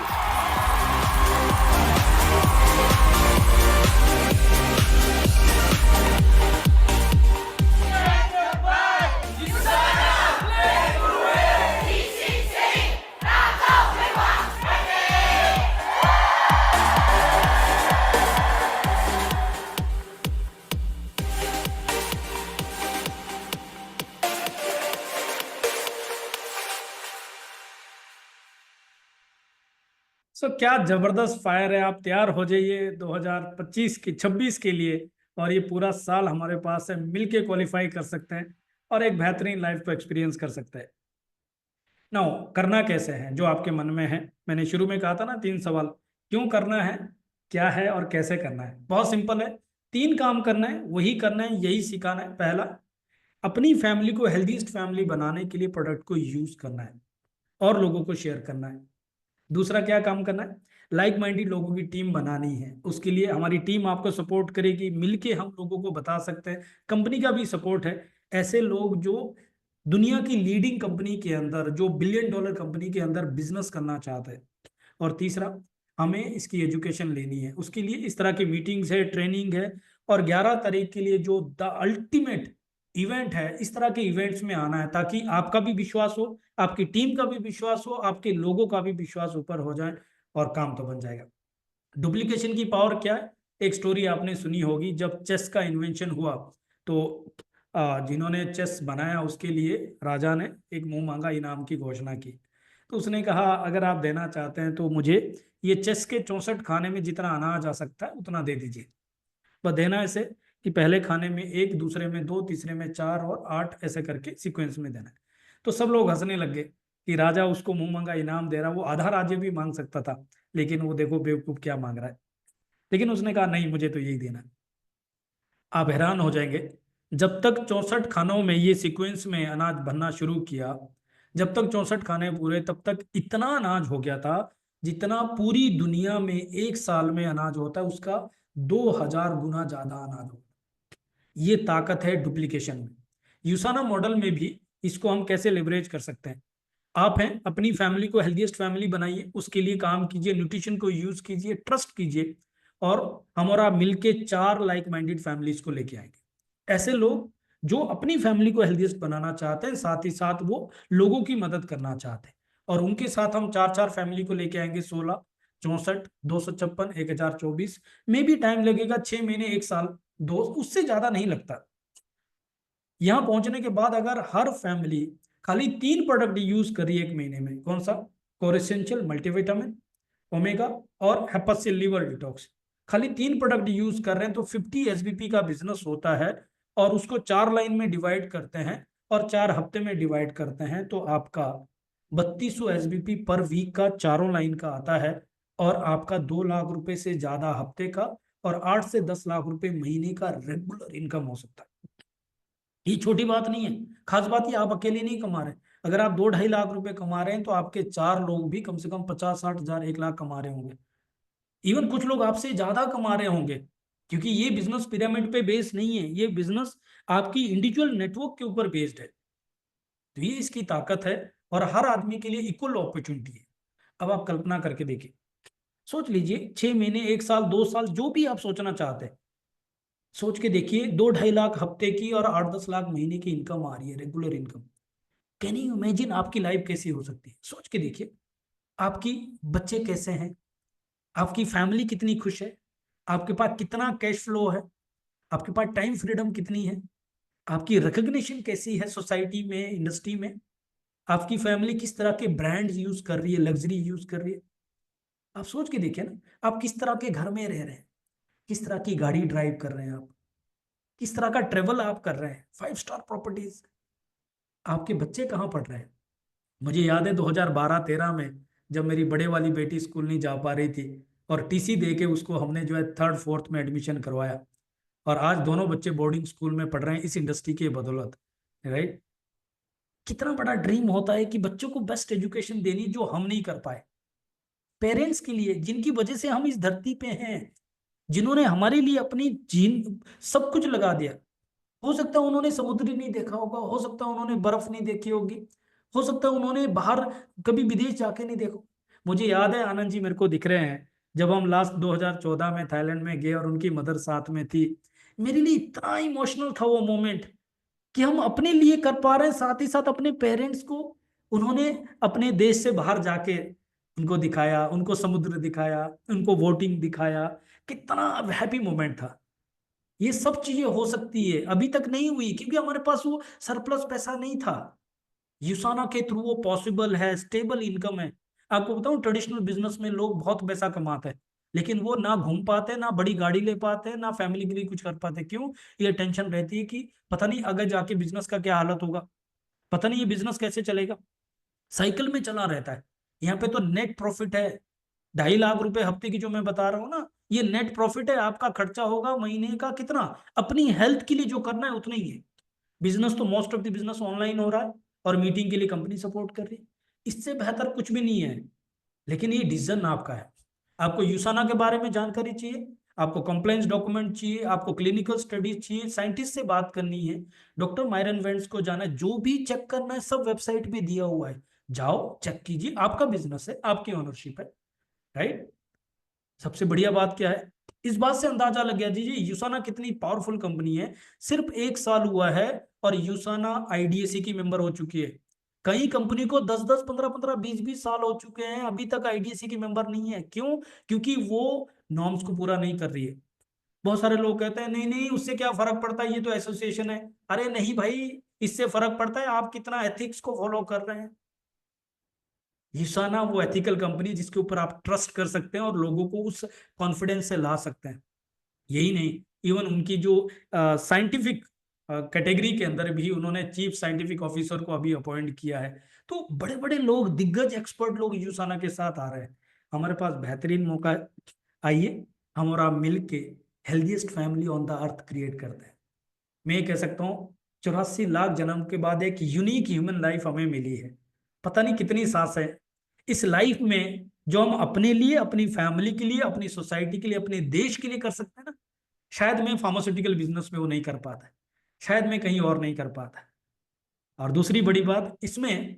[SPEAKER 11] क्या जबरदस्त फायर है। आप तैयार हो जाइए 2025 की 26 के लिए, और ये पूरा साल हमारे पास है, मिलके क्वालिफाई कर सकते हैं और एक बेहतरीन लाइफ को एक्सपीरियंस कर सकते हैं। नाउ करना कैसे है जो आपके मन में है। मैंने शुरू में कहा था ना 3 सवाल, क्यों करना है, क्या है और कैसे करना है। बहुत सिंपल है, 3 काम करना है, वही करना है, यही सिखाना है। पहला, अपनी फैमिली को हेल्दीस्ट फैमिली बनाने के लिए प्रोडक्ट को यूज करना है और लोगों को शेयर करना है। दूसरा क्या काम करना है, लाइक माइंडेड लोगों की टीम बनानी है। उसके लिए हमारी टीम आपको सपोर्ट करेगी, मिलके हम लोगों को बता सकते हैं। कंपनी का भी सपोर्ट है, ऐसे लोग जो दुनिया की लीडिंग कंपनी के अंदर, जो $1 बिलियन कंपनी के अंदर बिजनेस करना चाहते हैं। और तीसरा, हमें इसकी एजुकेशन लेनी है। उसके लिए इस तरह की मीटिंग्स है, ट्रेनिंग है, और 11 तारीख के लिए जो द अल्टीमेट इवेंट है, इस तरह के इवेंट्स में आना है, ताकि आपका भी विश्वास हो, आपकी टीम का भी विश्वास हो, आपके लोगों का भी विश्वास ऊपर हो जाए, और काम तो बन जाएगा। डुप्लीकेशन की पावर क्या है, एक स्टोरी आपने सुनी होगी। जब चेस का इन्वेंशन हुआ तो जिन्होंने चेस बनाया उसके लिए राजा ने एक मुंह मांगा इनाम की घोषणा की। तो उसने कहा, अगर आप देना चाहते हैं तो मुझे ये चेस के 64 खाने में जितना अनाज आ सकता है उतना दे दीजिए। बस देना ऐसे कि पहले खाने में 1, दूसरे में 2, तीसरे में 4 और 8, ऐसे करके सीक्वेंस में देना है। तो सब लोग हंसने लग गए कि राजा उसको मुंह मांगा इनाम दे रहा, वो आधा राज्य भी मांग सकता था, लेकिन वो देखो बेवकूफ क्या मांग रहा है। लेकिन उसने कहा नहीं, मुझे तो यही देना है। आप हैरान हो जाएंगे, जब तक 64 खानों में ये सीक्वेंस में अनाज बनना शुरू किया, जब तक 64 खाने पूरे, तब तक इतना अनाज हो गया था जितना पूरी दुनिया में 1 साल में अनाज होता है, उसका 2000 गुना ज्यादा अनाज होता है। ये ताकत है डुप्लीकेशन में। यूसाना मॉडल में भी इसको हम कैसे लेवरेज कर सकते हैं। आप हैं, अपनी फैमिली को हेल्दीएस्ट फैमिली बनाइए, उसके लिए काम कीजिए, न्यूट्रिशन को यूज कीजिए, ट्रस्ट कीजिए, और हम और आप मिलके 4 लाइक माइंडेड फैमिलीज को लेके आएंगे। ऐसे लोग जो अपनी फैमिली को हेल्दीएस्ट बनाना चाहते हैं, साथ ही साथ वो लोगों की मदद करना चाहते हैं, और उनके साथ हम 4 फैमिली को लेके आएंगे। 16, 64, 256, 1024 में भी टाइम लगेगा, 6 महीने, 1 साल, 2, उससे ज्यादा नहीं लगता। यहां पहुंचने के बाद अगर हर फैमिली खाली 3 प्रोडक्ट यूज कर रही है 1 महीने में, कौन सा, कोरेसेंशियल मल्टीविटामिन, ओमेगा और हेपासिल लिवर डिटॉक्स, खाली 3 प्रोडक्ट यूज कर रहे हैं, तो 50 SBP का बिजनेस होता है, और उसको 4 लाइन में डिवाइड करते हैं और 4 हफ्ते में डिवाइड करते हैं, तो आपका 3200 SBP पर वीक का 4 लाइन का आता है, और आपका 2 लाख रुपए से ज्यादा हफ्ते का और 8 से 10 लाख रुपए महीने का रेगुलर इनकम हो सकता है। ये छोटी बात नहीं है। खास बात ये, आप अकेले नहीं कमा रहे। अगर आप 2-2.5 लाख रुपए कमा रहे हैं, तो आपके 4 लोग भी कम से कम 50-60 हजार, 1 लाख कमा रहे होंगे। इवन कुछ लोग आपसे ज्यादा कमा रहे होंगे, क्योंकि ये बिजनेस पिरामिड पे बेस्ड नहीं है, ये बिजनेस आपकी इंडिविजुअल नेटवर्क के ऊपर बेस्ड है। तो ये इसकी ताकत है, और हर आदमी के लिए इक्वल अपॉर्चुनिटी है। अब आप कल्पना करके देखिए, सोच लीजिए 6 महीने, 1 साल, 2 साल, जो भी आप सोचना चाहते हैं, सोच के देखिए 2-2.5 लाख हफ्ते की और 8-10 लाख महीने की इनकम आ रही है, regular income. Can you imagine आपकी लाइफ कैसी हो सकती है। सोच के देखिए, आपकी बच्चे कैसे हैं, आपकी फैमिली कितनी खुश है, आपके पास कितना कैश फ्लो है, आपके पास टाइम फ्रीडम कितनी है, आपकी रिकग्निशन कैसी है सोसाइटी में, इंडस्ट्री में, आपकी फैमिली किस तरह के ब्रांड्स यूज कर रही है, लग्जरी यूज कर रही है। आप सोच के देखिए ना, आप किस तरह के घर में रह रहे हैं, किस तरह की गाड़ी ड्राइव कर रहे हैं, आप किस तरह का ट्रेवल आप कर रहे हैं, 5 स्टार प्रॉपर्टीज। आपके बच्चे कहाँ पढ़ रहे हैं। मुझे याद है 2012-13 में जब मेरी बड़े वाली बेटी स्कूल नहीं जा पा रही थी, और टीसी दे के उसको हमने जो है 3rd 4th में एडमिशन करवाया, और आज दोनों बच्चे बोर्डिंग स्कूल में पढ़ रहे हैं इस इंडस्ट्री के बदौलत। राइट। कितना बड़ा ड्रीम होता है कि बच्चों को बेस्ट एजुकेशन देनी जो हम नहीं कर पाए, पेरेंट्स के लिए जिनकी वजह से हम इस धरती पे हैं, जिन्होंने हमारे लिए अपनी जीन सब कुछ लगा दिया। हो सकता है उन्होंने समुद्र नहीं देखा होगा, हो सकता है उन्होंने बर्फ नहीं देखी होगी, हो सकता है उन्होंने बाहर कभी विदेश जाके नहीं देखो। मुझे याद है, आनंद जी मेरे को दिख रहे हैं, जब हम लास्ट 2014 में थाईलैंड में गए और उनकी मदर साथ में थी, मेरे लिए इतना इमोशनल था वो मोमेंट कि हम अपने लिए कर पा रहे हैं, साथ ही साथ अपने पेरेंट्स को उन्होंने अपने देश से बाहर जाके उनको दिखाया, उनको समुद्र दिखाया, उनको वोटिंग दिखाया। कितना हैप्पी मोमेंट था। ये सब चीजें हो सकती है, अभी तक नहीं हुई क्योंकि हमारे पास वो सरप्लस पैसा नहीं था। यूसाना के थ्रू वो पॉसिबल है, स्टेबल इनकम है। आपको बताऊं, ट्रेडिशनल बिजनेस में लोग बहुत पैसा कमाते हैं, लेकिन वो ना घूम पाते, ना बड़ी गाड़ी ले पाते, ना फैमिली के लिए कुछ कर पाते। क्यों? ये टेंशन रहती है कि पता नहीं आगे जाके बिजनेस का क्या हालत होगा, पता नहीं ये बिजनेस कैसे चलेगा। साइकिल में चला रहता है। यहाँ पे तो नेट प्रॉफिट है, 2.5 लाख रुपए हफ्ते की जो मैं बता रहा हूँ ना, ये नेट प्रॉफिट है। आपका खर्चा होगा महीने का कितना, अपनी हेल्थ के लिए जो करना है उतना ही है। बिजनेस तो most of the business online हो रहा है और मीटिंग के लिए कंपनी सपोर्ट कर रही है, इससे बेहतर कुछ भी नहीं है। लेकिन ये डिसीजन आपका है। आपको यूसाना के बारे में जानकारी चाहिए, आपको कंप्लायंस डॉक्यूमेंट चाहिए, आपको क्लिनिकल स्टडीज चाहिए, साइंटिस्ट से बात करनी है, डॉक्टर मायरन वेंट्स को जाना है, जो भी चेक करना है सब वेबसाइट पे दिया हुआ है। जाओ चेक कीजिए, आपका बिजनेस है, आपकी ओनरशिप है, राइट। सबसे बढ़िया बात क्या है, इस बात से अंदाजा लग गया जी यूसाना कितनी पावरफुल कंपनी है। सिर्फ 1 साल हुआ है और यूसाना आईडीएसी की मेंबर हो चुकी है। कई कंपनी को 10-10, 15-15, 20-20 साल हो चुके हैं, अभी तक आईडीएसी की मेंबर नहीं है। क्यों? क्योंकि वो नॉर्म्स को पूरा नहीं कर रही है। बहुत सारे लोग कहते हैं नहीं नहीं उससे क्या फर्क पड़ता है, ये तो एसोसिएशन है। अरे नहीं भाई, इससे फर्क पड़ता है आप कितना एथिक्स को फॉलो कर रहे हैं। यूसाना वो एथिकल कंपनी जिसके ऊपर आप ट्रस्ट कर सकते हैं और लोगों को उस कॉन्फिडेंस से ला सकते हैं। यही नहीं, इवन उनकी जो साइंटिफिक कैटेगरी के अंदर भी उन्होंने चीफ साइंटिफिक ऑफिसर को अभी अपॉइंट किया है। तो बड़े बड़े लोग, दिग्गज एक्सपर्ट लोग यूसाना के साथ आ रहे हैं। हमारे पास बेहतरीन मौका है, आइए हम और आप मिल के healthiest family on the earth create करते हैं। मैं कह सकता हूँ 84 लाख जन्म के बाद एक यूनिक ह्यूमन लाइफ हमें मिली है। पता नहीं कितनी सांस है इस लाइफ में जो हम अपने लिए, अपनी फैमिली के लिए, अपनी सोसाइटी के लिए, अपने देश के लिए कर सकते हैं ना। शायद मैं फार्मास्यूटिकल बिजनेस में वो नहीं कर पाता, शायद मैं कहीं और नहीं कर पाता। और दूसरी बड़ी बात, इसमें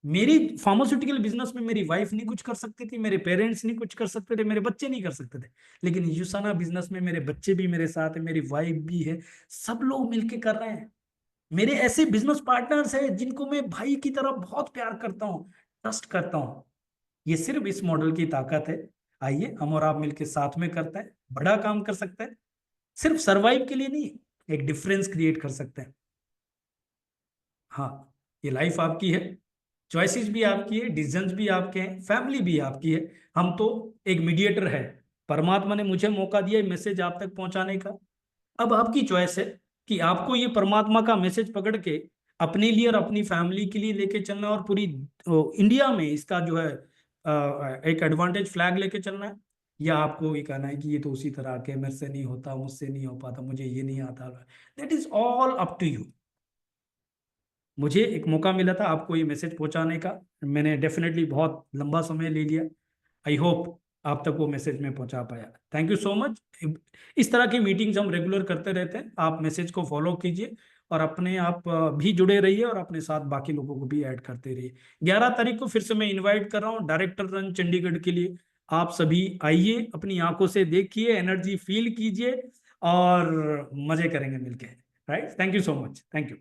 [SPEAKER 11] मेरी फार्मास्यूटिकल बिजनेस में मेरी वाइफ नहीं कुछ कर सकती थी, मेरे पेरेंट्स नहीं कुछ कर सकते थे, मेरे बच्चे नहीं कर सकते थे। लेकिन यूसाना बिजनेस में मेरे बच्चे भी मेरे साथ है, मेरी वाइफ भी है, सब लोग मिलके कर रहे हैं। मेरे ऐसे बिजनेस पार्टनर्स हैं जिनको मैं भाई की तरह बहुत प्यार करता हूँ, ट्रस्ट करता हूँ। ये सिर्फ इस मॉडल की ताकत है। आइए हम और आप मिलके साथ में करते हैं, बड़ा काम कर सकते हैं। सिर्फ सरवाइव के लिए नहीं, एक डिफरेंस क्रिएट कर सकते हैं। हाँ, ये लाइफ आपकी है, चॉइसेस भी आपकी है, डिसीजंस भी आपके हैं, फैमिली भी आपकी है। हम तो एक मीडिएटर है। परमात्मा ने मुझे मौका दिया मैसेज आप तक पहुंचाने का। अब आपकी चॉइस है कि आपको ये परमात्मा का मैसेज पकड़ के अपने लिए और अपनी फैमिली के लिए लेके चलना और पूरी इंडिया में इसका जो है एक एडवांटेज फ्लैग लेके चलना है, या आपको ये कहना है कि ये तो उसी तरह के, मेरे से नहीं होता, मुझसे नहीं हो पाता, मुझे ये नहीं आता। That is all up to you. मुझे एक मौका मिला था आपको ये मैसेज पहुंचाने का, मैंने डेफिनेटली बहुत लंबा समय ले लिया। आई होप आप तक वो मैसेज में पहुंचा पाया। Thank you so much. इस तरह की मीटिंग्स हम रेगुलर करते रहते हैं। आप मैसेज को फॉलो कीजिए और अपने आप भी जुड़े रहिए और अपने साथ बाकी लोगों को भी ऐड करते रहिए। 11 तारीख को फिर से मैं इनवाइट कर रहा हूँ डायरेक्टर रन चंडीगढ़ के लिए। आप सभी आइए, अपनी आंखों से देखिए, एनर्जी फील कीजिए और मजे करेंगे मिलके। Right, thank you so much. Thank you.